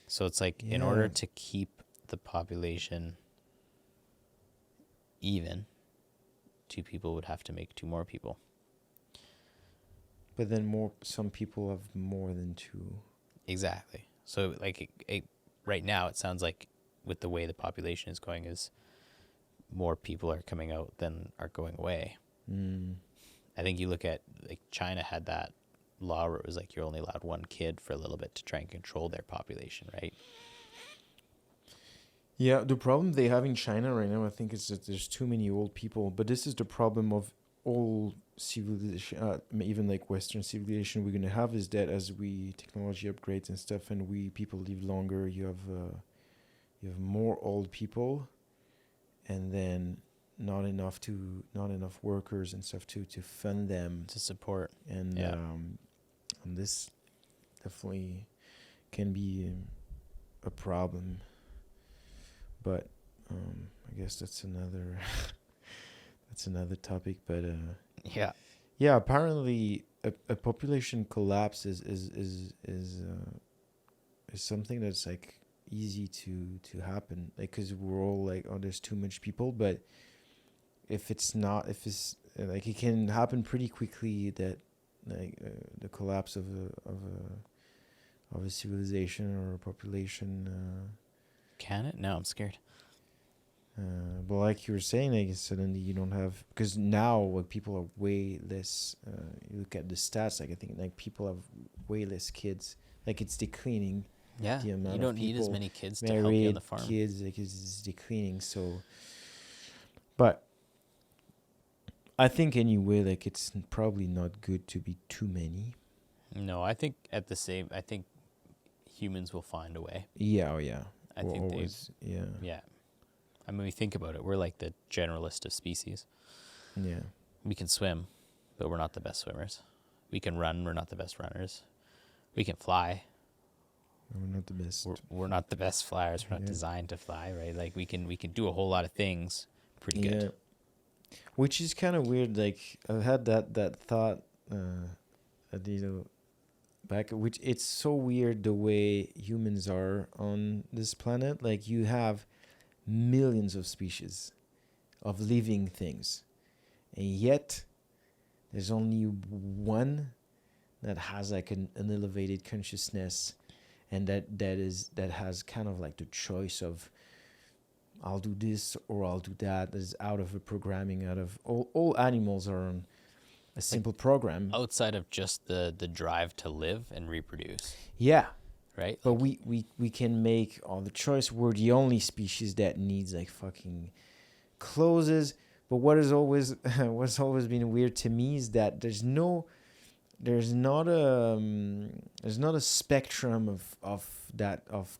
So it's like, in order to keep the population even, two people would have to make two more people. But then some people have more than two. Exactly. So like right now, it sounds like with the way the population is going, is more people are coming out than are going away. I think you look at, like, China had that law where it was like you're only allowed one kid for a little bit to try and control their population, right? Yeah, the problem they have in China right now, I think, is that there's too many old people. But this is the problem of all civilization, even like Western civilization. We're gonna have is that as technology upgrades and stuff, and people live longer. You have more old people, and then not enough workers and stuff to fund them To support. and and this definitely can be a problem. But I guess that's another topic. But yeah. Apparently, a population collapse is something that's like easy to happen. Like, because we're all like, oh, there's too much people. But if it's like, it can happen pretty quickly. That like the collapse of a civilization or a population. Can it? No, I'm scared. But like you were saying, like, suddenly you don't have, because now like people are way less. You look at the stats, like I think like people have way less kids. Like it's declining. Yeah, The amount you don't of need as people many kids to help you on the farm. Kids, like, is declining. So, but I think anyway, like it's probably not good to be too many. No, I think I think humans will find a way. Yeah, oh yeah. I think always, yeah. Yeah. I mean, we think about it. We're like the generalist of species. Yeah. We can swim, but we're not the best swimmers. We can run. We're not the best runners. We can fly. We're not the best. We're not the best flyers. We're not designed to fly, right? Like we can do a whole lot of things pretty good. Which is kind of weird. Like I've had that thought, back. Which it's so weird the way humans are on this planet. Like you have millions of species of living things, and yet there's only one that has like an elevated consciousness, and that has kind of like the choice of I'll do this or I'll do that. That is out of a programming. Out of all animals are on a simple program Outside of just the drive to live and reproduce. Yeah, right? But we can make all the choice. We're the only species that needs like fucking clothes. But what's always been weird to me is that there's not a spectrum of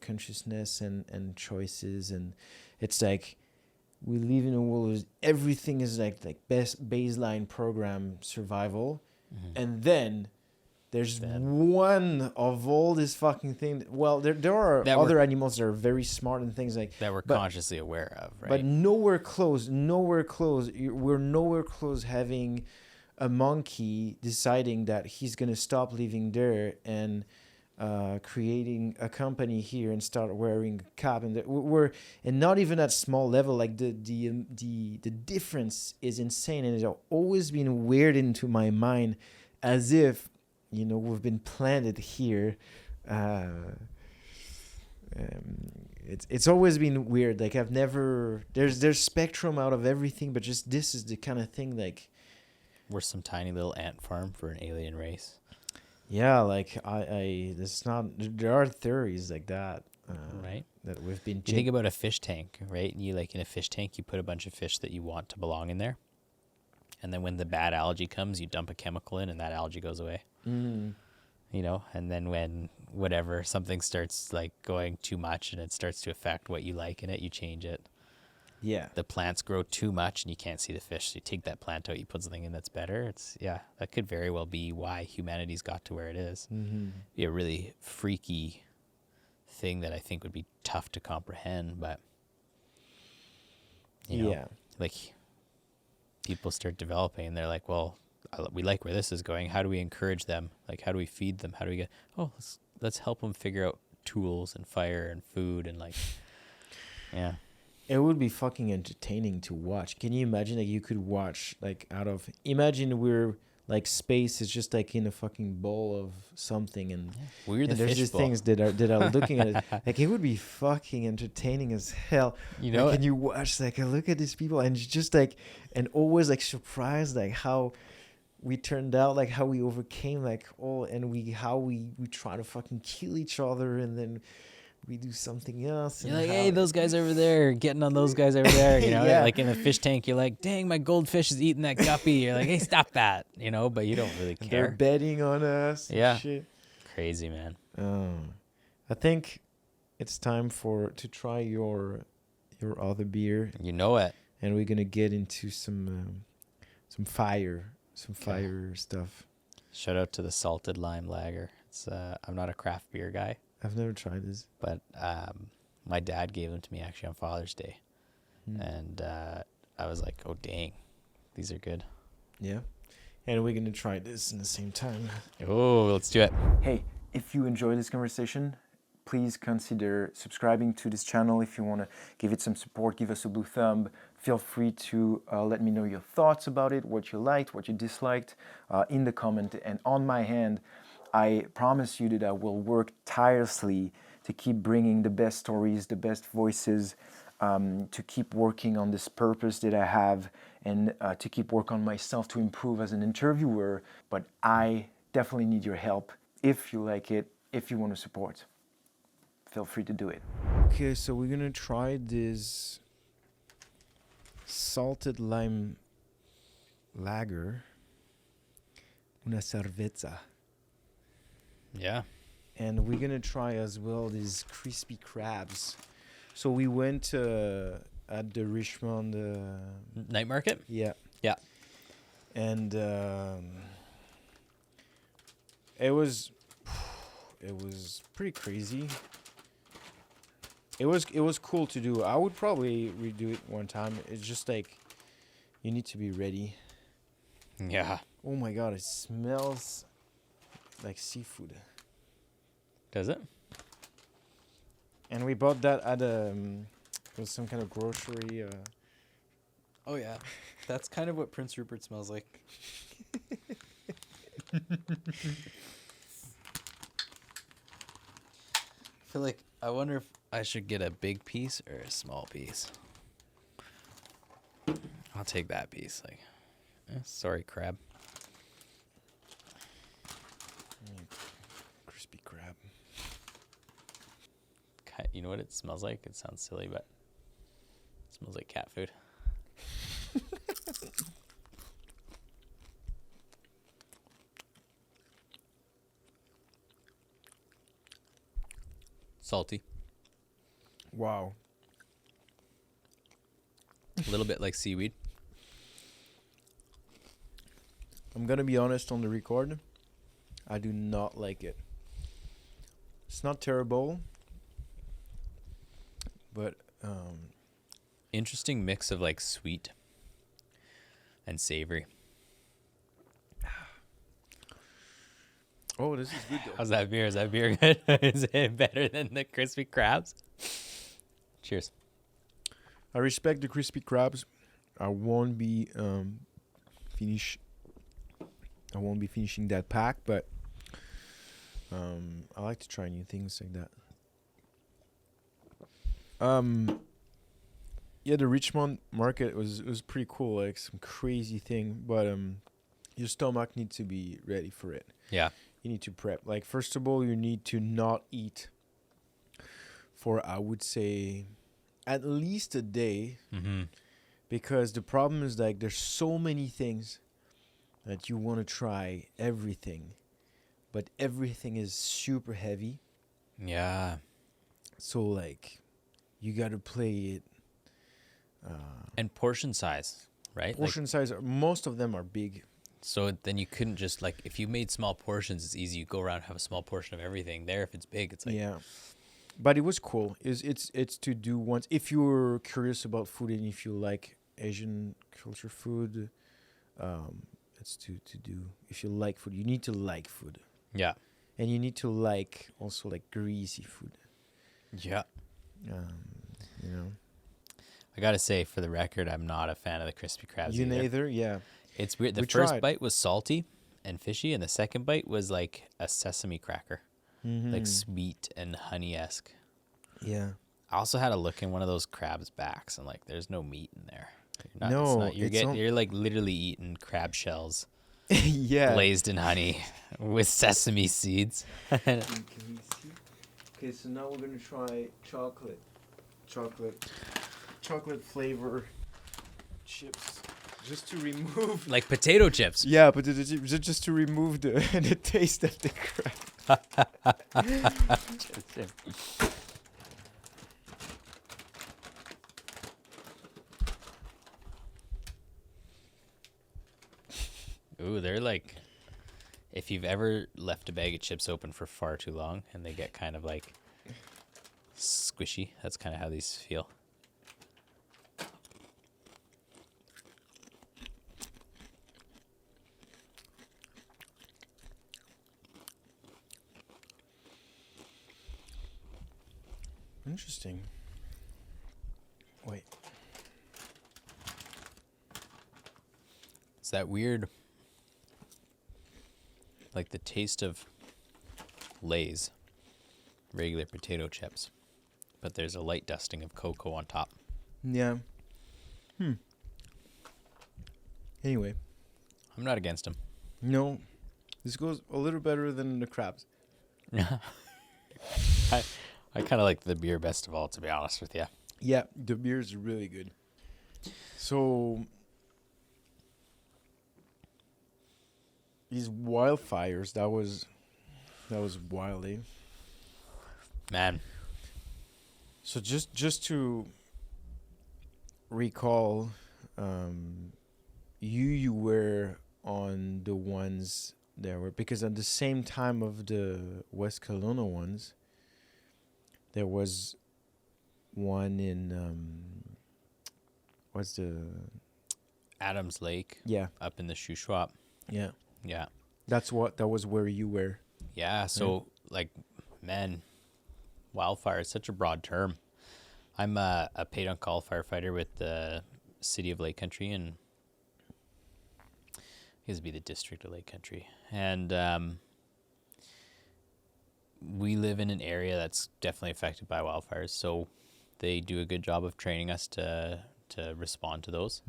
consciousness and choices, and it's like we live in a world where everything is like best baseline program survival, and then there's one of all this fucking thing. Well, there are other animals that are very smart and things like that we're consciously aware of, right? But nowhere close. We're nowhere close having a monkey deciding that he's gonna stop living there and creating a company here and start wearing a cap, and and not even at small level. Like the difference is insane, and it's always been weird into my mind, as if we've been planted here. It's always been weird. Like I've never there's spectrum out of everything, but just this is the kind of thing like. We're some tiny little ant farm for an alien race. Yeah, like there are theories like that, right? That we've been. You think about a fish tank, right? You in a fish tank, you put a bunch of fish that you want to belong in there, and then when the bad algae comes, you dump a chemical in, and that algae goes away. And then when something starts like going too much and it starts to affect what you like in it, you change it. Yeah. The plants grow too much and you can't see the fish. So you take that plant out, you put something in that's better. That could very well be why humanity's got to where it is. Be a really freaky thing that I think would be tough to comprehend, but like people start developing and they're like, well, we like where this is going. How do we encourage them? Like, how do we feed them? How do we let's help them figure out tools and fire and food and like, yeah. It would be fucking entertaining to watch. Can you imagine you could watch imagine we're like space is just like in a fucking bowl of something, and we're the there's fish these bowl. things that are looking at it. Like it would be fucking entertaining as hell. And you watch look at these people and just and always surprised how we turned out, how we overcame and how we try to fucking kill each other, and then we do something else. You're like, hey, those guys over there, getting on those guys over there, like in a fish tank, you're like, dang, my goldfish is eating that guppy. You're like, hey, stop that, but you don't really care. They're betting on us. Yeah. And shit. Crazy, man. I think it's time to try your other beer. You know it. And we're gonna get into some fire stuff. Shout out to the salted lime lager. It's I'm not a craft beer guy. I've never tried this. But my dad gave them to me actually on Father's Day. And I was like, oh, dang, these are good. Yeah. And we're going to try this in the same time. Oh, let's do it. Hey, if you enjoy this conversation, please consider subscribing to this channel. If you want to give it some support, give us a blue thumb. Feel free to let me know your thoughts about it, what you liked, what you disliked in the comment. And on my hand, I promise you that I will work tirelessly to keep bringing the best stories, the best voices, to keep working on this purpose that I have, and to keep work on myself to improve as an interviewer. But I definitely need your help. If you like it, if you want to support, feel free to do it. Okay, so we're going to try this salted lime lager, una cerveza. Yeah. And we're going to try as well these crispy crabs. So we went at the Richmond... night market? Yeah. Yeah. And it was it was pretty crazy. It was cool to do. I would probably redo it one time. It's just like you need to be ready. Yeah. Oh my god, it smells like seafood. Does it? And we bought that at it was some kind of grocery. Oh yeah. That's kind of what Prince Rupert smells like. I feel like I wonder if I should get a big piece or a small piece. I'll take that piece. Like, sorry, crab. Crispy crab. You know what it smells like? It sounds silly, but it smells like cat food. Salty. Wow. A little bit like seaweed. I'm gonna be honest on the record. I do not like it. It's not terrible, but Interesting mix of like sweet and savory. oh, this is good though. How's that beer? Is that beer good? Is it better than the crispy crabs? Cheers. I respect the crispy crabs. I won't be I won't be finishing that pack, but I like to try new things like that. Yeah, the Richmond market was pretty cool, like some crazy thing, but your stomach needs to be ready for it. Yeah. You need to prep. Like, first of all, you need to not eat for, I would say, at least a day. Mm-hmm. Because the problem is, like, there's so many things that you want to try, everything. But everything is super heavy. Yeah. So, like, you got to play it. And portion size, right? Portion size, most of them are big. So then you couldn't just like, if you made small portions, it's easy. You go around and have a small portion of everything. There, if it's big, it's like, Yeah. But it was cool. It's to do once. If you're curious about food and if you like Asian culture food, it's to do. If you like food, you need to like food. yeah. And you need to like also like greasy food. Yeah. You know. I gotta say, for the record, I'm not a fan of the crispy crabs You either. neither, yeah. It's weird. The We first tried. bite was salty and fishy, and the second bite was like a sesame cracker, like sweet and honey-esque. Yeah. I also had a look in one of those crabs' backs, and like, there's no meat in there. No, You're like literally eating crab shells Yeah. glazed in honey with sesame seeds. Can we see? Okay, so now we're gonna try chocolate flavor chips, just to remove. Like potato chips. Yeah, but just to remove the the taste of the crab. Ooh, they're like, if you've ever left a bag of chips open for far too long and they get kind of like squishy, that's kind of how these feel. Interesting. Wait. It's that weird, like the taste of Lay's regular potato chips, but there's a light dusting of cocoa on top. Yeah. Anyway, I'm not against them. no, this goes a little better than the crabs. I kind of like the beer best of all, to be honest with you. Yeah, the beer is really good. So these wildfires, that was wild, eh? Man, So just to recall, you were on the ones there were, because at the same time of the West Kelowna ones, there was one in what's the Adams Lake yeah up in the Shuswap. yeah Yeah. that was where you were. Yeah. So like, man, wildfire is such a broad term. I'm a paid on call firefighter with the city of Lake Country, and it used to be the district of Lake Country. And we live in an area that's definitely affected by wildfires. So they do a good job of training us to respond to those.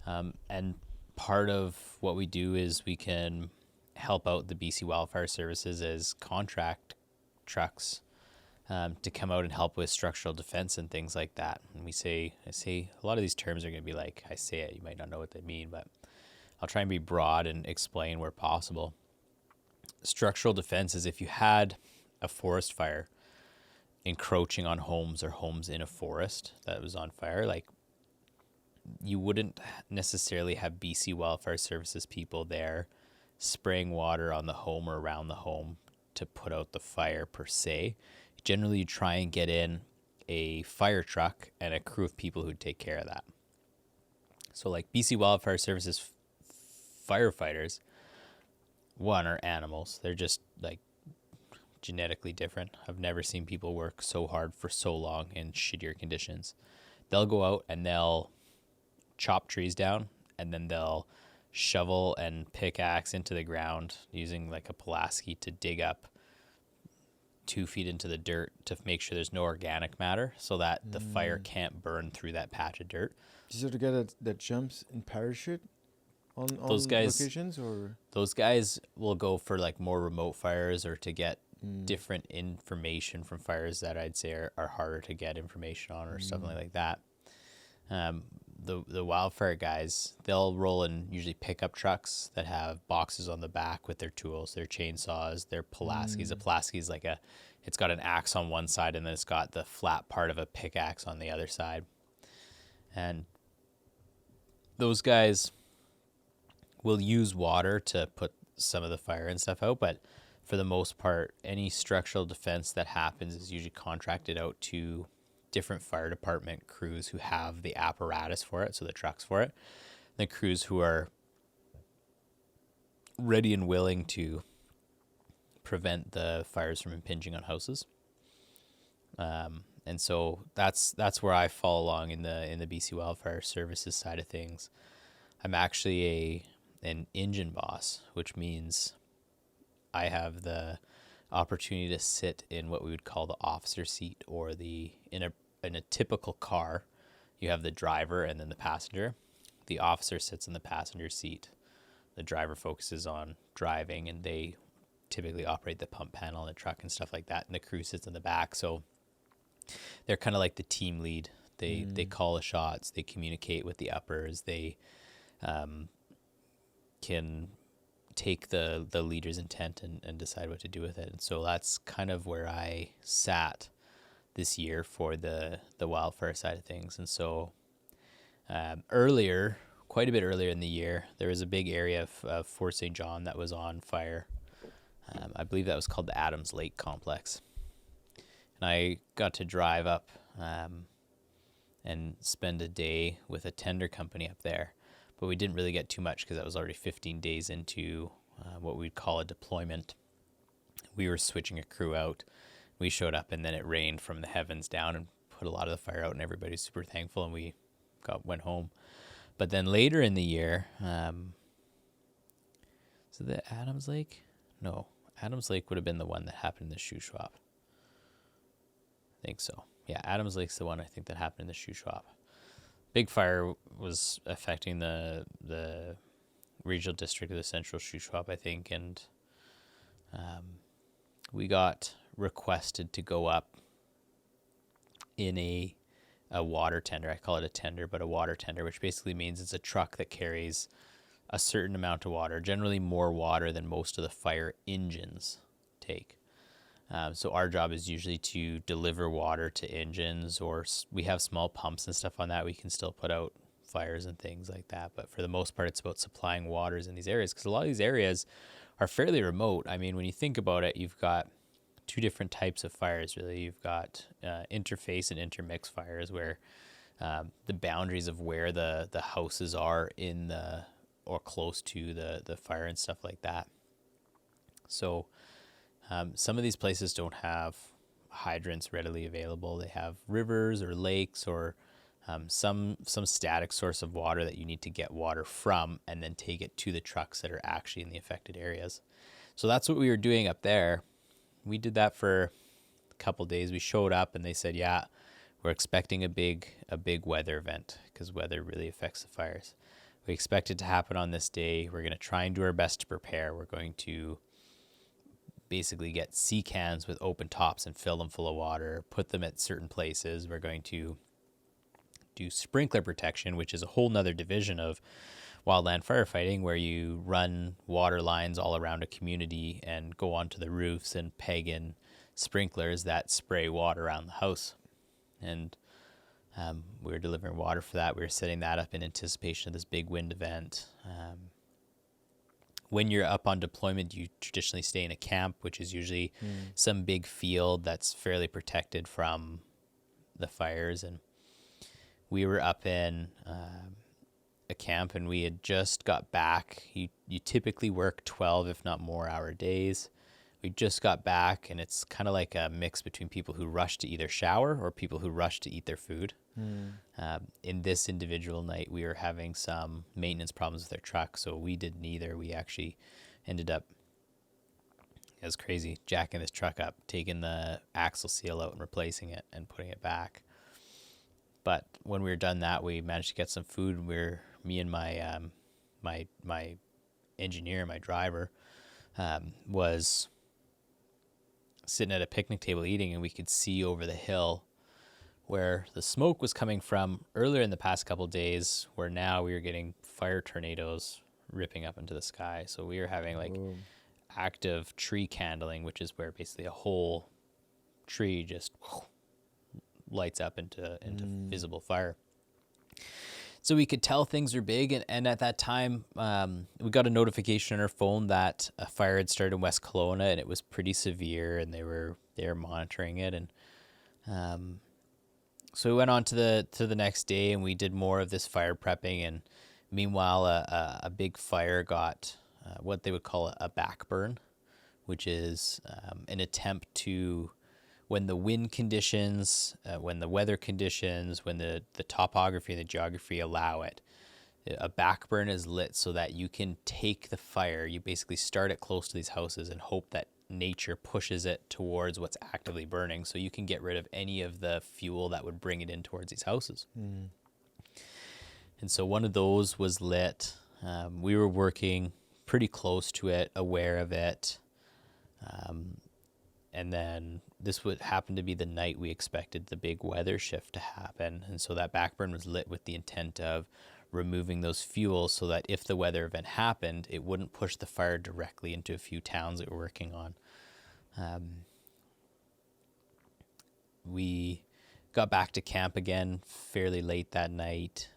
And part of what we do is we can help out the BC Wildfire Services as contract trucks to come out and help with structural defense and things like that. And I say a lot of these terms are going to be like, I say it, you might not know what they mean, but I'll try and be broad and explain where possible. Structural defense is if you had a forest fire encroaching on homes or homes in a forest that was on fire, like, you wouldn't necessarily have BC Wildfire Services people there spraying water on the home or around the home to put out the fire per se. Generally, you try and get in a fire truck and a crew of people who take care of that. So like BC Wildfire Services firefighters, one, are animals. They're just like genetically different. I've never seen people work so hard for so long in shittier conditions. They'll go out and they'll chop trees down, and then they'll shovel and pickaxe into the ground using like a Pulaski to dig up 2 feet into the dirt to make sure there's no organic matter so that the fire can't burn through that patch of dirt. Is there the guy that jumps in parachute on Those guys, locations, or those guys will go for like more remote fires or to get different information from fires that I'd say are harder to get information on or something like that. The wildfire guys, they'll roll in usually pickup trucks that have boxes on the back with their tools, their chainsaws, their Pulaskis. A Pulaski is like it's got an axe on one side and then it's got the flat part of a pickaxe on the other side. And those guys will use water to put some of the fire and stuff out, but for the most part, any structural defense that happens is usually contracted out to different fire department crews who have the apparatus for it, so the trucks for it, the crews who are ready and willing to prevent the fires from impinging on houses. And so that's where I fall along in the BC Wildfire Services side of things. I'm actually an engine boss, which means I have the opportunity to sit in what we would call the officer seat, or in a typical car, you have the driver and then the passenger. The officer sits in the passenger seat. The driver focuses on driving, and they typically operate the pump panel in the truck and stuff like that. And the crew sits in the back. So they're kind of like the team lead. They call the shots. They communicate with the uppers. They can take the leader's intent and decide what to do with it. And so that's kind of where I sat this year for the wildfire side of things. And so quite a bit earlier in the year, there was a big area of Fort St. John that was on fire. I believe that was called the Adams Lake Complex. And I got to drive up and spend a day with a tender company up there. But we didn't really get too much because that was already 15 days into what we'd call a deployment. We were switching a crew out. We showed up, and then it rained from the heavens down and put a lot of the fire out, and everybody's super thankful, and we went home. But then later in the year, so the Adams Lake? No, Adams Lake would have been the one that happened in the Shuswap. I think so. Yeah, Adams Lake's the one I think that happened in the Shuswap. Big fire was affecting the regional district of the central Shuswap, I think, and we got requested to go up in a water tender. I call it a tender, but a water tender, which basically means it's a truck that carries a certain amount of water, generally more water than most of the fire engines take. So our job is usually to deliver water to engines, or we have small pumps and stuff on that. We can still put out fires and things like that. But for the most part, it's about supplying waters in these areas, because a lot of these areas are fairly remote. I mean, when you think about it, you've got two different types of fires, really. You've got interface and intermix fires, where the boundaries of where the houses are in the, or close to the fire and stuff like that. So some of these places don't have hydrants readily available. They have rivers or lakes, or some static source of water that you need to get water from and then take it to the trucks that are actually in the affected areas. So that's what we were doing up there. We did that for a couple days. We showed up and they said, yeah, we're expecting a big weather event, because weather really affects the fires. We expect it to happen on this day. We're going to try and do our best to prepare. We're going to basically get sea cans with open tops and fill them full of water, put them at certain places. We're going to do sprinkler protection, which is a whole nother division of wildland firefighting, where you run water lines all around a community and go onto the roofs and peg in sprinklers that spray water around the house. And we were delivering water for that. We were setting that up in anticipation of this big wind event. When you're up on deployment, you traditionally stay in a camp, which is usually some big field that's fairly protected from the fires. And we were up in a camp, and we had just got back. You typically work 12, if not more, hour days. We just got back, and it's kind of like a mix between people who rush to either shower or people who rush to eat their food. In this individual night, we were having some maintenance problems with our truck, so we did neither. We actually ended up, it was crazy, jacking this truck up, taking the axle seal out and replacing it and putting it back. But when we were done that, we managed to get some food. And me and my my engineer, my driver, was sitting at a picnic table eating, and we could see over the hill where the smoke was coming from earlier in the past couple of days, where now we were getting fire tornadoes ripping up into the sky. So we were having like active tree candling, which is where basically a whole tree just lights up into visible fire. So we could tell things were big, and at that time, we got a notification on our phone that a fire had started in West Kelowna, and it was pretty severe, and they were monitoring it. And so we went on to the next day, and we did more of this fire prepping. And meanwhile, a big fire got what they would call a backburn, which is an attempt to, when the wind conditions, when the weather conditions, when the topography and the geography allow it, a backburn is lit so that you can take the fire. You basically start it close to these houses and hope that nature pushes it towards what's actively burning, so you can get rid of any of the fuel that would bring it in towards these houses. And so one of those was lit. We were working pretty close to it, aware of it. And then this would happen to be the night we expected the big weather shift to happen. And so that backburn was lit with the intent of removing those fuels so that if the weather event happened, it wouldn't push the fire directly into a few towns that we're working on. We got back to camp again fairly late that night,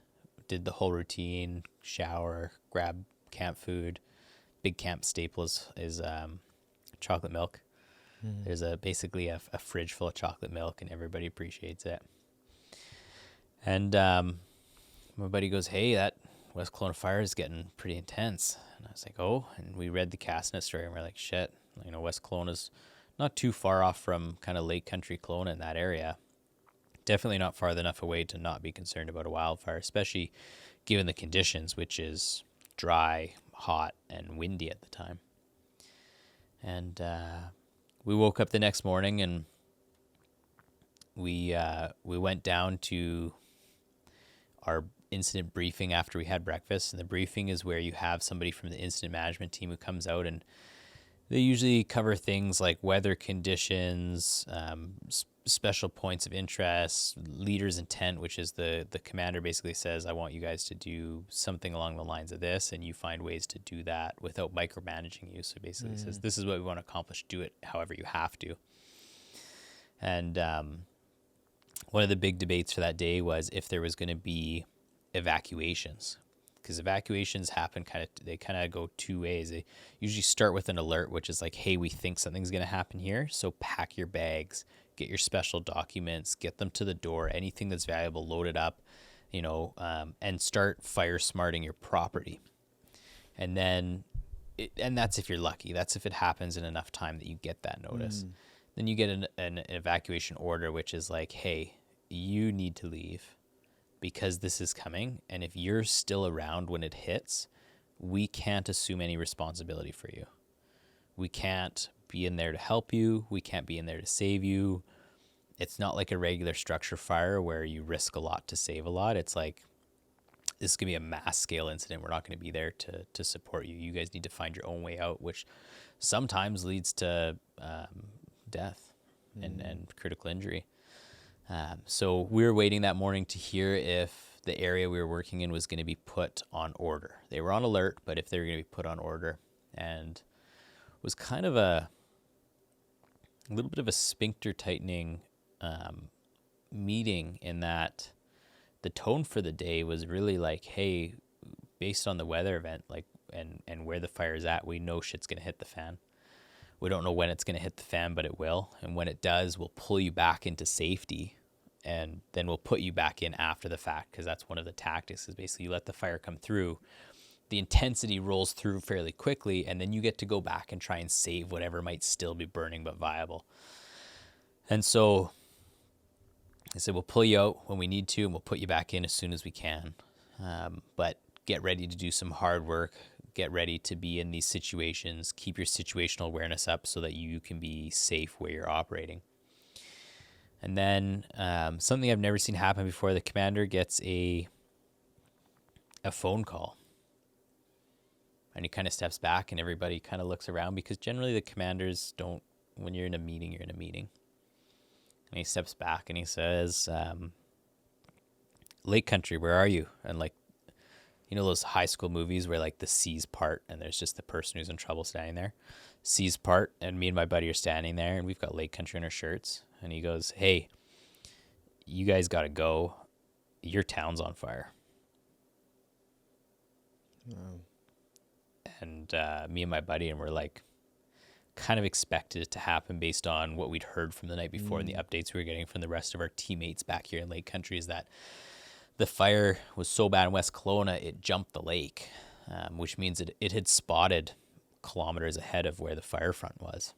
did the whole routine, shower, grab camp food. Big camp staple is chocolate milk. There's basically a fridge full of chocolate milk, and everybody appreciates it. And my buddy goes, "Hey, that West Kelowna fire is getting pretty intense." And I was like, "Oh," and we read the Castnet story, and we're like, "Shit, West Kelowna's not too far off from kind of Lake Country Kelowna in that area. Definitely not far enough away to not be concerned about a wildfire, especially given the conditions, which is dry, hot, and windy at the time." And we woke up the next morning, and we went down to our incident briefing after we had breakfast. And the briefing is where you have somebody from the incident management team who comes out, and they usually cover things like weather conditions, special points of interest, leader's intent, which is the commander basically says, "I want you guys to do something along the lines of this," and you find ways to do that without micromanaging you. So basically it says, "This is what we want to accomplish, do it however you have to." And one of the big debates for that day was if there was going to be evacuations, because evacuations happen they kind of go two ways. They usually start with an alert, which is like, hey, we think something's going to happen here, so pack your bags, get your special documents, get them to the door, anything that's valuable, load it up, and start fire smarting your property. And then, and that's if you're lucky. That's if it happens in enough time that you get that notice. Then you get an evacuation order, which is like, hey, you need to leave because this is coming. And if you're still around when it hits, we can't assume any responsibility for you. We can't be in there to help you. We can't be in there to save you. It's not like a regular structure fire where you risk a lot to save a lot. It's like, this is going to be a mass scale incident. We're not going to be there to support you. You guys need to find your own way out, which sometimes leads to death and critical injury. So we were waiting that morning to hear if the area we were working in was going to be put on order. They were on alert, but if they were going to be put on order. And it was kind of a little bit of a sphincter tightening meeting, in that the tone for the day was really like, hey, based on the weather event, like, and where the fire is at, we know shit's going to hit the fan. We don't know when it's going to hit the fan, but it will. And when it does, we'll pull you back into safety, and then we'll put you back in after the fact, because that's one of the tactics, is basically you let the fire come through. The intensity rolls through fairly quickly, and then you get to go back and try and save whatever might still be burning but viable. And so I said, we'll pull you out when we need to, and we'll put you back in as soon as we can. But get ready to do some hard work. Get ready to be in these situations. Keep your situational awareness up so that you can be safe where you're operating. And then something I've never seen happen before, the commander gets a phone call. And he kind of steps back, and everybody kind of looks around, because generally the commanders don't, when you're in a meeting, you're in a meeting. And he steps back and he says, Lake Country, where are you? And like, those high school movies where like the seas part and there's just the person who's in trouble standing there. Seas part, and me and my buddy are standing there, and we've got Lake Country in our shirts. And he goes, hey, you guys got to go. Your town's on fire. Wow. And me and my buddy, and we're like, kind of expected it to happen based on what we'd heard from the night before and the updates we were getting from the rest of our teammates back here in Lake Country, is that the fire was so bad in West Kelowna, it jumped the lake, which means it had spotted kilometers ahead of where the fire front was.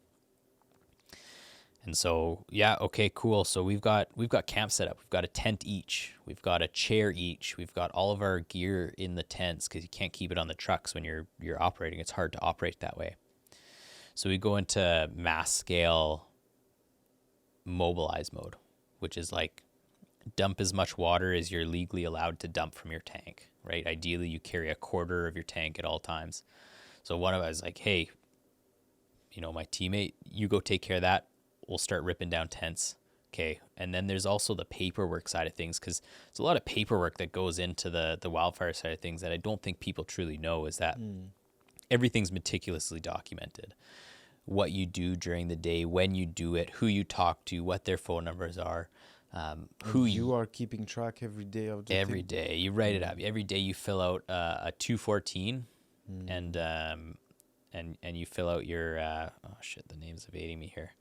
And so, yeah, okay, cool. So we've got camp set up. We've got a tent each. We've got a chair each. We've got all of our gear in the tents, because you can't keep it on the trucks when you're operating. It's hard to operate that way. So we go into mass scale mobilize mode, which is like dump as much water as you're legally allowed to dump from your tank, right? Ideally, you carry a quarter of your tank at all times. So one of us is like, hey, my teammate, you go take care of that. We'll start ripping down tents. Okay. And then there's also the paperwork side of things, because there's a lot of paperwork that goes into the wildfire side of things that I don't think people truly know, is that everything's meticulously documented. What you do during the day, when you do it, who you talk to, what their phone numbers are, who you are keeping track every day of the every day. You write it up. Every day you fill out a 214 and you fill out your oh shit, the name's evading me here.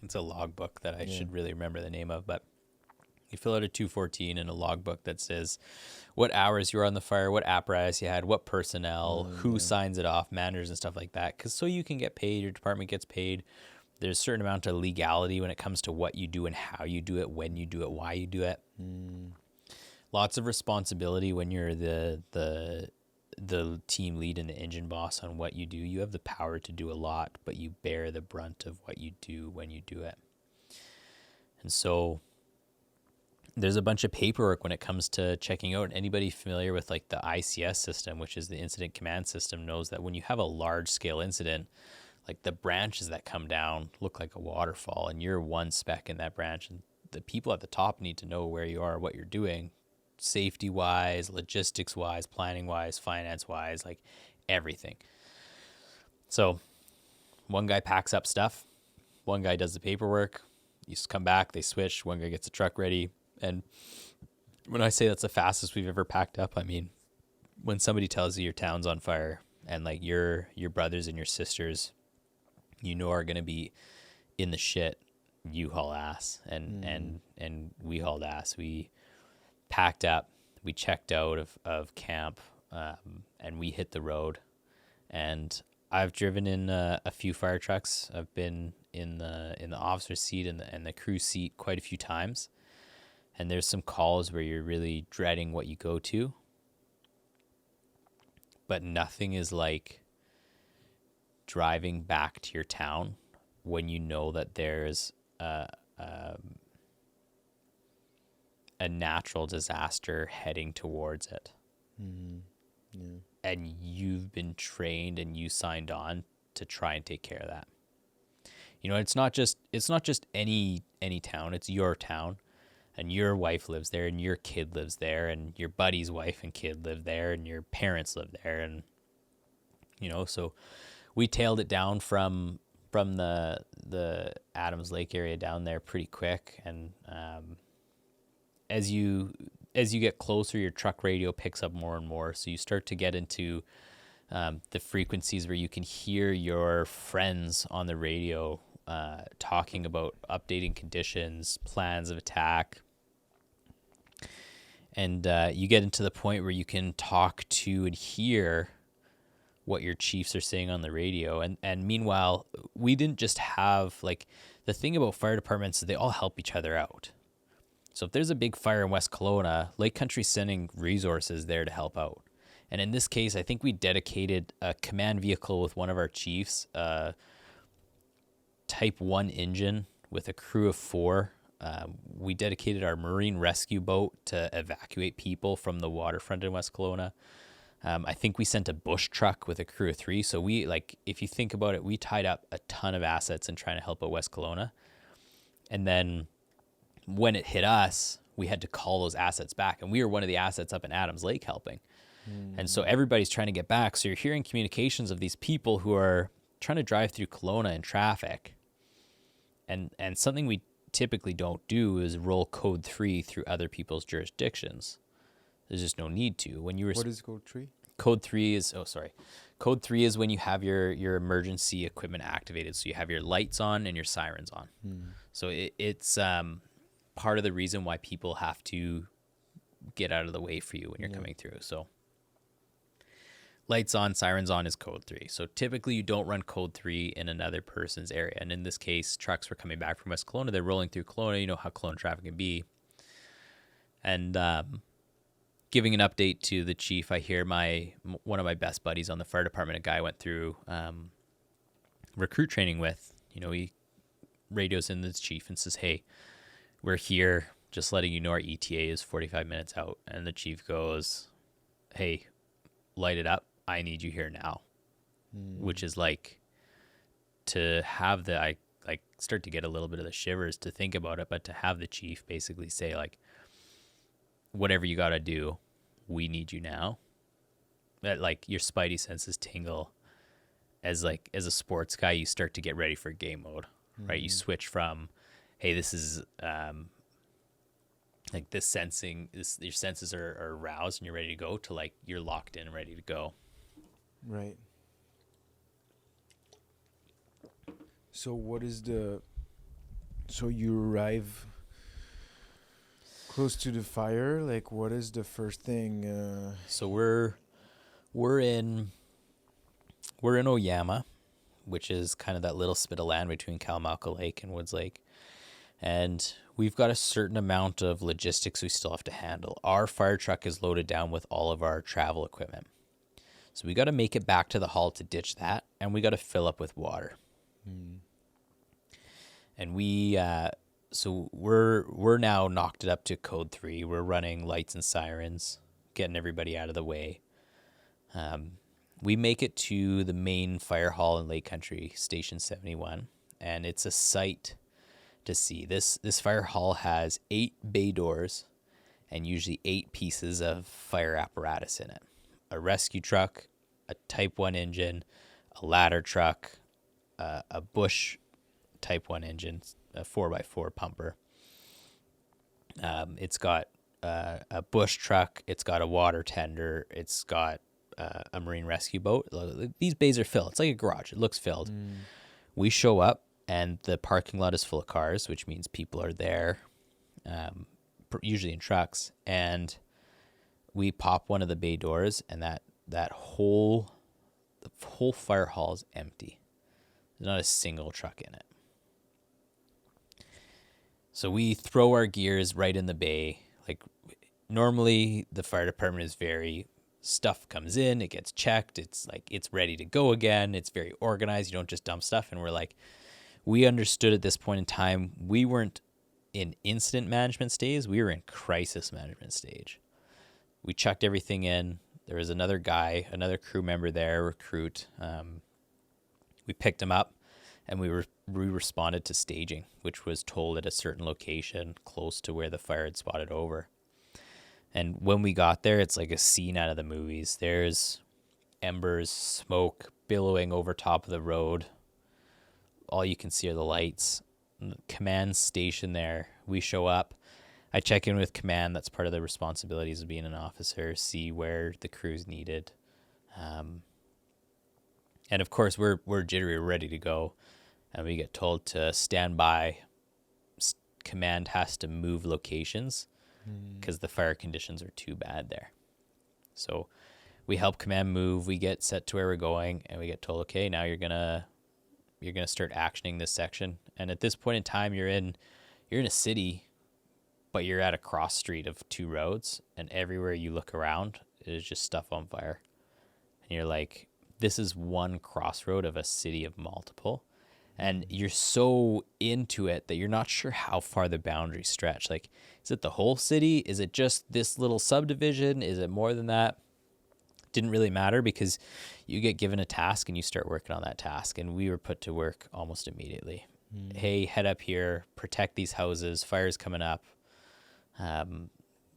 It's a logbook that I should really remember the name of, but you fill out a 214 and a logbook that says what hours you were on the fire, what apparatus you had, what personnel, who signs it off, managers and stuff like that. Because so you can get paid, your department gets paid. There's a certain amount of legality when it comes to what you do and how you do it, when you do it, why you do it. Lots of responsibility when you're the team lead and the engine boss on what you do. You have the power to do a lot, but you bear the brunt of what you do when you do it. And so there's a bunch of paperwork when it comes to checking out. Anybody familiar with like the ICS system, which is the incident command system, knows that when you have a large scale incident, like the branches that come down look like a waterfall, and you're one speck in that branch, and the people at the top need to know where you are, what you're doing, safety wise, logistics wise, planning wise, finance wise, like everything. So one guy packs up stuff, one guy does the paperwork, you just come back, they switch, one guy gets the truck ready. And when I say that's the fastest we've ever packed up, I mean, when somebody tells you your town's on fire and like your brothers and your sisters, you know, are going to be in the shit, you haul ass. And we hauled ass. We packed up, we checked out of camp, and we hit the road. And I've driven in a few fire trucks. I've been in the officer's seat and the crew seat quite a few times. And there's some calls where you're really dreading what you go to. But nothing is like driving back to your town when you know that there's a natural disaster heading towards it. Mm-hmm. Yeah. And you've been trained and you signed on to try and take care of that. You know, it's not just any town, it's your town. And your wife lives there, and your kid lives there, and your buddy's wife and kid live there, and your parents live there, and you know. So we tailed it down from the Adams Lake area down there pretty quick. And as you get closer, your truck radio picks up more and more. So you start to get into the frequencies where you can hear your friends on the radio talking about updating conditions, plans of attack. And you get into the point where you can talk to and hear what your chiefs are saying on the radio. And meanwhile, we didn't just have, like, the thing about fire departments is they all help each other out. So if there's a big fire in West Kelowna, Lake Country's sending resources there to help out. And in this case, I think we dedicated a command vehicle with one of our chiefs, Type 1 engine with a crew of 4. We dedicated our marine rescue boat to evacuate people from the waterfront in West Kelowna. I think we sent a bush truck with a crew of 3. So we, like, if you think about it, we tied up a ton of assets in trying to help out West Kelowna. And then when it hit us, we had to call those assets back. And we were one of the assets up in Adams Lake helping. And so everybody's trying to get back. So you're hearing communications of these people who are trying to drive through Kelowna in traffic. And something we typically don't do is roll code 3 through other people's jurisdictions. There's just no need to. What is code 3? Code 3 is, Code 3 is when you have your emergency equipment activated. So you have your lights on and your sirens on. So it's part of the reason why people have to get out of the way for you when you're coming through. So lights on, sirens on is code 3. So typically you don't run code 3 in another person's area. And in this case, trucks were coming back from West Kelowna. They're rolling through Kelowna. You know how Kelowna traffic can be. And giving an update to the chief, I hear one of my best buddies on the fire department, a guy I went through recruit training with, you know, he radios in the chief and says, "Hey, we're here. Just letting you know our ETA is 45 minutes out." And the chief goes, "Hey, light it up. I need you here now." Which is like, to have I like start to get a little bit of the shivers to think about it, but to have the chief basically say, like, whatever you got to do, we need you now. That, like, your spidey senses tingle as a sports guy. You start to get ready for game mode, right? You switch from, hey, this is like this sensing, your senses are aroused and you're ready to go, to like you're locked in and ready to go. Right. So so you arrive close to the fire, like, what is the first thing? So we're in Oyama, which is kind of that little spit of land between Kalamalka Lake and Woods Lake. And we've got a certain amount of logistics we still have to handle. Our fire truck is loaded down with all of our travel equipment. So we got to make it back to the hall to ditch that, and we got to fill up with water. And so we're now knocked it up to code 3. We're running lights and sirens, getting everybody out of the way. We make it to the main fire hall in Lake Country, Station 71, and it's a sight to see. This fire hall has 8 bay doors and usually 8 pieces of fire apparatus in it. A rescue truck, a Type 1 engine, a ladder truck, a Bush Type 1 engine, a 4x4 pumper. It's got a bush truck. It's got a water tender. It's got a marine rescue boat. These bays are filled. It's like a garage. It looks filled. We show up, and the parking lot is full of cars, which means people are there, usually in trucks. And we pop one of the bay doors, and the whole fire hall is empty. There's not a single truck in it. So we throw our gears right in the bay. Like, normally the fire department is stuff comes in, it gets checked, it's ready to go again, it's very organized, you don't just dump stuff. And we understood at this point in time, we weren't in incident management stage, we were in crisis management stage. We chucked everything in. There was another crew member there, recruit. We picked him up, and we responded to staging, which was told at a certain location close to where the fire had spotted over. And when we got there, it's like a scene out of the movies. There's embers, smoke billowing over top of the road. All you can see are the lights. Command station there. We show up. I check in with command. That's part of the responsibilities of being an officer. See where the crew's needed. And of course, we're jittery, we're ready to go. And we get told to stand by. Command has to move locations because the fire conditions are too bad there. So we help command move. We get set to where we're going, and we get told, okay, now you're gonna start actioning this section. And at this point in time, you're in a city, but you're at a cross street of two roads, and everywhere you look around, there's just stuff on fire. And you're like, this is one crossroad of a city of multiple. And you're so into it that you're not sure how far the boundaries stretch. Like, is it the whole city? Is it just this little subdivision? Is it more than that? Didn't really matter, because you get given a task and you start working on that task. And we were put to work almost immediately. Hey, head up here, protect these houses, fire's coming up.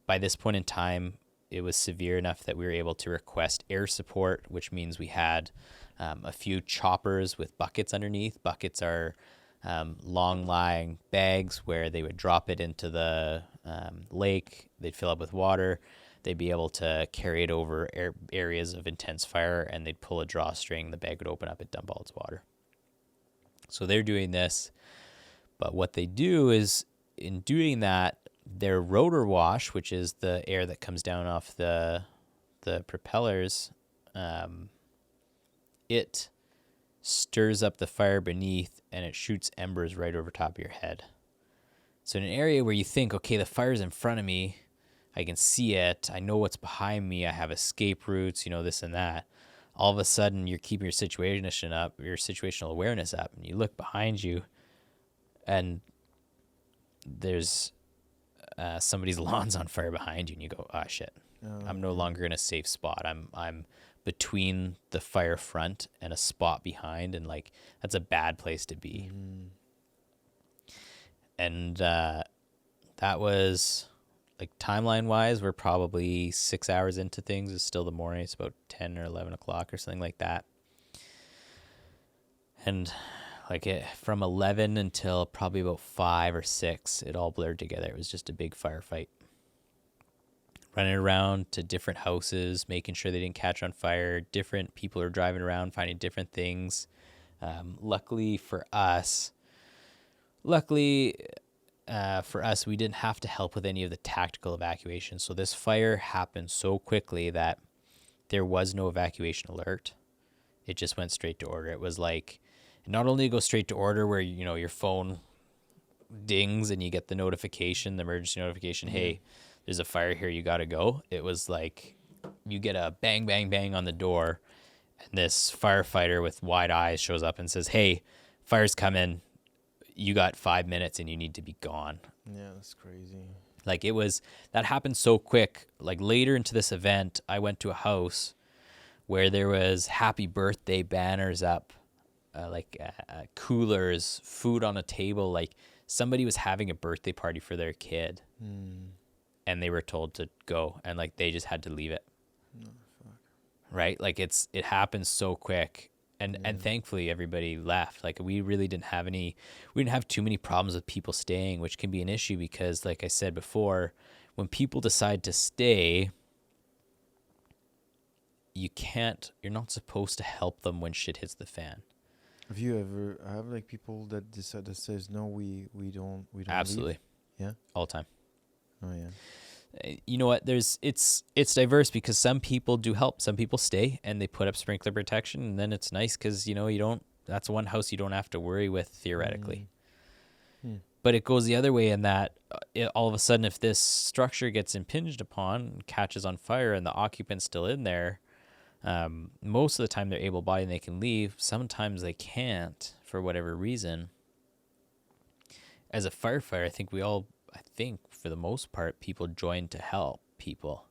By this point in time, it was severe enough that we were able to request air support, which means we had a few choppers with buckets underneath. Buckets are long-lying bags where they would drop it into the lake. They'd fill up with water. They'd be able to carry it over areas of intense fire, and they'd pull a drawstring. The bag would open up and dump all its water. So they're doing this. But what they do is, in doing that, their rotor wash, which is the air that comes down off the propellers, it stirs up the fire beneath, and it shoots embers right over top of your head. So in an area where you think, okay, the fire's in front of me, I can see it, I know what's behind me, I have escape routes, this and that. All of a sudden, you're keeping your situational awareness up, and you look behind you, and there's somebody's lawn's on fire behind you, and you go, oh shit, I'm no longer in a safe spot. I'm between the fire front and a spot behind, and like, that's a bad place to be. And that was, like, timeline wise, we're probably 6 hours into things. It's still the morning. It's about 10 or 11 o'clock or something like that. And like, from 11 until probably about 5 or 6, it all blurred together. It was just a big firefight. Running around to different houses, making sure they didn't catch on fire. Different people are driving around, finding different things. Luckily for us, we didn't have to help with any of the tactical evacuation. So this fire happened so quickly that there was no evacuation alert. It just went straight to order. It was like, not only go straight to order where, your phone dings and you get the notification, the emergency notification, hey, there's a fire here, you got to go. It was like, you get a bang, bang, bang on the door, and this firefighter with wide eyes shows up and says, hey, fire's coming. You got 5 minutes and you need to be gone. Yeah, that's crazy. Like, that happened so quick. Like, later into this event, I went to a house where there was happy birthday banners up, coolers, food on a table. Like, somebody was having a birthday party for their kid. And they were told to go, and like, they just had to leave it. Right? Like, it happens so quick. And thankfully everybody left. Like we didn't have too many problems with people staying, which can be an issue because like I said before, when people decide to stay, you're not supposed to help them when shit hits the fan. Have you ever have like people that decide that says no, we don't Absolutely. leave? Yeah, All the time. oh yeah, You know what, it's diverse because some people do help, some people stay and they put up sprinkler protection, and then it's nice because that's one house you don't have to worry with theoretically. But it goes the other way in that all of a sudden if this structure gets impinged upon, catches on fire, and the occupant's still in there, most of the time they're able-bodied and they can leave. Sometimes they can't for whatever reason. As a firefighter, I think for the most part, people join to help people.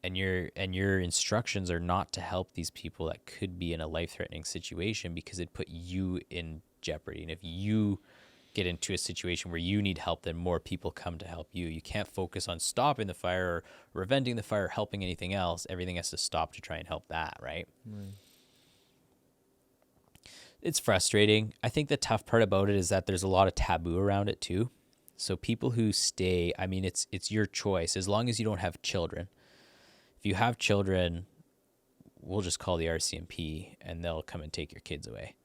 And your instructions are not to help these people that could be in a life-threatening situation because it put you in jeopardy. And if you get into a situation where you need help, then more people come to help you. You can't focus on stopping the fire or preventing the fire, helping anything else. Everything has to stop to try and help that, right? It's frustrating. I think the tough part about it is that there's a lot of taboo around it too. So people who stay, I mean, it's your choice as long as you don't have children. If you have children, we'll just call the RCMP and they'll come and take your kids away.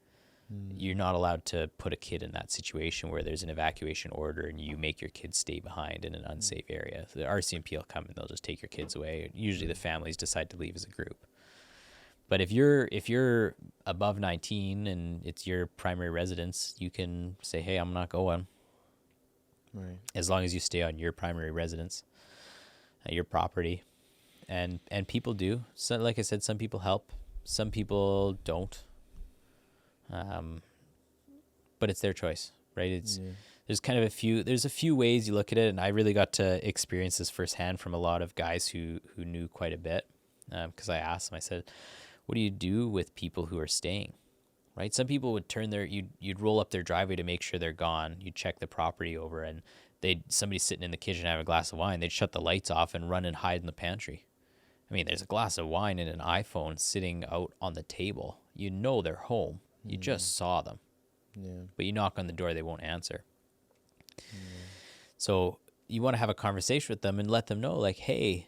You're not allowed to put a kid in that situation where there's an evacuation order and you make your kids stay behind in an unsafe area. So the RCMP will come and they'll just take your kids away. Usually the families decide to leave as a group. But if you're above 19 and it's your primary residence, you can say, hey, I'm not going. right. As long as you stay on your primary residence, your property. And people do. So, like I said, some people help, some people don't. But it's their choice, right? There's a few ways you look at it, and I really got to experience this firsthand from a lot of guys who knew quite a bit. Because I asked them, I said, what do you do with people who are staying? Right? Some people would you'd roll up their driveway to make sure they're gone. You'd check the property over, and somebody's sitting in the kitchen having a glass of wine. They'd shut the lights off and run and hide in the pantry. I mean, there's a glass of wine and an iPhone sitting out on the table. You know they're home. You just saw them. Yeah. But you knock on the door, they won't answer. So you want to have a conversation with them and let them know, like, hey,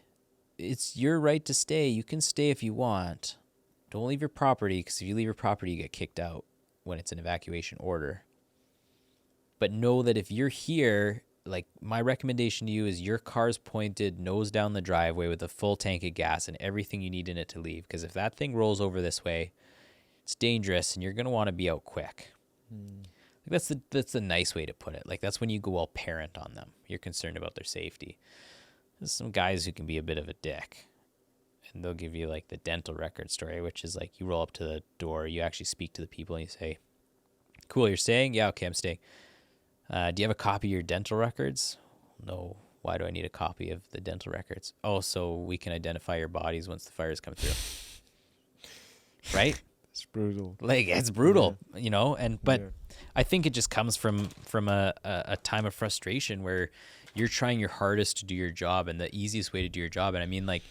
it's your right to stay. You can stay if you want. Don't leave your property, because if you leave your property, you get kicked out when it's an evacuation order. But know that if you're here, like, my recommendation to you is your car's pointed nose down the driveway with a full tank of gas and everything you need in it to leave. Because if that thing rolls over this way, it's dangerous and you're going to want to be out quick. Like, that's the nice way to put it. Like, that's when you go all parent on them. You're concerned about their safety. There's some guys who can be a bit of a dick. And they'll give you, like, the dental record story, which is, like, you roll up to the door, you actually speak to the people, and you say, cool, you're staying? Yeah, okay, I'm staying. Do you have a copy of your dental records? No. Why do I need a copy of the dental records? Oh, so we can identify your bodies once the fires come through. Right? It's brutal. Like, it's brutal, you know? But Yeah. I think it just comes from a time of frustration where you're trying your hardest to do your job, and the easiest way to do your job. And I mean, like,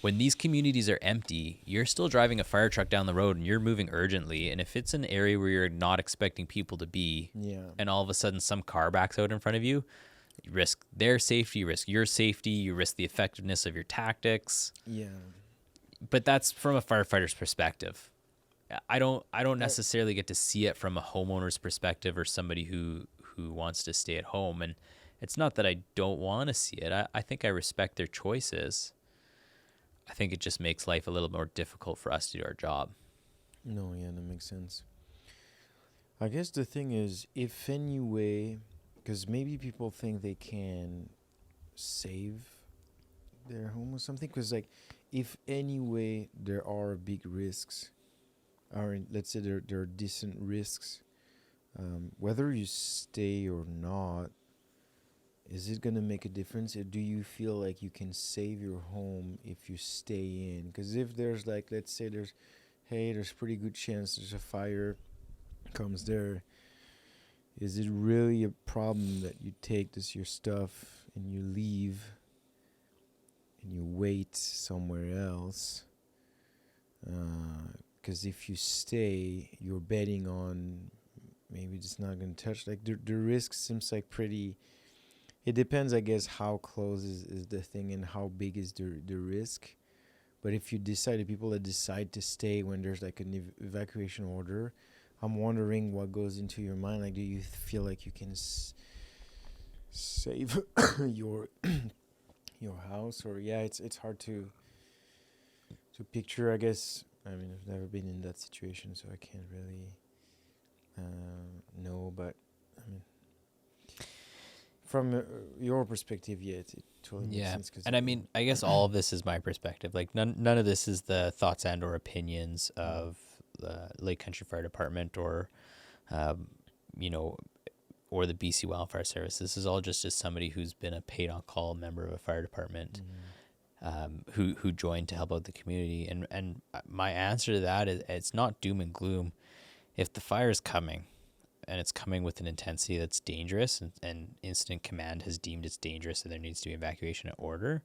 when these communities are empty, you're still driving a fire truck down the road and you're moving urgently. And if it's an area where you're not expecting people to be, and all of a sudden some car backs out in front of you, you risk their safety, you risk your safety, you risk the effectiveness of your tactics. Yeah. But that's from a firefighter's perspective. I don't necessarily get to see it from a homeowner's perspective or somebody who wants to stay at home. And it's not that I don't want to see it. I think I respect their choices. I think it just makes life a little more difficult for us to do our job. No, yeah, that makes sense. I guess the thing is, if anyway, because maybe people think they can save their home or something, because, like, if anyway there are big risks, or let's say there are decent risks, whether you stay or not, is it going to make a difference? Or do you feel like you can save your home if you stay in? Because if there's, like, let's say there's pretty good chance there's a fire comes there, is it really a problem that you take your stuff and you leave and you wait somewhere else? because if you stay, you're betting on maybe it's not going to touch. Like the risk seems like pretty. It depends, I guess, how close is the thing and how big is the risk. But if you decide, the people that decide to stay when there's like an evacuation order, I'm wondering what goes into your mind. Like, do you feel like you can save your your house? Or it's hard to picture, I guess. I mean, I've never been in that situation, so I can't really know. But I mean, from your perspective, it totally makes sense. And I mean, I guess all of this is my perspective. Like none of this is the thoughts and or opinions of the Lake Country Fire Department or, or the BC Wildfire Service. This is all just as somebody who's been a paid on call member of a fire department, who joined to help out the community. And my answer to that is, it's not doom and gloom. If the fire is coming, and it's coming with an intensity that's dangerous, and incident command has deemed it's dangerous and there needs to be evacuation at order,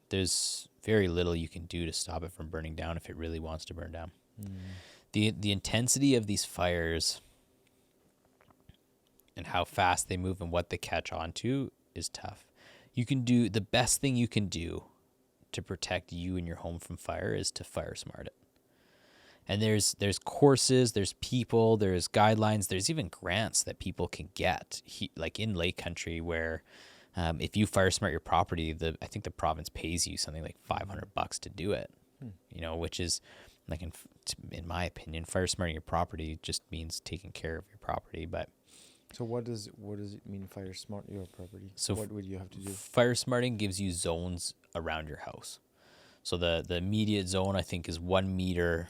there's very little you can do to stop it from burning down if it really wants to burn down. The intensity of these fires and how fast they move and what they catch onto is tough. The best thing you can do to protect you and your home from fire is to fire smart it. And there's courses, there's people, there's guidelines, there's even grants that people can get, like in Lake Country, where if you fire smart your property, I think the province pays you something like $500 to do it. Which is, like, in my opinion, fire smarting your property just means taking care of your property. But so what does it mean, fire smart your property? So what would you have to do? Fire smarting gives you zones around your house. So the immediate zone, I think, is 1 meter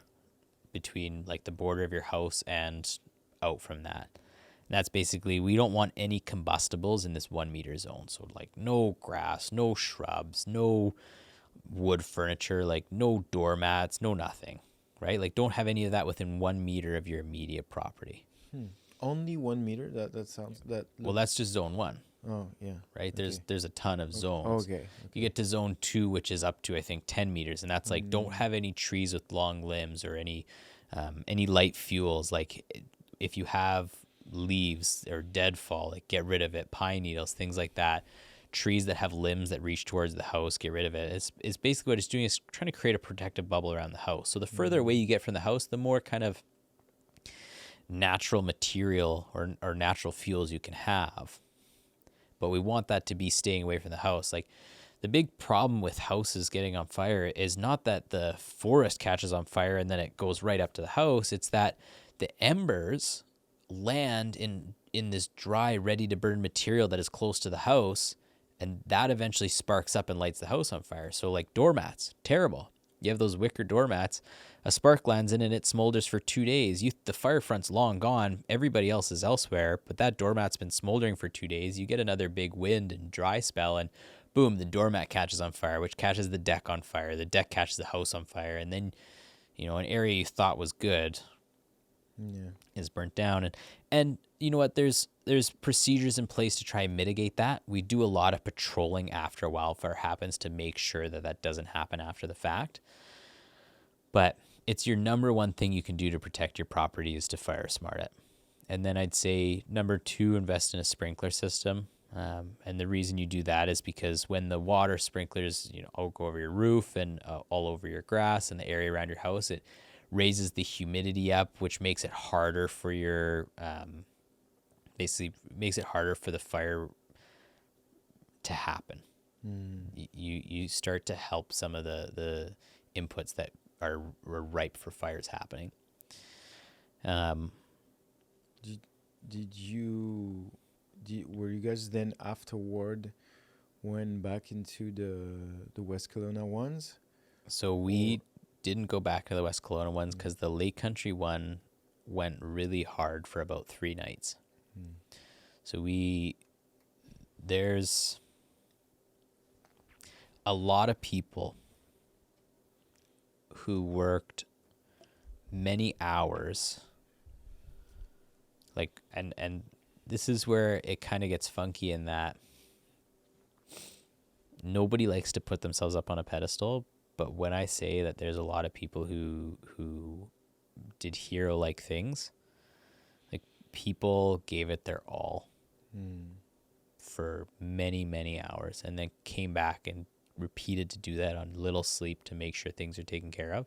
between like the border of your house and out from that. And that's basically, we don't want any combustibles in this 1 meter zone. So like no grass, no shrubs, no wood furniture, like no doormats, no nothing, right? Like don't have any of that within 1 meter of your immediate property. Only 1 meter? That sounds that. Well, that's just zone 1. Oh yeah. Right. Okay. There's a ton of zones. Okay. You get to zone 2, which is up to, I think, 10 meters, and that's like don't have any trees with long limbs or any light fuels. Like if you have leaves or deadfall, like get rid of it. Pine needles, things like that. Trees that have limbs that reach towards the house, get rid of it. It's basically what it's doing is trying to create a protective bubble around the house. So the further away you get from the house, the more kind of natural material or natural fuels you can have. But we want that to be staying away from the house. Like the big problem with houses getting on fire is not that the forest catches on fire and then it goes right up to the house. It's that the embers land in this dry, ready to burn material that is close to the house, and that eventually sparks up and lights the house on fire. So like doormats, terrible. You have those wicker doormats, a spark lands in and it smolders for 2 days. The fire front's long gone. Everybody else is elsewhere, but that doormat's been smoldering for 2 days. You get another big wind and dry spell and boom, the doormat catches on fire, which catches the deck on fire. The deck catches the house on fire. And then, an area you thought was good is burnt down. And you know what? There's procedures in place to try and mitigate that. We do a lot of patrolling after a wildfire happens to make sure that doesn't happen after the fact. But it's your number one thing you can do to protect your property is to fire smart it. And then I'd say number 2, invest in a sprinkler system. And the reason you do that is because when the water sprinklers, all go over your roof and all over your grass and the area around your house, it raises the humidity up, which makes it harder for your, basically makes it harder for the fire to happen. You start to help some of the inputs that are ripe for fires happening. Were you guys then afterward went back into the West Kelowna ones? So we didn't go back to the West Kelowna ones because the Lake Country one went really hard for about 3 nights. So there's a lot of people who worked many hours, like, and this is where it kind of gets funky in that nobody likes to put themselves up on a pedestal, But when I say that there's a lot of people who did hero-like things, like people gave it their all for many, many hours, and then came back and repeated to do that on little sleep to make sure things are taken care of.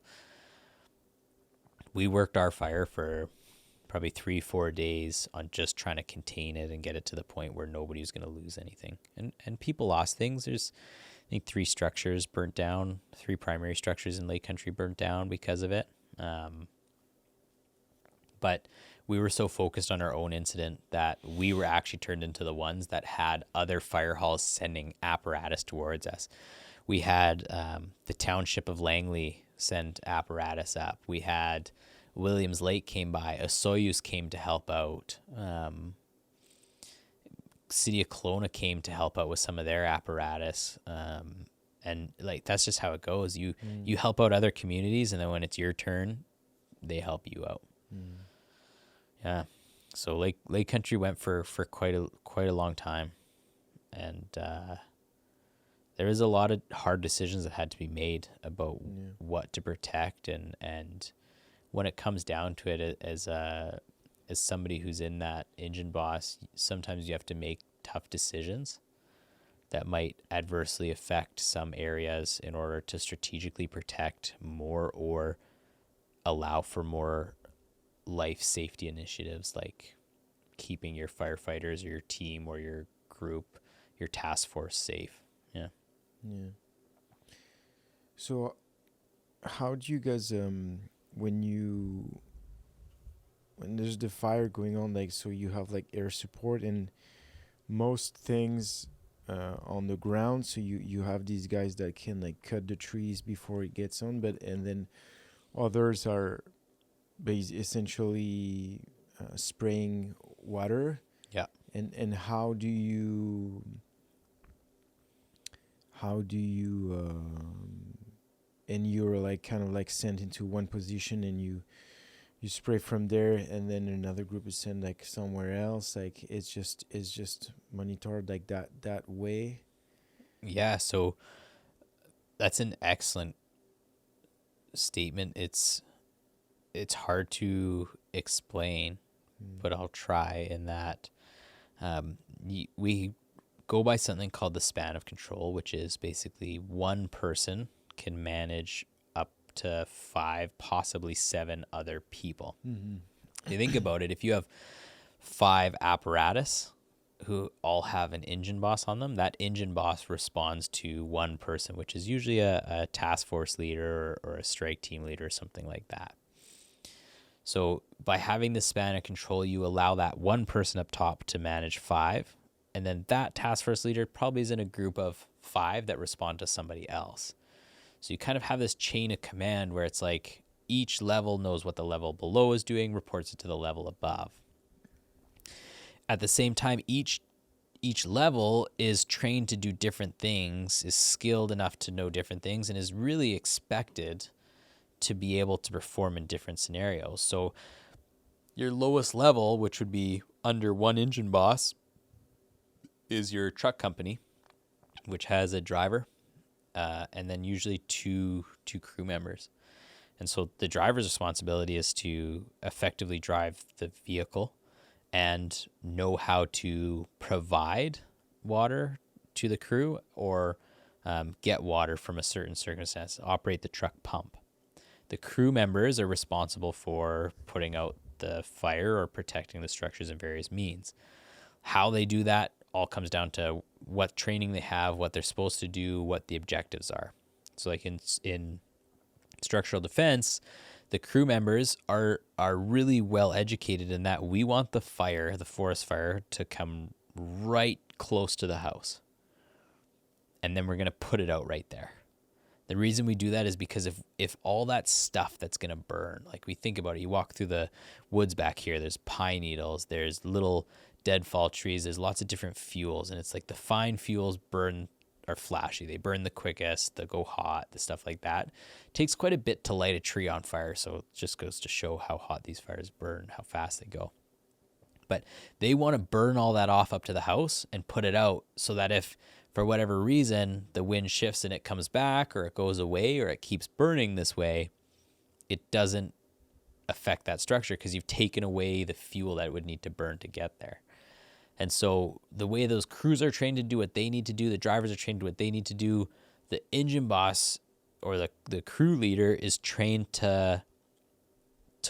We worked our fire for probably 3-4 days on just trying to contain it and get it to the point where nobody was going to lose anything. And people lost things. There's, I think, 3 structures burnt down, 3 primary structures in Lake Country burnt down because of it. But we were so focused on our own incident that we were actually turned into the ones that had other fire halls sending apparatus towards us. We had the township of Langley send apparatus up. We had Williams Lake came by. A Soyuz came to help out. City of Kelowna came to help out with some of their apparatus. And like, that's just how it goes. You help out other communities, and then when it's your turn, they help you out. Yeah. So Lake Country went for quite a long time. And there was a lot of hard decisions that had to be made about what to protect, and when it comes down to it, as somebody who's in that engine boss, sometimes you have to make tough decisions that might adversely affect some areas in order to strategically protect more or allow for more life safety initiatives, like keeping your firefighters or your team or your group, your task force safe. Yeah. So how do you guys when there's the fire going on, like, so you have like air support and most things on the ground, so you have these guys that can like cut the trees before it gets on, but and then others are essentially spraying water. Yeah. And how do you and you're like kind of like sent into one position and you spray from there, and then another group is sent like somewhere else, like it's just monitored like that way? Yeah, so that's an excellent statement. It's hard to explain, but I'll try. In that we go by something called the span of control, which is basically one person can manage up to 5, possibly 7 other people. You think about it, if you have 5 apparatus who all have an engine boss on them, that engine boss responds to one person, which is usually a task force leader or a strike team leader or something like that. So by having the span of control, you allow that one person up top to manage 5, and then that task force leader probably is in a group of 5 that respond to somebody else. So you kind of have this chain of command where it's like each level knows what the level below is doing, reports it to the level above. At the same time, each level is trained to do different things, is skilled enough to know different things, and is really expected to be able to perform in different scenarios. So your lowest level, which would be under one engine boss, is your truck company, which has a driver, and then usually two crew members. And so the driver's responsibility is to effectively drive the vehicle and know how to provide water to the crew or get water from a certain circumstance, operate the truck pump. The crew members are responsible for putting out the fire or protecting the structures in various means. How they do that all comes down to what training they have, what they're supposed to do, what the objectives are. So like in structural defense, the crew members are really well educated in that we want the fire, the forest fire, to come right close to the house. And then we're going to put it out right there. The reason we do that is because if all that stuff that's going to burn, like we think about it, you walk through the woods back here, there's pine needles, there's little deadfall trees, there's lots of different fuels, and it's like the fine fuels are flashy. They burn the quickest, they go hot, the stuff like that. It takes quite a bit to light a tree on fire, so it just goes to show how hot these fires burn, how fast they go. But they want to burn all that off up to the house and put it out so that if for whatever reason, the wind shifts and it comes back, or it goes away, or it keeps burning this way, it doesn't affect that structure because you've taken away the fuel that it would need to burn to get there. And so the way those crews are trained to do what they need to do, the drivers are trained to do what they need to do, the engine boss or the crew leader is trained to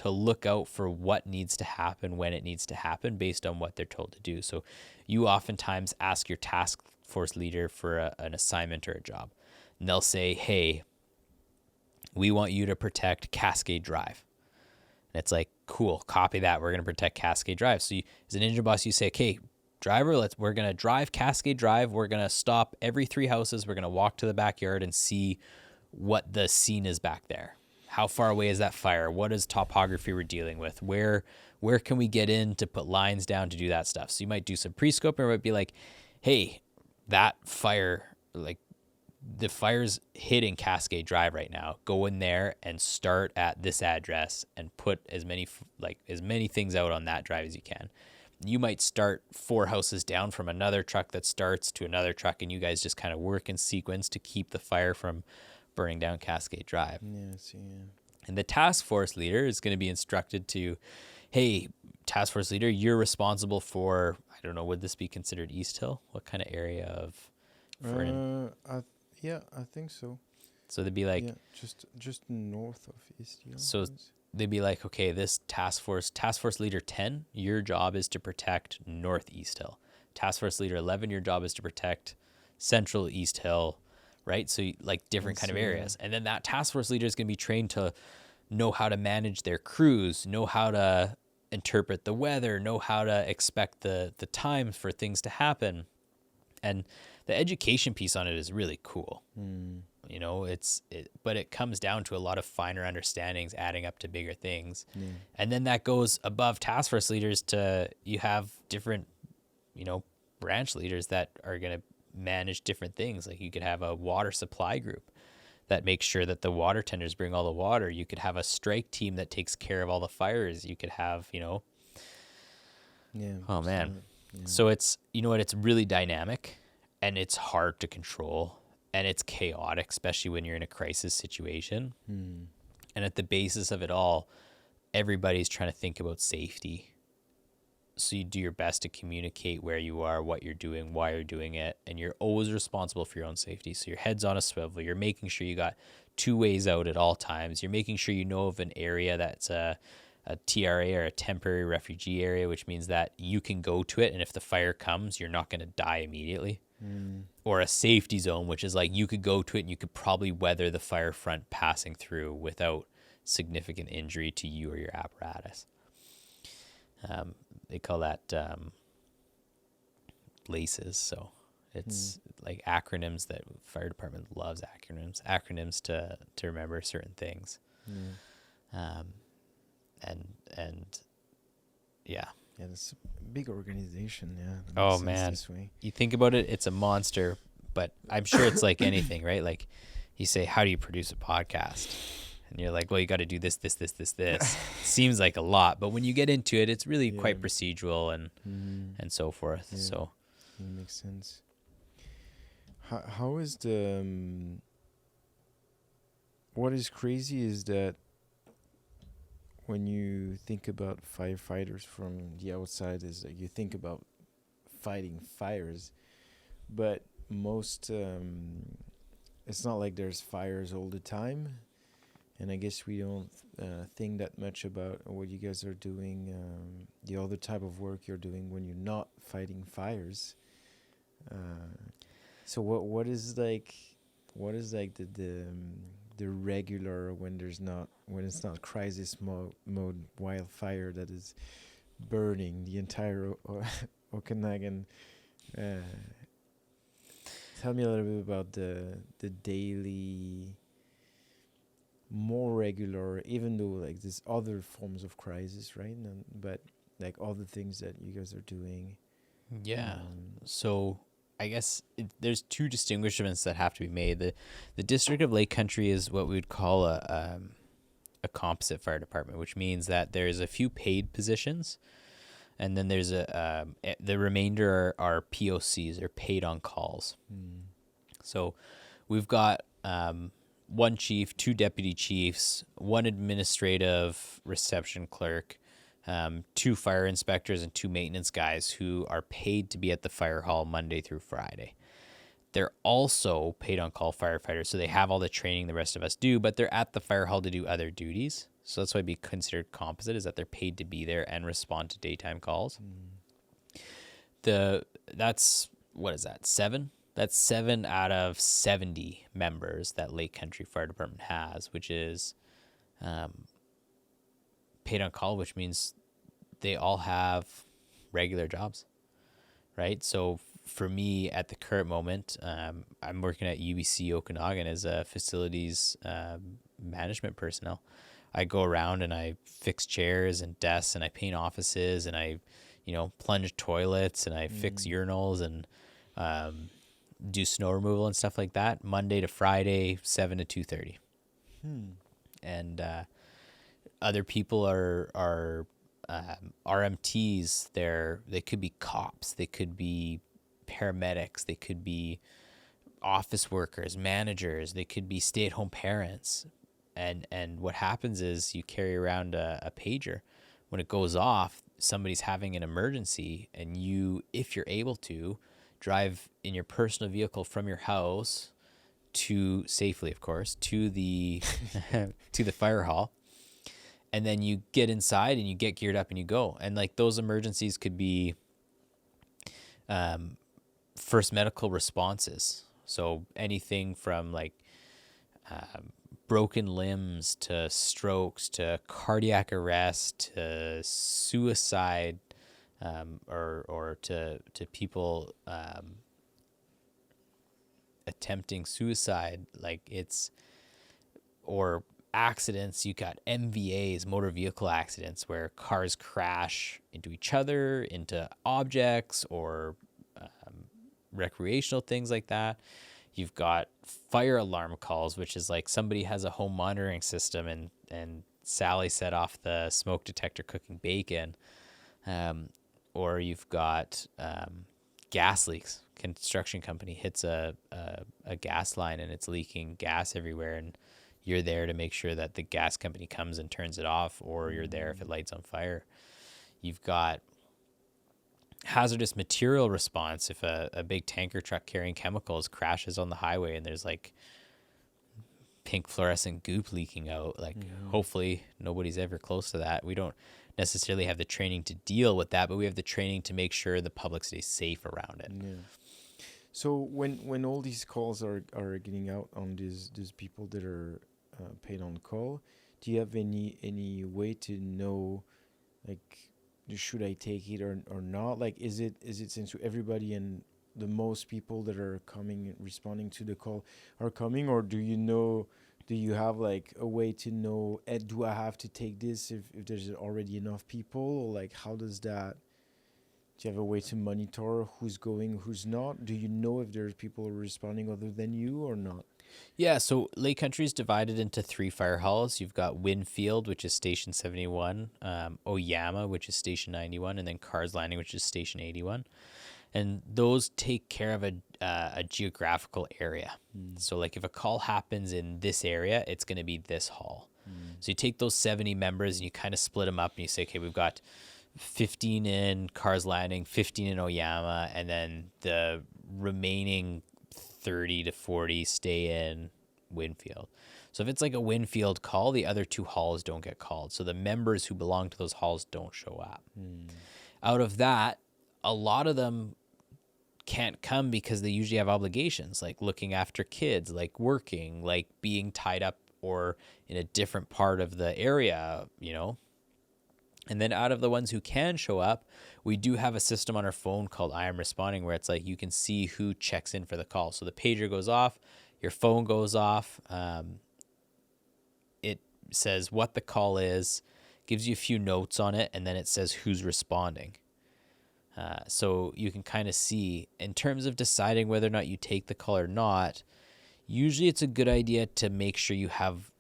look out for what needs to happen when it needs to happen based on what they're told to do. So you oftentimes ask your task force leader for an assignment or a job, and they'll say, hey, we want you to protect Cascade Drive. And it's like, cool, copy that. We're going to protect Cascade Drive. So you, as an engine boss, you say, okay, driver, we're going to drive Cascade Drive. We're going to stop every 3 houses. We're going to walk to the backyard and see what the scene is back there. How far away is that fire? What is topography we're dealing with? Where can we get in to put lines down to do that stuff? So you might do some pre-scoping, or it might be like, hey, that fire, like the fire's hitting Cascade Drive right now. Go in there and start at this address and put as many things out on that drive as you can. You might start 4 houses down from another truck that starts to another truck, and you guys just kind of work in sequence to keep the fire from burning down Cascade Drive. Yeah, see, yeah. And the task force leader is going to be instructed to, hey, task force leader, you're responsible for, I don't know, would this be considered East Hill? What kind of area of? I think so. So they'd be like, yeah, just north of East Hill. So they'd be like, okay, this task force leader 10, your job is to protect North East Hill. Task force leader 11, your job is to protect Central East Hill, right? So like different kind of areas. And then that task force leader is going to be trained to know how to manage their crews, know how to interpret the weather, know how to expect the time for things to happen. And the education piece on it is really cool. You know, but it comes down to a lot of finer understandings adding up to bigger things. And then that goes above task force leaders to, you have different, you know, branch leaders that are going to manage different things. Like you could have a water supply group that makes sure that the water tenders bring all the water. You could have a strike team that takes care of all the fires. You could have, you know, oh man. Yeah. So it's, you know what, it's really dynamic and it's hard to control and it's chaotic, especially when you're in a crisis situation. And at the basis of it all, everybody's trying to think about safety. So you do your best to communicate where you are, what you're doing, why you're doing it, and you're always responsible for your own safety. So your head's on a swivel. You're making sure you got 2 ways out at all times. You're making sure you know of an area that's a TRA or a temporary refugee area, which means that you can go to it, and if the fire comes, you're not going to die immediately. Or a safety zone, which is like you could go to it and you could probably weather the fire front passing through without significant injury to you or your apparatus. They call that LACES. So it's like acronyms that fire department loves acronyms to remember certain things. And yeah. Yeah, it's a big organization, yeah. Oh man, you think about it, it's a monster, but I'm sure it's like anything, right? Like you say, how do you produce a podcast? And you're like, well, you got to do this. Seems like a lot, but when you get into it, it's really quite procedural and so forth. Yeah. So it makes sense. How is the what is crazy is that when you think about firefighters from the outside, is like you think about fighting fires, but most it's not like there's fires all the time. And I guess we don't think that much about what you guys are doing, the other type of work you're doing when you're not fighting fires. So what is like the regular when it's not crisis mode wildfire that is burning the entire Okanagan. Tell me a little bit about the daily, more regular, even though like there's other forms of crisis, right? But like all the things that you guys are doing. Yeah. So I guess there's 2 distinguishments that have to be made. The District of Lake Country is what we would call a composite fire department, which means that there's a few paid positions And then there's the remainder are POCs, or paid on calls. So we've got one chief, 2 deputy chiefs, 1 administrative reception clerk, 2 fire inspectors, and 2 maintenance guys who are paid to be at the fire hall Monday through Friday. They're also paid on call firefighters, so they have all the training the rest of us do, but they're at the fire hall to do other duties. So that's why it'd be considered composite, is that they're paid to be there and respond to daytime calls. That's, what is that, 7? That's 7 out of 70 members that Lake Country Fire Department has, which is paid on call, which means they all have regular jobs, right? So for me at the current moment, I'm working at UBC Okanagan as a facilities management personnel. I go around and I fix chairs and desks, and I paint offices, and I, plunge toilets, and I fix urinals, and do snow removal and stuff like that. Monday to Friday, 7 to 2:30. And other people are RMTs. They could be cops. They could be paramedics. They could be office workers, managers. They could be stay-at-home parents. And what happens is you carry around a pager. When it goes off, somebody's having an emergency, and you, if you're able to, drive in your personal vehicle from your house to, safely of course, to the to the fire hall, and then you get inside and you get geared up and you go. And like, those emergencies could be first medical responses, so anything from like broken limbs to strokes to cardiac arrest to suicide, or to people attempting suicide, or accidents. You got MVAs, motor vehicle accidents, where cars crash into each other, into objects, or recreational things like that. You've got fire alarm calls, which is like somebody has a home monitoring system, and Sally set off the smoke detector cooking bacon. Or you've got gas leaks. Construction company hits a gas line and it's leaking gas everywhere, and you're there to make sure that the gas company comes and turns it off, or you're there if it lights on fire. You've got hazardous material response. If a big tanker truck carrying chemicals crashes on the highway and there's like pink fluorescent goop leaking out, hopefully nobody's ever close to that. We don't necessarily have the training to deal with that, but we have the training to make sure the public stays safe around it. Yeah. So when all these calls are getting out on these people that are paid on call, do you have any way to know, like, should I take it or not? Like, is it since everybody and the most people that are coming, responding to the call are coming, or do you have like a way to know, do I have to take this if there's already enough people, or like, how does that, do you have a way to monitor who's going, who's not? Do you know if there's people responding other than you or not? Yeah, so Lake Country is divided into 3 fire halls. You've got Winfield, which is Station 71, Oyama, which is Station 91, and then Cars Landing, which is Station 81. And those take care of a geographical area. So like, if a call happens in this area, it's going to be this hall. So you take those 70 members and you kind of split them up, and you say, okay, we've got 15 in Cars Landing, 15 in Oyama, and then the remaining 30 to 40 stay in Winfield. So if it's like a Winfield call, the other 2 halls don't get called. So the members who belong to those halls don't show up. Out of that, a lot of them can't come because they usually have obligations, like looking after kids, like working, like being tied up or in a different part of the area, And then out of the ones who can show up, we do have a system on our phone called I Am Responding, where it's like you can see who checks in for the call. So the pager goes off, your phone goes off. It says what the call is, gives you a few notes on it, and then it says who's responding. So you can kind of see, in terms of deciding whether or not you take the call or not, usually it's a good idea to make sure you have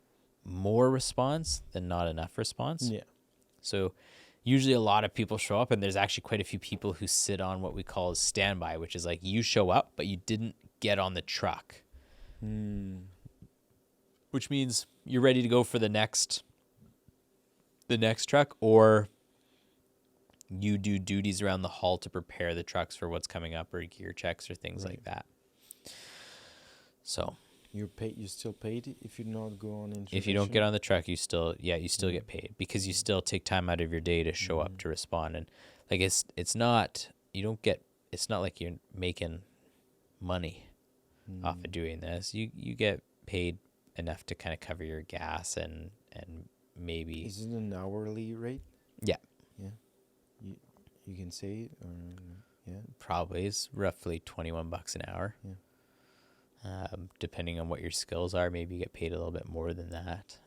more response than not enough response. Yeah. So usually a lot of people show up, and there's actually quite a few people who sit on what we call standby, which is like you show up, but you didn't get on the truck. Which means you're ready to go for the next truck, or you do duties around the hall to prepare the trucks for what's coming up, or gear checks or things like that. So You're paid. You still paid if you not go on intervention? if you don't get on the truck, you still get paid, because you still take time out of your day to show up to respond. And like it's not like you're making money off of doing this. You get paid enough to kind of cover your gas and maybe. Is it an hourly rate? Yeah. Yeah. You can say it, or yeah. Probably is roughly $21 an hour. Yeah. Depending on what your skills are, maybe you get paid a little bit more than that.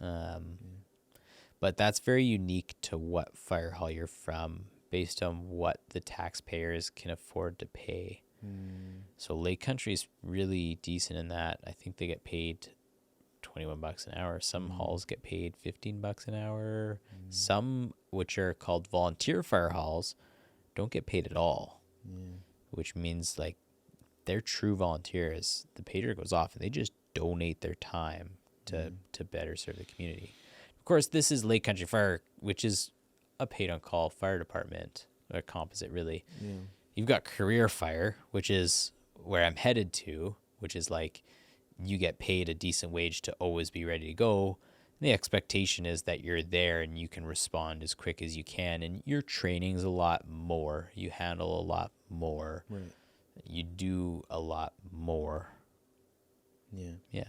But that's very unique to what fire hall you're from, based on what the taxpayers can afford to pay. So Lake Country is really decent in that. I think they get paid $21 an hour. Some halls get paid $15 an hour. Some, which are called volunteer fire halls, don't get paid at all. Which means like they're true volunteers. The pager goes off and they just donate their time to better serve the community. Of course, this is Lake Country Fire, which is a paid-on-call fire department, or composite, really. Yeah. You've got career fire, which is where I'm headed to, which is like you get paid a decent wage to always be ready to go. And the expectation is that you're there and you can respond as quick as you can. And your training's a lot more. You handle a lot more. Right. You do a lot more. Yeah. Yeah.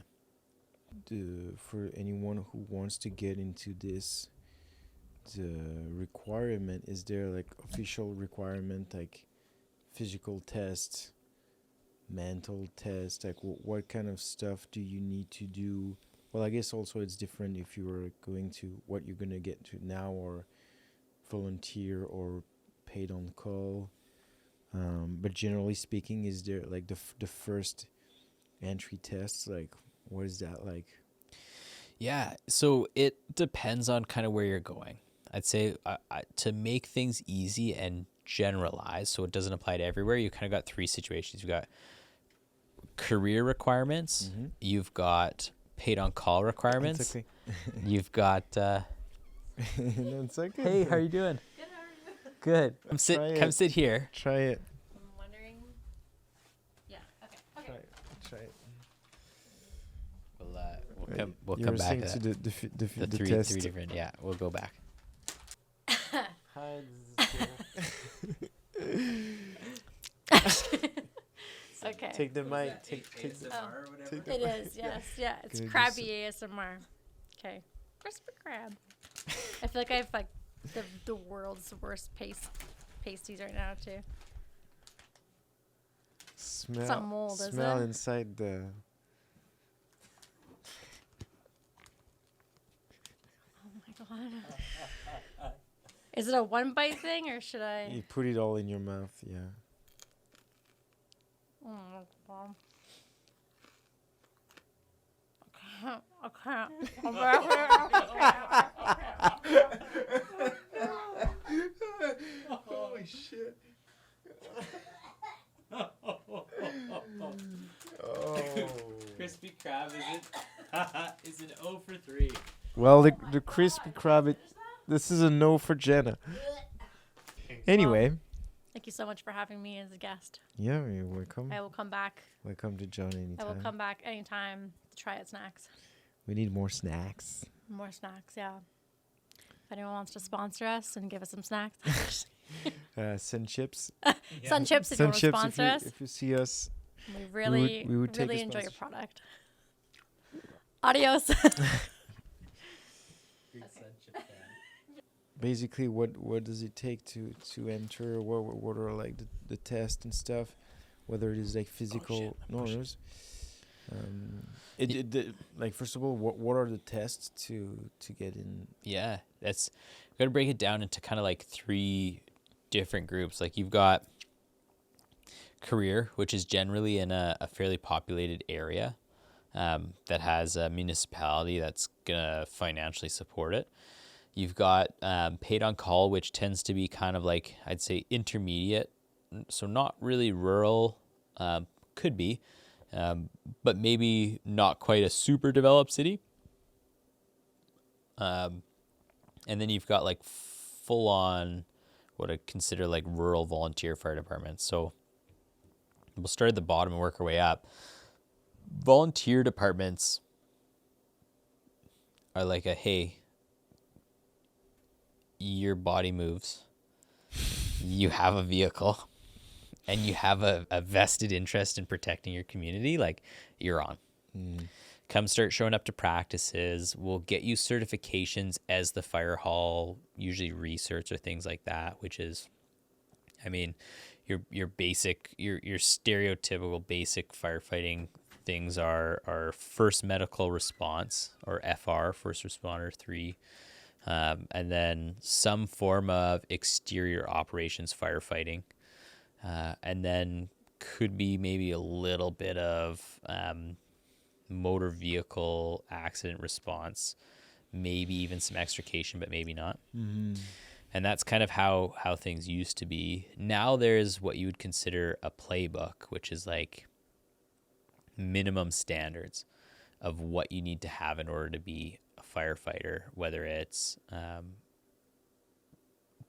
For anyone who wants to get into this, the requirement, is there like official requirement, like physical test, mental test, like what kind of stuff do you need to do? Well, I guess also it's different if you were going to what you're gonna get to now, or volunteer or paid on call. But generally speaking, is there like the first entry tests, like what is that like? Yeah, so it depends on kind of where you're going. I'd say to make things easy and generalize, so it doesn't apply to everywhere, you kind of got three situations. You've got career requirements, you've got paid on call requirements, It's okay. you've got No, it's okay. hey, how are you doing? Good, how are you? Good. Try Come it. sit here. Try it. I'm wondering. Yeah, okay. Try it. We'll You come were back saying to to that. the three test. different. Yeah, we'll go back. Hi, Okay. take the mic. Take the It is, yes, yeah. It's Gonna do crabby ASMR. Okay. Crispy crab. I feel like I have like the world's worst pasties right now too. smell. Something mold, is smell it? inside the. Oh my god. Is it a one bite thing or should I? You put it all in your mouth. Yeah. Oh my god. I can't. Holy shit. Crispy crab is an 0 for 3. Well, the crispy crab. This is a no for Jenna. Anyway. Thank you so much for having me as a guest. Yeah, you're welcome. I will come back. Welcome to John anytime. I will come back anytime to try out snacks. We need more snacks. More snacks, yeah. If anyone wants to sponsor us and give us some snacks. Sun chips. Sun chips if you Sun want to chips. sponsor us. If you see us. We really, we would take really a enjoy your sponsorship. product. Adios. Basically, what does it take to enter? What are like the tests and stuff? Whether it is like physical. Like first of all, what are the tests to get in? Yeah, that's got to break it down into kind of like 3 different groups. Like you've got career, which is generally in a fairly populated area that has a municipality that's gonna financially support it. You've got paid on call, which tends to be kind of like, I'd say, intermediate. So not really rural, could be, but maybe not quite a super developed city. And then you've got like full on what I consider like rural volunteer fire departments. So we'll start at the bottom and work our way up. Volunteer departments are like hey, your body moves, you have a vehicle, and you have a vested interest in protecting your community, like you're on. Come start showing up to practices. We'll get you certifications as the fire hall, usually research or things like that, which is, I mean, your basic, your stereotypical basic firefighting things are first medical response, or FR, first responder 3, and then some form of exterior operations firefighting, and then could be maybe a little bit of motor vehicle accident response, maybe even some extrication, but maybe not. And that's kind of how things used to be. Now there's what you would consider a playbook, which is like minimum standards of what you need to have in order to be a firefighter, whether it's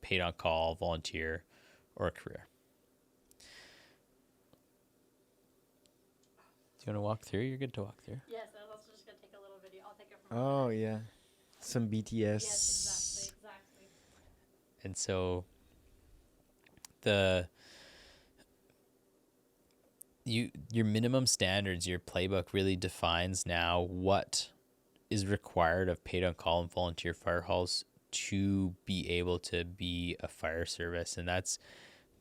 paid on call, volunteer, or a career. Do you want to walk through? You're good to walk through. Yes, I was also just gonna take a little video. I'll take it from. Oh yeah, some BTS. Yes, exactly. And so your minimum standards, your playbook really defines now what is required of paid on call and volunteer fire halls to be able to be a fire service. And that's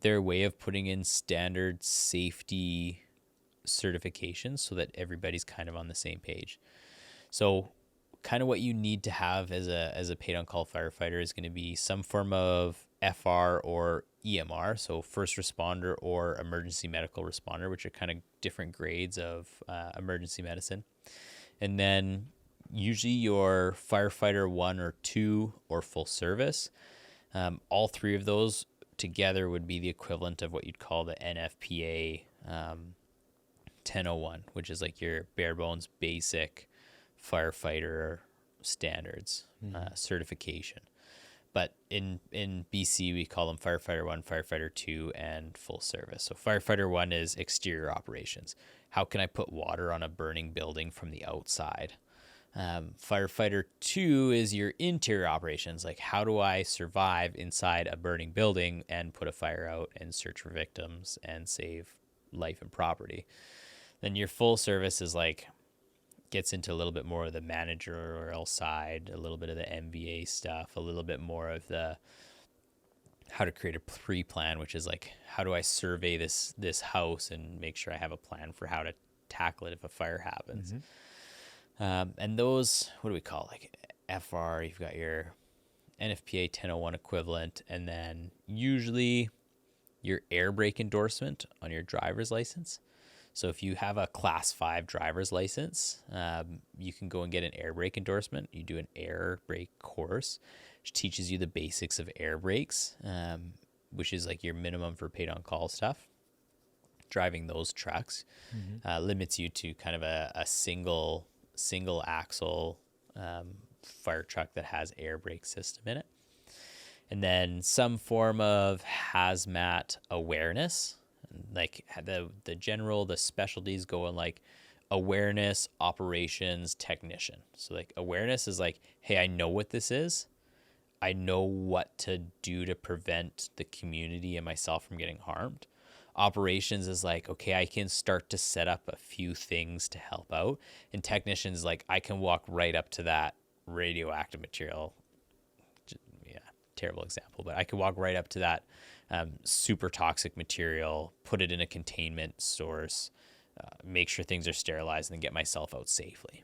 their way of putting in standard safety certifications so that everybody's kind of on the same page. So kind of what you need to have as a paid on call firefighter is going to be some form of FR or EMR, so first responder or emergency medical responder, which are kind of different grades of emergency medicine. And then usually your firefighter 1 or 2 or full service. All 3 of those together would be the equivalent of what you'd call the NFPA 1001, which is like your bare bones basic firefighter standards certification. But in BC, we call them Firefighter 1, Firefighter 2, and full service. So Firefighter 1 is exterior operations. How can I put water on a burning building from the outside? Firefighter 2 is your interior operations. Like, how do I survive inside a burning building and put a fire out and search for victims and save life and property? Then your full service is like, gets into a little bit more of the managerial side, a little bit of the MBA stuff, a little bit more of the how to create a pre-plan, which is like, how do I survey this house and make sure I have a plan for how to tackle it if a fire happens. And those, what do we call it? Like FR, you've got your NFPA 1001 equivalent, and then usually your air brake endorsement on your driver's license. So if you have a class 5 driver's license, you can go and get an air brake endorsement. You do an air brake course, which teaches you the basics of air brakes, which is like your minimum for paid on call stuff. Driving those trucks limits you to kind of a single axle fire truck that has air brake system in it. And then some form of hazmat awareness. Like the specialties go in like awareness, operations, technician. So like awareness is like, hey, I know what this is. I know what to do to prevent the community and myself from getting harmed. Operations is like, okay, I can start to set up a few things to help out. And technicians is like, I can walk right up to that radioactive material. Yeah, terrible example, but I can walk right up to that super toxic material, put it in a containment source, make sure things are sterilized, and then get myself out safely.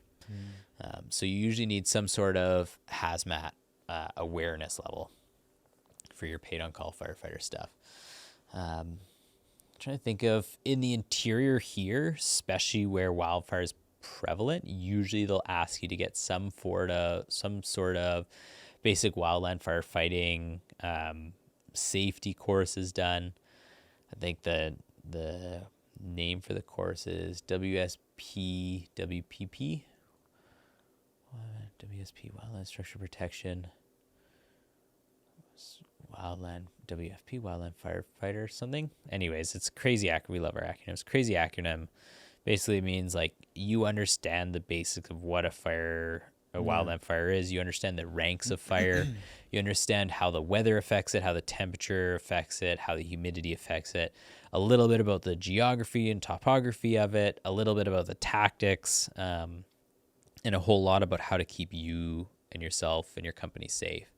So you usually need some sort of hazmat awareness level for your paid on call firefighter stuff. Trying to think of in the interior here, especially where wildfire is prevalent, usually they'll ask you to get some sort of basic wildland firefighting safety courses done. I think the name for the course is WPP, Wildland Structure Protection, WFP, Wildland Firefighter, something. Anyways, it's crazy acronym. We love our acronyms. Crazy acronym basically means like you understand the basics of what a wildland fire is. You understand the ranks of fire. You understand how the weather affects it, how the temperature affects it, how the humidity affects it, a little bit about the geography and topography of it, a little bit about the tactics, and a whole lot about how to keep you and yourself and your company safe.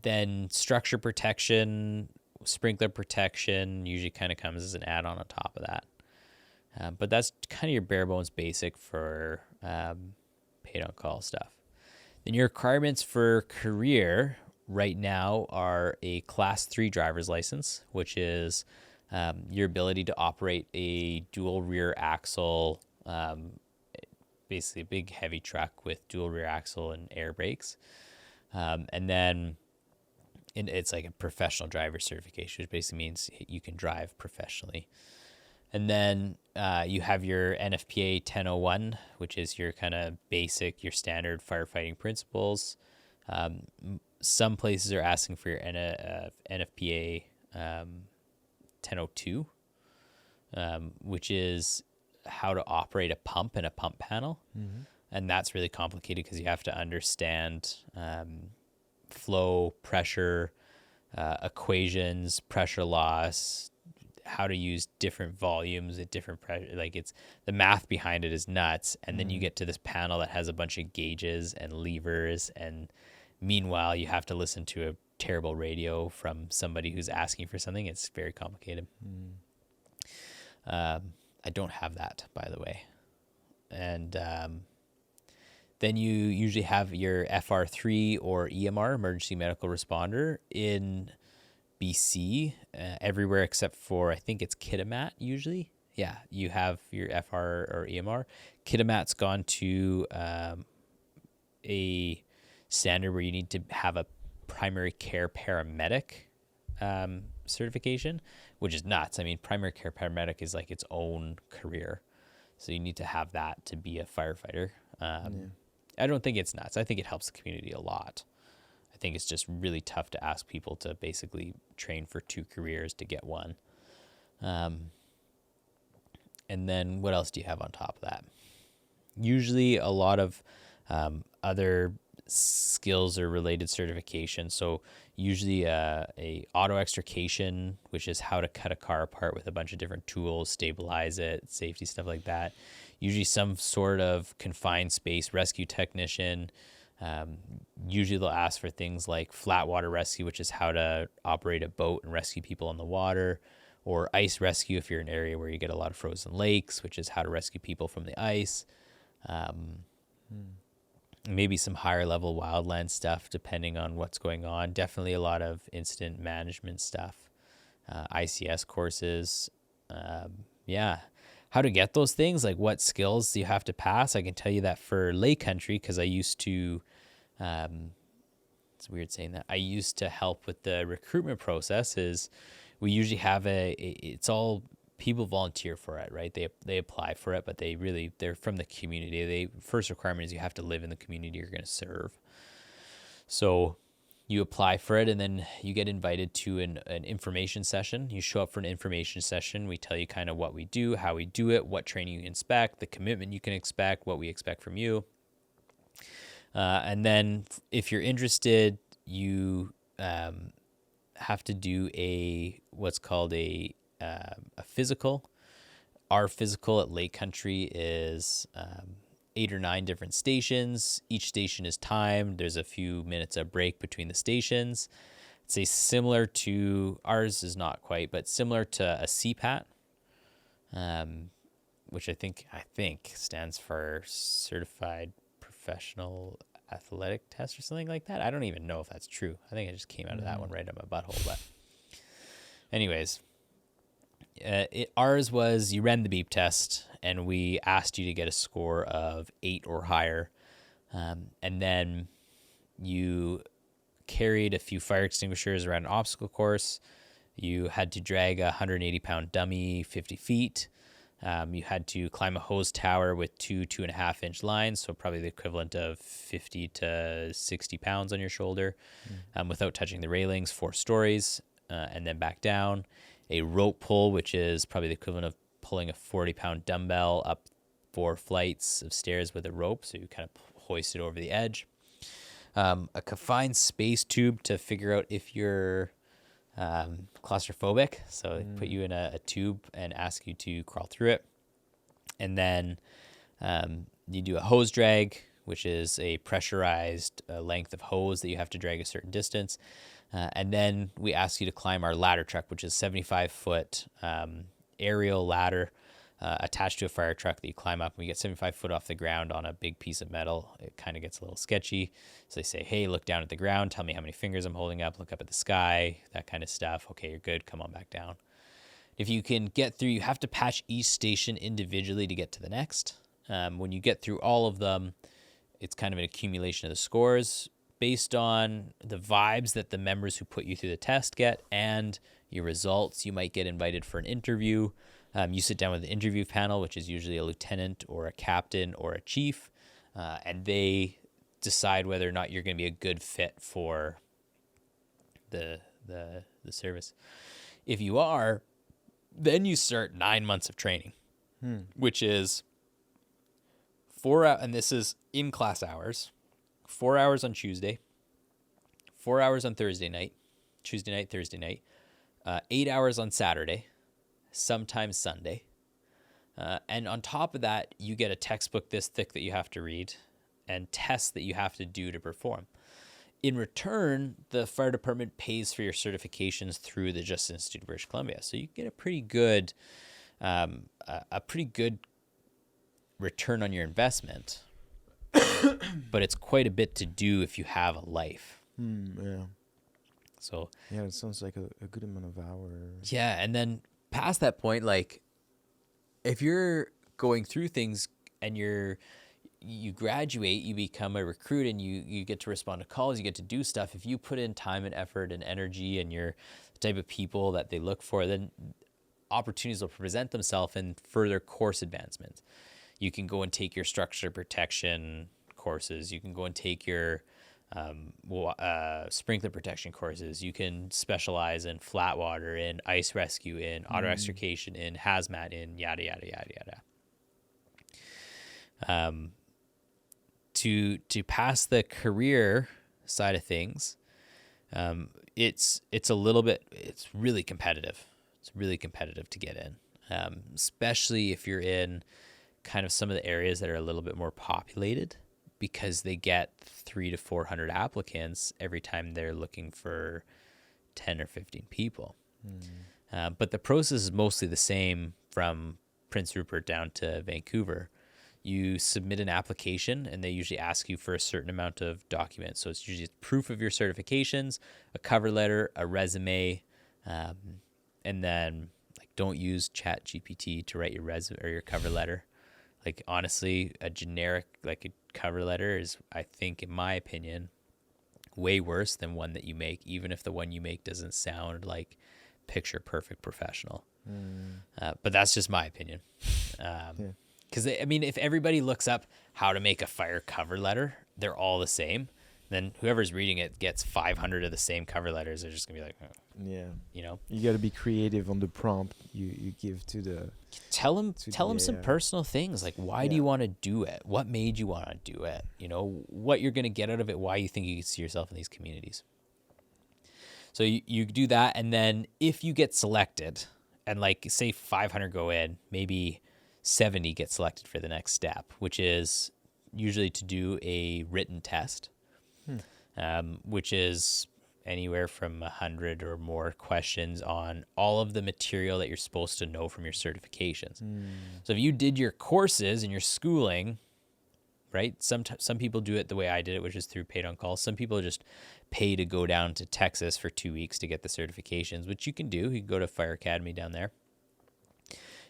Then structure protection, sprinkler protection usually kind of comes as an add-on on top of that. But that's kind of your bare bones basic for paid on call stuff. Then your requirements for career right now are a class 3 driver's license, which is your ability to operate a dual rear axle, basically a big heavy truck with dual rear axle and air brakes. And then it's like a professional driver certification, which basically means you can drive professionally. And then you have your NFPA 1001, which is your kind of basic, your standard firefighting principles. Some places are asking for your NFPA 1002, which is how to operate a pump and a pump panel. Mm-hmm. And that's really complicated because you have to understand flow, pressure, equations, pressure loss, how to use different volumes at different pressure. Like it's the math behind it is nuts. And then you get to this panel that has a bunch of gauges and levers. And meanwhile, you have to listen to a terrible radio from somebody who's asking for something. It's very complicated. I don't have that, by the way. And then you usually have your FR3 or EMR, emergency medical responder, in BC, everywhere except for, I think it's Kitimat usually. Yeah, you have your FR or EMR. Kitimat's gone to a standard where you need to have a primary care paramedic certification, which is nuts. I mean, primary care paramedic is like its own career. So you need to have that to be a firefighter. I don't think it's nuts. I think it helps the community a lot. I think it's just really tough to ask people to basically train for 2 careers to get one. And then what else do you have on top of that? Usually a lot of other skills or related certifications. So usually a auto extrication, which is how to cut a car apart with a bunch of different tools, stabilize it, safety stuff like that. Usually some sort of confined space rescue technician. Usually they'll ask for things like flat water rescue, which is how to operate a boat and rescue people on the water, or ice rescue if you're in an area where you get a lot of frozen lakes, which is how to rescue people from the ice. Maybe some higher level wildland stuff depending on what's going on. Definitely a lot of incident management stuff, ICS courses. How to get those things, like what skills you have to pass. I can tell you that for lay country, because I used to, it's weird saying that, I used to help with the recruitment process. Is we usually have it's all people volunteer for it, right? They apply for it, but they're from the community. First requirement is you have to live in the community you're going to serve. So you apply for it, and then you get invited to an information session. You show up for an information session. We tell you kind of what we do, how we do it, what training you can expect, the commitment you can expect, what we expect from you. And then if you're interested, you have to do what's called a physical. Our physical at Lake Country is 8 or 9 different stations. Each station is timed. There's a few minutes of break between the stations. It's similar to, ours is not quite, but similar to a CPAT, which I think stands for Certified Professional Athletic Test or something like that. I don't even know if that's true. I think I just came out of that one right on my butthole. But anyways, ours was you ran the beep test, and we asked you to get a score of 8 or higher. And then You carried a few fire extinguishers around an obstacle course. You had to drag a 180-pound dummy 50 feet. You had to climb a hose tower with 2.5-inch lines, so probably the equivalent of 50 to 60 pounds on your shoulder, without touching the railings, 4 stories, and then back down. A rope pull, which is probably the equivalent of pulling a 40-pound dumbbell up 4 flights of stairs with a rope, so you kind of hoist it over the edge. A confined space tube to figure out if you're claustrophobic, so they put you in a tube and ask you to crawl through it. And then you do a hose drag, which is a pressurized length of hose that you have to drag a certain distance. And then we ask you to climb our ladder truck, which is 75-foot aerial ladder attached to a fire truck that you climb up. And we get 75 foot off the ground on a big piece of metal. It kind of gets a little sketchy. So they say, hey, look down at the ground. Tell me how many fingers I'm holding up. Look up at the sky, that kind of stuff. Okay, you're good. Come on back down. If you can get through, you have to patch each station individually to get to the next. When you get through all of them, it's kind of an accumulation of the scores based on the vibes that the members who put you through the test get and your results. You might get invited for an interview. You sit down with the interview panel, which is usually a lieutenant or a captain or a chief, and they decide whether or not you're going to be a good fit for the service. If you are, then you start 9 months of training, which is 4 hours, and this is in class hours, 4 hours on Tuesday, 4 hours on Thursday night, Tuesday night, Thursday night, 8 hours on Saturday, sometimes Sunday. And on top of that, you get a textbook this thick that you have to read and tests that you have to do to perform. In return, the fire department pays for your certifications through the Justice Institute of British Columbia. So you get a pretty good return on your investment. But it's quite a bit to do if you have a life. Yeah. So Yeah, it sounds like a good amount of hours. yeah, and then past that point, like if you're going through things and you graduate, you become a recruit and you get to respond to calls, you get to do stuff. If you put in time and effort and energy and you're the type of people that they look for, then opportunities will present themselves in further course advancement. You can go and take your structure protection courses. You can go and take your sprinkler protection courses. You can specialize in flat water, in ice rescue, in auto extrication, in hazmat, in yada, yada, yada, yada. To pass the career side of things, it's really competitive. It's really competitive to get in, especially if you're in kind of some of the areas that are a little bit more populated, because they get 300 to 400 applicants every time they're looking for 10 or 15 people. But the process is mostly the same from Prince Rupert down to Vancouver. You submit an application and they usually ask you for a certain amount of documents. So it's usually proof of your certifications, a cover letter, a resume, and then like don't use ChatGPT to write your resume or your cover letter. Like honestly, a generic like a cover letter is, I think, in my opinion, way worse than one that you make, even if the one you make doesn't sound like picture perfect professional. But that's just my opinion. Because I mean, if everybody looks up how to make a fire cover letter, they're all the same. Then whoever's reading it gets 500 of the same cover letters. They're just gonna be like, oh, Yeah. you know. You got to be creative on the prompt you give to the. Tell them some personal things, like why do you want to do it? What made you want to do it? You know, what you're going to get out of it, why you think you can see yourself in these communities. So you do that, and then if you get selected, and like say 500 go in, maybe 70 get selected for the next step, which is usually to do a written test, which is anywhere from 100 or more questions on all of the material that you're supposed to know from your certifications. So if you did your courses and your schooling, right? Some people do it the way I did it, which is through paid on call. Some people just pay to go down to Texas for 2 weeks to get the certifications, which you can do. You can go to Fire Academy down there.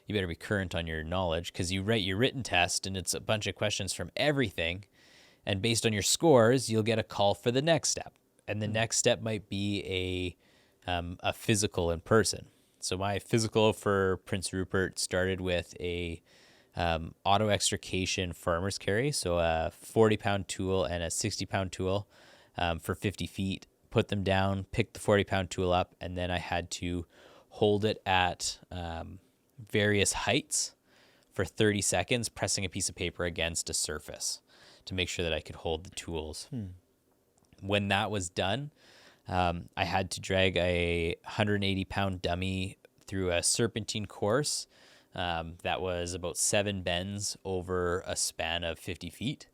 You better be current on your knowledge because you write your written test and it's a bunch of questions from everything. And based on your scores, you'll get a call for the next step. And the next step might be a physical in person. So my physical for Prince Rupert started with a auto extrication farmer's carry. So a 40-pound tool and a 60-pound tool for 50 feet. Put them down, pick the 40-pound tool up, and then I had to hold it at various heights for 30 seconds, pressing a piece of paper against a surface to make sure that I could hold the tools. When that was done, I had to drag a 180-pound dummy through a serpentine course that was about 7 bends over a span of 50 feet.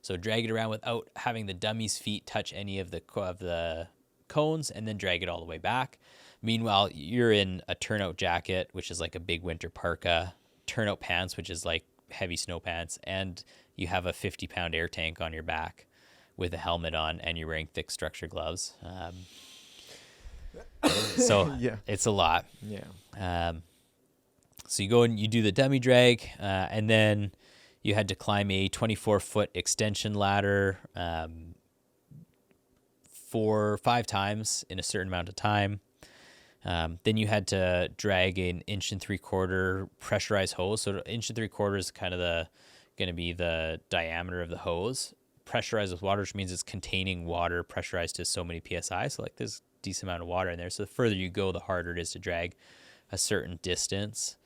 So drag it around without having the dummy's feet touch any of the cones, and then drag it all the way back. Meanwhile, you're in a turnout jacket, which is like a big winter parka, turnout pants, which is like heavy snow pants, and you have a 50-pound air tank on your back with a helmet on, and you're wearing thick structure gloves. So it's a lot. Yeah. So you go and you do the dummy drag, and then you had to climb a 24-foot extension ladder 4 or 5 times in a certain amount of time. Then you had to drag an 1 3/4 pressurized hose. So 1 3/4 is kind of going to be the diameter of the hose. Pressurized with water, which means it's containing water pressurized to so many psi. So like there's a decent amount of water in there. So the further you go, the harder it is to drag a certain distance.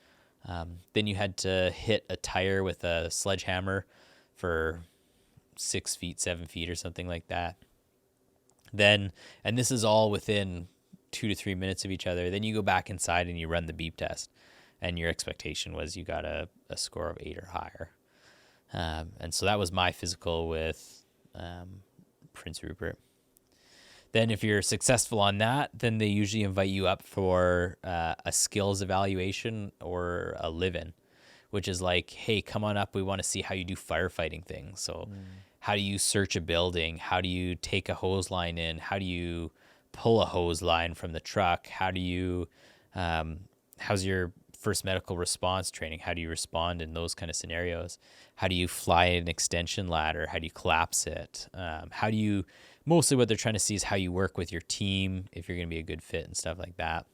Then you had to hit a tire with a sledgehammer for 6 feet, 7 feet or something like that. Then, and this is all within 2 to 3 minutes of each other. Then you go back inside and you run the beep test. And your expectation was you got a score of 8 or higher. And so that was my physical with Prince Rupert. Then if you're successful on that, then they usually invite you up for a skills evaluation or a live-in, which is like, hey, come on up. We want to see how you do firefighting things. So how do you search a building? How do you take a hose line in? How do you pull a hose line from the truck? How do you, how's your first medical response training? How do you respond in those kind of scenarios? How do you fly an extension ladder? How do you collapse it? How do you, mostly what they're trying to see is how you work with your team, if you're going to be a good fit and stuff like that.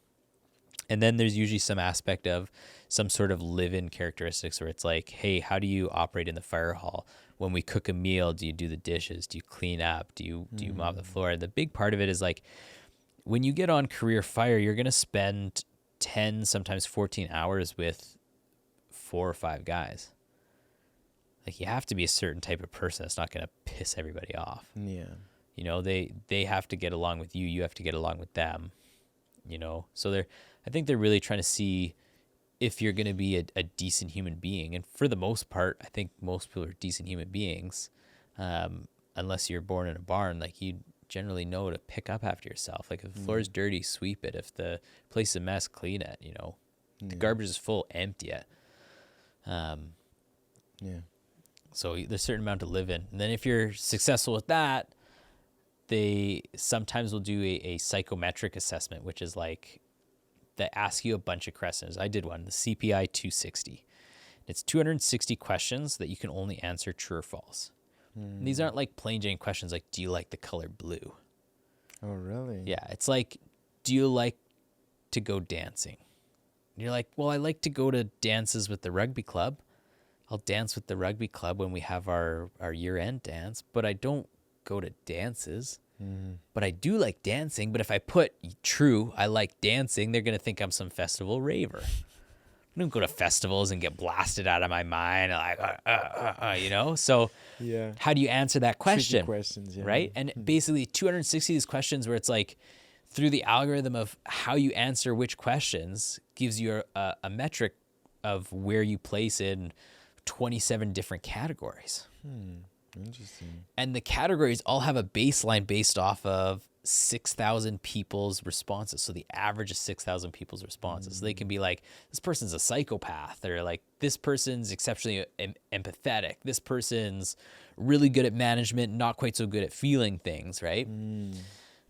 And then there's usually some aspect of some sort of live-in characteristics where it's like, hey, how do you operate in the fire hall? When we cook a meal, do you do the dishes? Do you clean up? Do you mop the floor? The big part of it is like, when you get on career fire, you're going to spend 10, sometimes 14 hours with 4 or 5 guys. Like, you have to be a certain type of person that's not going to piss everybody off. Yeah. You know, they have to get along with you. You have to get along with them, you know? So I think they're really trying to see if you're going to be a decent human being. And for the most part, I think most people are decent human beings. Unless you're born in a barn, like, you generally know to pick up after yourself. Like, if the floor is dirty, sweep it. If the place is a mess, clean it, you know? The garbage is full, empty it. So there's a certain amount to live in. And then if you're successful with that, they sometimes will do a psychometric assessment, which is like, they ask you a bunch of questions. I did one, the CPI 260. It's 260 questions that you can only answer true or false. And these aren't like plain Jane questions like, do you like the color blue? Oh, really? Yeah, it's like, do you like to go dancing? And you're like, well, I like to go to dances with the rugby club. I'll dance with the rugby club when we have our year-end dance, but I don't go to dances. But I do like dancing. But if I put true, I like dancing, they're going to think I'm some festival raver. I don't go to festivals and get blasted out of my mind, like, you know? So how do you answer that question? Tricky questions, yeah. Right? And basically 260 of these questions where it's like, through the algorithm of how you answer which questions gives you a metric of where you place in 27 different categories. Interesting. And the categories all have a baseline based off of 6,000 people's responses. So the average is 6,000 people's responses. So they can be like, this person's a psychopath. Or like, this person's exceptionally empathetic. This person's really good at management, not quite so good at feeling things, right?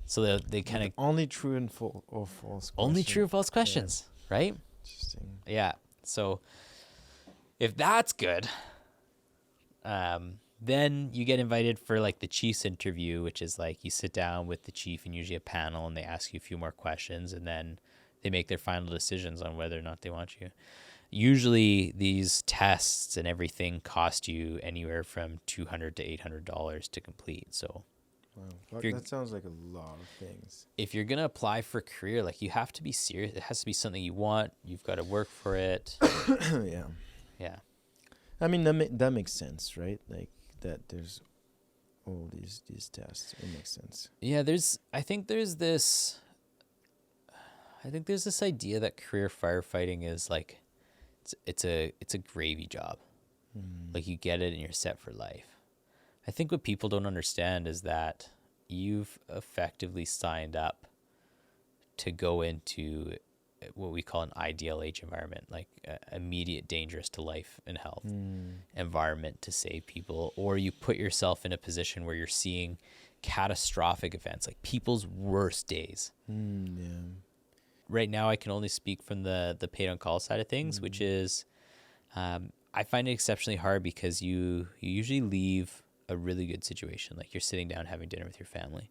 So they kind of... Only true and false questions. Only true and false questions, right? Interesting. Yeah. So if that's good, Then you get invited for like the chief's interview, which is like you sit down with the chief and usually a panel, and they ask you a few more questions, and then they make their final decisions on whether or not they want you. Usually these tests and everything cost you anywhere from $200 to $800 to complete. So Wow, that sounds like a lot of things. if you're going to apply for a career, like, you have to be serious. It has to be something you want. You've got to work for it. Yeah. Yeah. I mean, that makes sense, right? Like that there's all these tests. It makes sense. Yeah, I think there's this idea that career firefighting is like it's a gravy job. Like, you get it and you're set for life. I think what people don't understand is that you've effectively signed up to go into what we call an ideal age environment, like immediate dangerous to life and health environment to save people, or you put yourself in a position where you're seeing catastrophic events, like people's worst days. Yeah. Right now, I can only speak from the paid on call side of things, which is I find it exceptionally hard because you usually leave a really good situation, like you're sitting down having dinner with your family,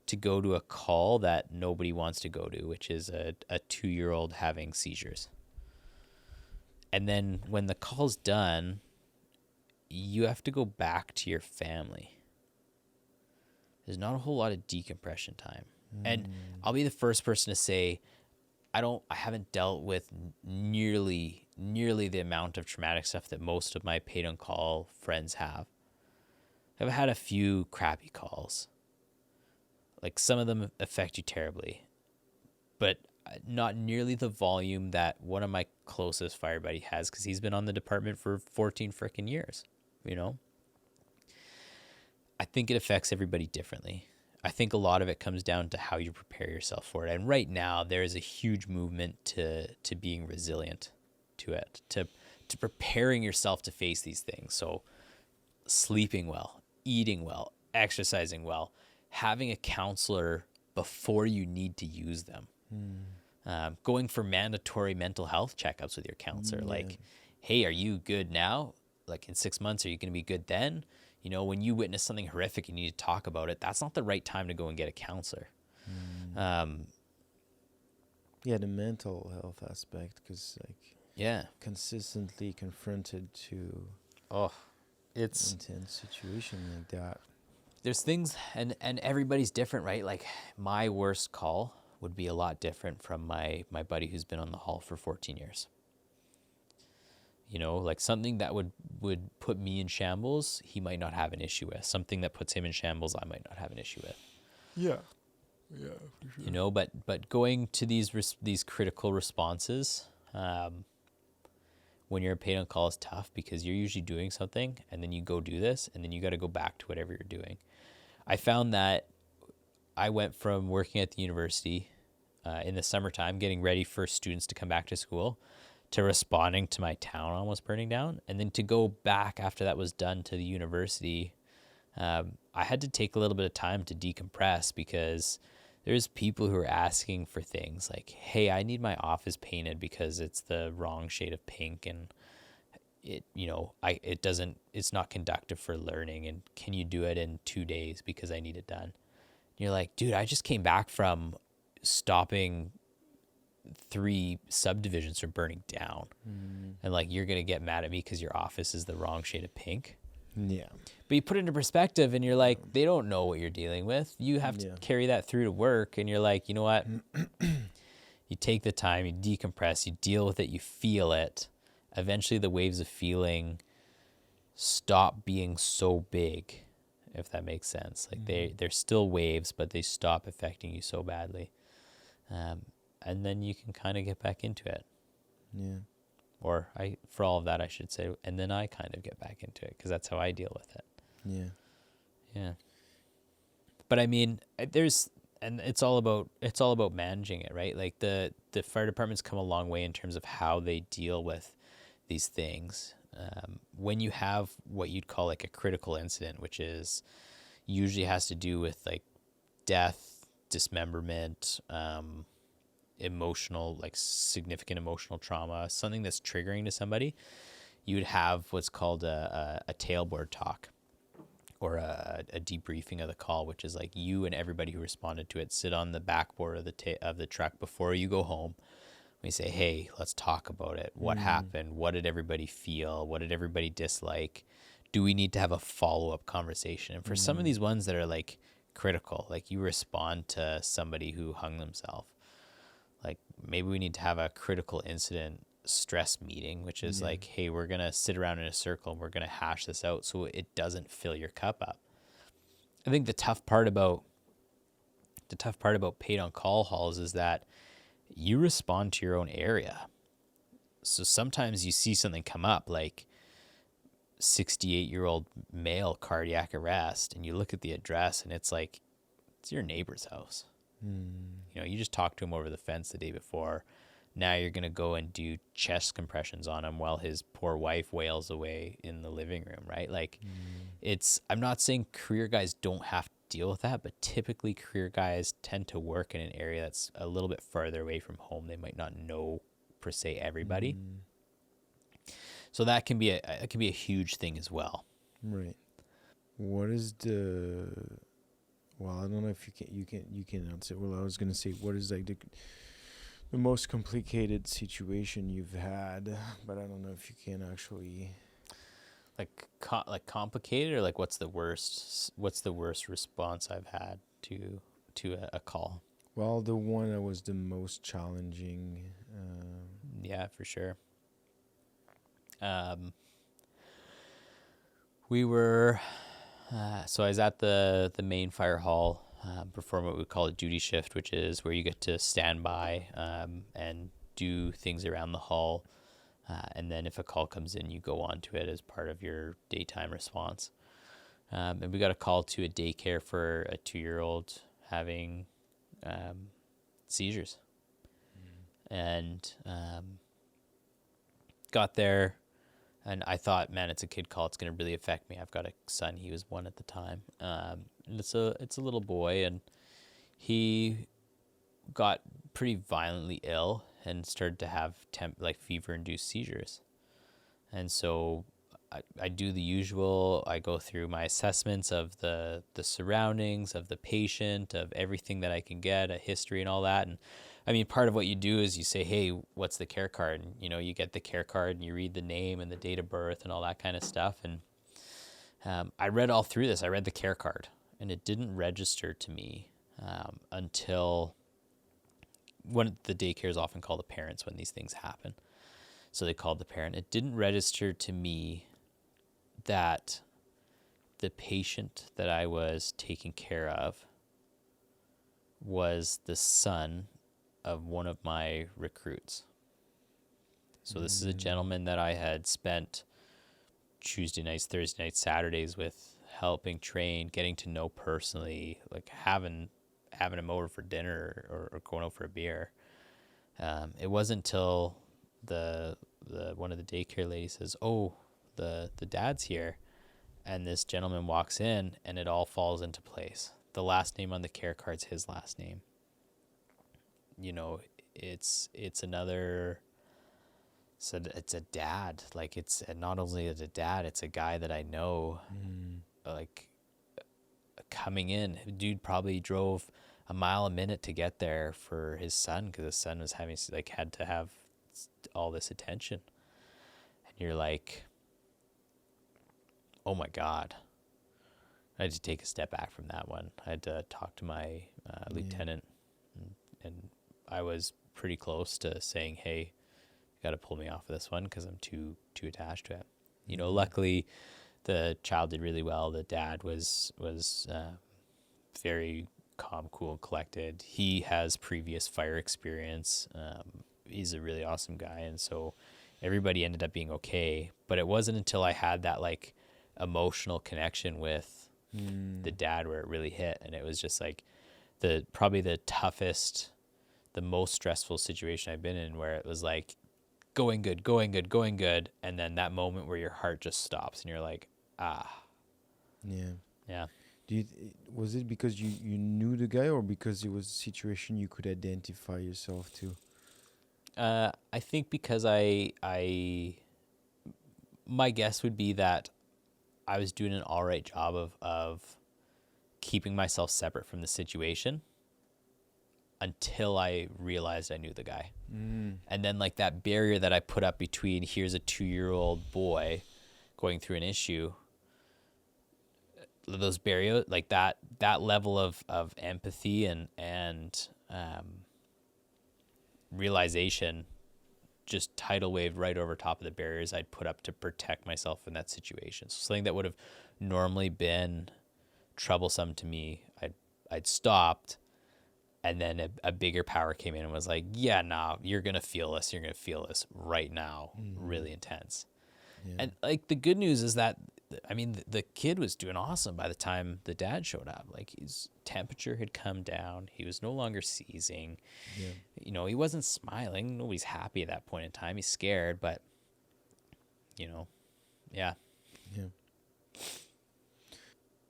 to go to a call that nobody wants to go to, which is a 2-year-old having seizures. And then when the call's done, you have to go back to your family. There's not a whole lot of decompression time. And I'll be the first person to say, I haven't dealt with nearly the amount of traumatic stuff that most of my paid on call friends have. I've had a few crappy calls. Like, some of them affect you terribly, but not nearly the volume that one of my closest fire buddy has, because he's been on the department for 14 freaking years, you know? I think it affects everybody differently. I think a lot of it comes down to how you prepare yourself for it. And right now, there is a huge movement to being resilient to it, to preparing yourself to face these things. So sleeping well, eating well, exercising well, having a counselor before you need to use them, going for mandatory mental health checkups with your counselor. Like, hey, are you good now? Like, in 6 months, are you going to be good then? You know, when you witness something horrific and you need to talk about it, that's not the right time to go and get a counselor. Yeah, the mental health aspect, because Yeah. consistently confronted to It's intense situation like that. there's things, and everybody's different, right? Like, my worst call would be a lot different from my buddy who's been on the hall for 14 years. You know, like, something that would put me in shambles, he might not have an issue with. Something that puts him in shambles, I might not have an issue with. Yeah, for sure. You know, but going to these critical responses, when you're paid on call, is tough, because you're usually doing something and then you go do this and then you got to go back to whatever you're doing. I found that I went from working at the university in the summertime, getting ready for students to come back to school, to responding to my town almost burning down. And then to go back after that was done to the university, I had to take a little bit of time to decompress, because there's people who are asking for things like, hey, I need my office painted because it's the wrong shade of pink, and it's not conducive for learning, and can you do it in 2 days because I need it done? And you're like, dude, I just came back from stopping 3 subdivisions from burning down. And like, you're going to get mad at me because your office is the wrong shade of pink. Yeah. But you put it into perspective and you're like, they don't know what you're dealing with. You have to carry that through to work. And you're like, you know what? You take the time, you decompress, you deal with it, you feel it. Eventually the waves of feeling stop being so big, if that makes sense. Like, they're still waves, but they stop affecting you so badly. And then you can kind of get back into it. Yeah. Or for all of that, I should say, and then I kind of get back into it, because that's how I deal with it. Yeah. Yeah. But I mean, it's all about managing it, right? Like, the fire departments come a long way in terms of how they deal with these things. When you have what you'd call like a critical incident, which is usually has to do with like death, dismemberment, emotional, like significant emotional trauma, something that's triggering to somebody, you would have what's called a tailboard talk. or a debriefing of the call, which is like you and everybody who responded to it sit on the backboard of the truck before you go home. We say, hey, let's talk about it. What happened? What did everybody feel? What did everybody dislike? Do we need to have a follow-up conversation? And for some of these ones that are like critical, like you respond to somebody who hung themselves, like maybe we need to have a critical incident stress meeting, which is like, hey, we're going to sit around in a circle and we're going to hash this out so it doesn't fill your cup up. I think the tough part about paid on call halls is that you respond to your own area. So sometimes you see something come up like 68-year-old male cardiac arrest, and you look at the address and it's like, it's your neighbor's house. You know, you just talked to him over the fence the day before. Now you're going to go and do chest compressions on him while his poor wife wails away in the living room, right? Like I'm not saying career guys don't have to deal with that, but typically career guys tend to work in an area that's a little bit farther away from home. They might not know per se everybody. So that can be a huge thing as well. Right. What is the? Well, I don't know if you can answer. Well, I was gonna say, what is like the most complicated situation you've had, but I don't know if you can actually. Like complicated, or like what's the worst response I've had to a call? Well, the one that was the most challenging. Yeah, for sure. We were, so I was at the main fire hall, performing what we call a duty shift, which is where you get to stand by and do things around the hall. And then if a call comes in, you go on to it as part of your daytime response. And we got a call to a daycare for a 2-year-old having seizures. And got there, and I thought, man, it's a kid call. It's going to really affect me. I've got a son. He was 1 at the time. And it's a little boy, and he got pretty violently ill and started to have fever-induced seizures. And so I do the usual. I go through my assessments of the surroundings, of the patient, of everything that I can get, a history and all that. And I mean, part of what you do is you say, hey, what's the care card? And, you know, you get the care card and you read the name and the date of birth and all that kind of stuff. And I read all through this. I read the care card, and it didn't register to me until when the daycares often call the parents when these things happen. So they called the parent. It didn't register to me that the patient that I was taking care of was the son of one of my recruits. So this is a gentleman that I had spent Tuesday nights, Thursday nights, Saturdays with, helping train, getting to know personally, like having him over for dinner or going out for a beer. It wasn't until the one of the daycare ladies says, oh, the dad's here, and this gentleman walks in, and it all falls into place. The last name on the care card's his last name. You know, it's another. So it's a dad. Like, it's not only a dad, it's a guy that I know. Like, coming in, dude probably drove a mile a minute to get there for his son, because his son was had to have all this attention. And you're like, oh my God. I had to take a step back from that one. I had to talk to my lieutenant, and I was pretty close to saying, hey, you got to pull me off of this one because I'm too attached to it. You know, luckily the child did really well. The dad was very calm, cool, and collected. He has previous fire experience. He's a really awesome guy. And so everybody ended up being okay. But it wasn't until I had that like emotional connection with the dad where it really hit. And it was just like probably the toughest, the most stressful situation I've been in, where it was like going good. And then that moment where your heart just stops and you're like, ah. Yeah. Was it because you knew the guy, or because it was a situation you could identify yourself to? I think because my guess would be that I was doing an all right job of keeping myself separate from the situation until I realized I knew the guy. And then like that barrier that I put up between here's a 2-year-old boy going through an issue, those barriers, like that level of empathy and realization just tidal waved right over top of the barriers I'd put up to protect myself in that situation. So something that would have normally been troublesome to me, I'd stopped, and then a bigger power came in and was like, yeah, nah, you're going to feel this. You're going to feel this right now. Really intense. Yeah. And like the good news is that, I mean, the kid was doing awesome by the time the dad showed up. Like his temperature had come down. He was no longer seizing. Yeah. You know, he wasn't smiling. Nobody's happy at that point in time. He's scared, but, you know, yeah. Yeah.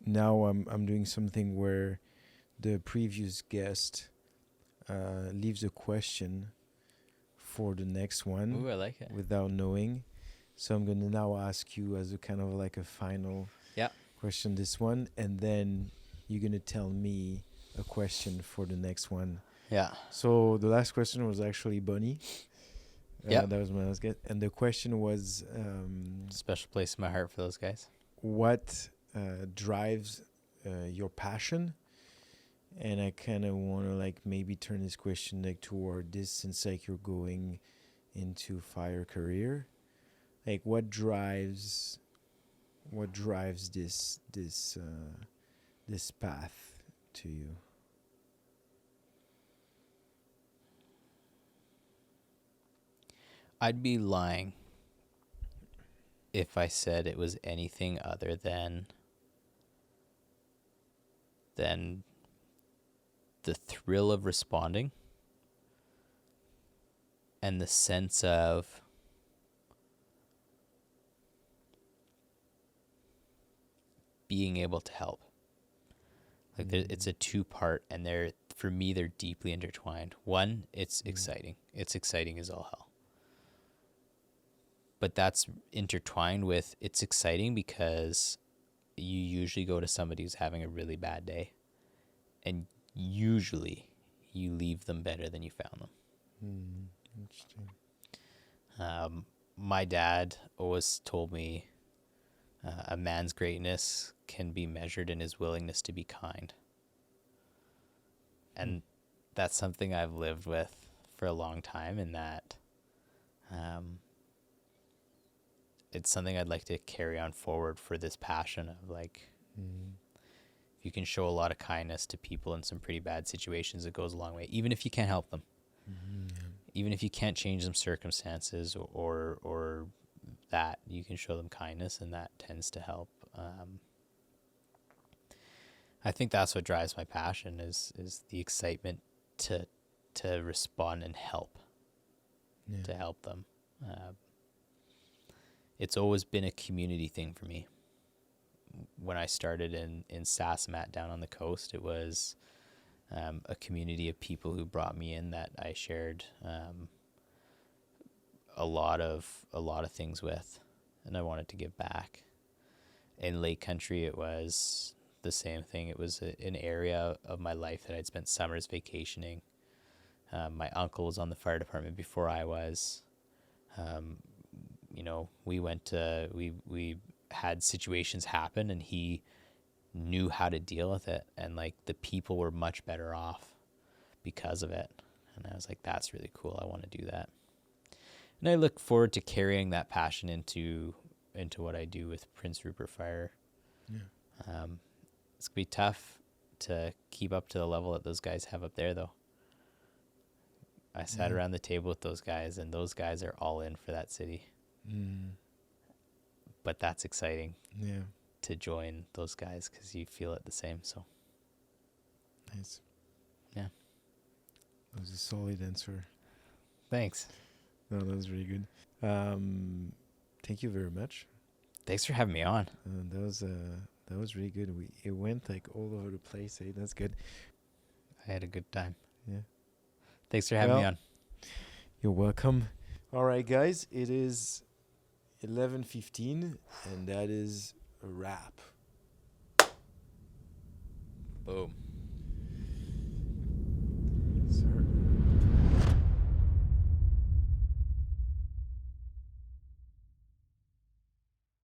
Now I'm doing something where the previous guest leaves a question for the next one. Ooh, I like it. Without knowing. So I'm going to now ask you as a kind of like a final question, this one, and then you're going to tell me a question for the next one. Yeah. So the last question was actually Bunny. Yeah. That was my last guess. And the question was... special place in my heart for those guys. What drives your passion? And I kind of want to like maybe turn this question like toward this, since like you're going into fire career. Like what drives this path to you? I'd be lying if I said it was anything other than the thrill of responding and the sense of being able to help. Like it's a 2-part, and for me they're deeply intertwined. One, it's exciting. It's exciting as all hell. But that's intertwined with it's exciting because you usually go to somebody who's having a really bad day, and usually you leave them better than you found them. Interesting. My dad always told me a man's greatness can be measured in his willingness to be kind. And that's something I've lived with for a long time, in that it's something I'd like to carry on forward for this passion of like, if you can show a lot of kindness to people in some pretty bad situations, it goes a long way, even if you can't help them. Even if you can't change them circumstances or that, you can show them kindness, and that tends to help. I think that's what drives my passion is the excitement to respond and help, to help them. It's always been a community thing for me. When I started in Sasamat down on the coast, it was a community of people who brought me in that I shared a lot of things with, and I wanted to give back. In Lake Country, it was the same thing. It was an area of my life that I'd spent summers vacationing. My uncle was on the fire department before I was. You know, we had situations happen, and he knew how to deal with it, and like the people were much better off because of it. And I was like, that's really cool. I want to do that. And I look forward to carrying that passion into what I do with Prince Rupert Fire. It's gonna be tough to keep up to the level that those guys have up there, though. I sat around the table with those guys, and those guys are all in for that city. But that's exciting. To join those guys because you feel it the same. So nice. Yeah. That was a solid answer. Thanks. No, that was really good. Thank you very much. Thanks for having me on. That was really good. It went like all over the place. Hey, that's good. I had a good time. Yeah. Thanks for having me on. You're welcome. All right, guys. It is 11:15, and that is a wrap. Boom.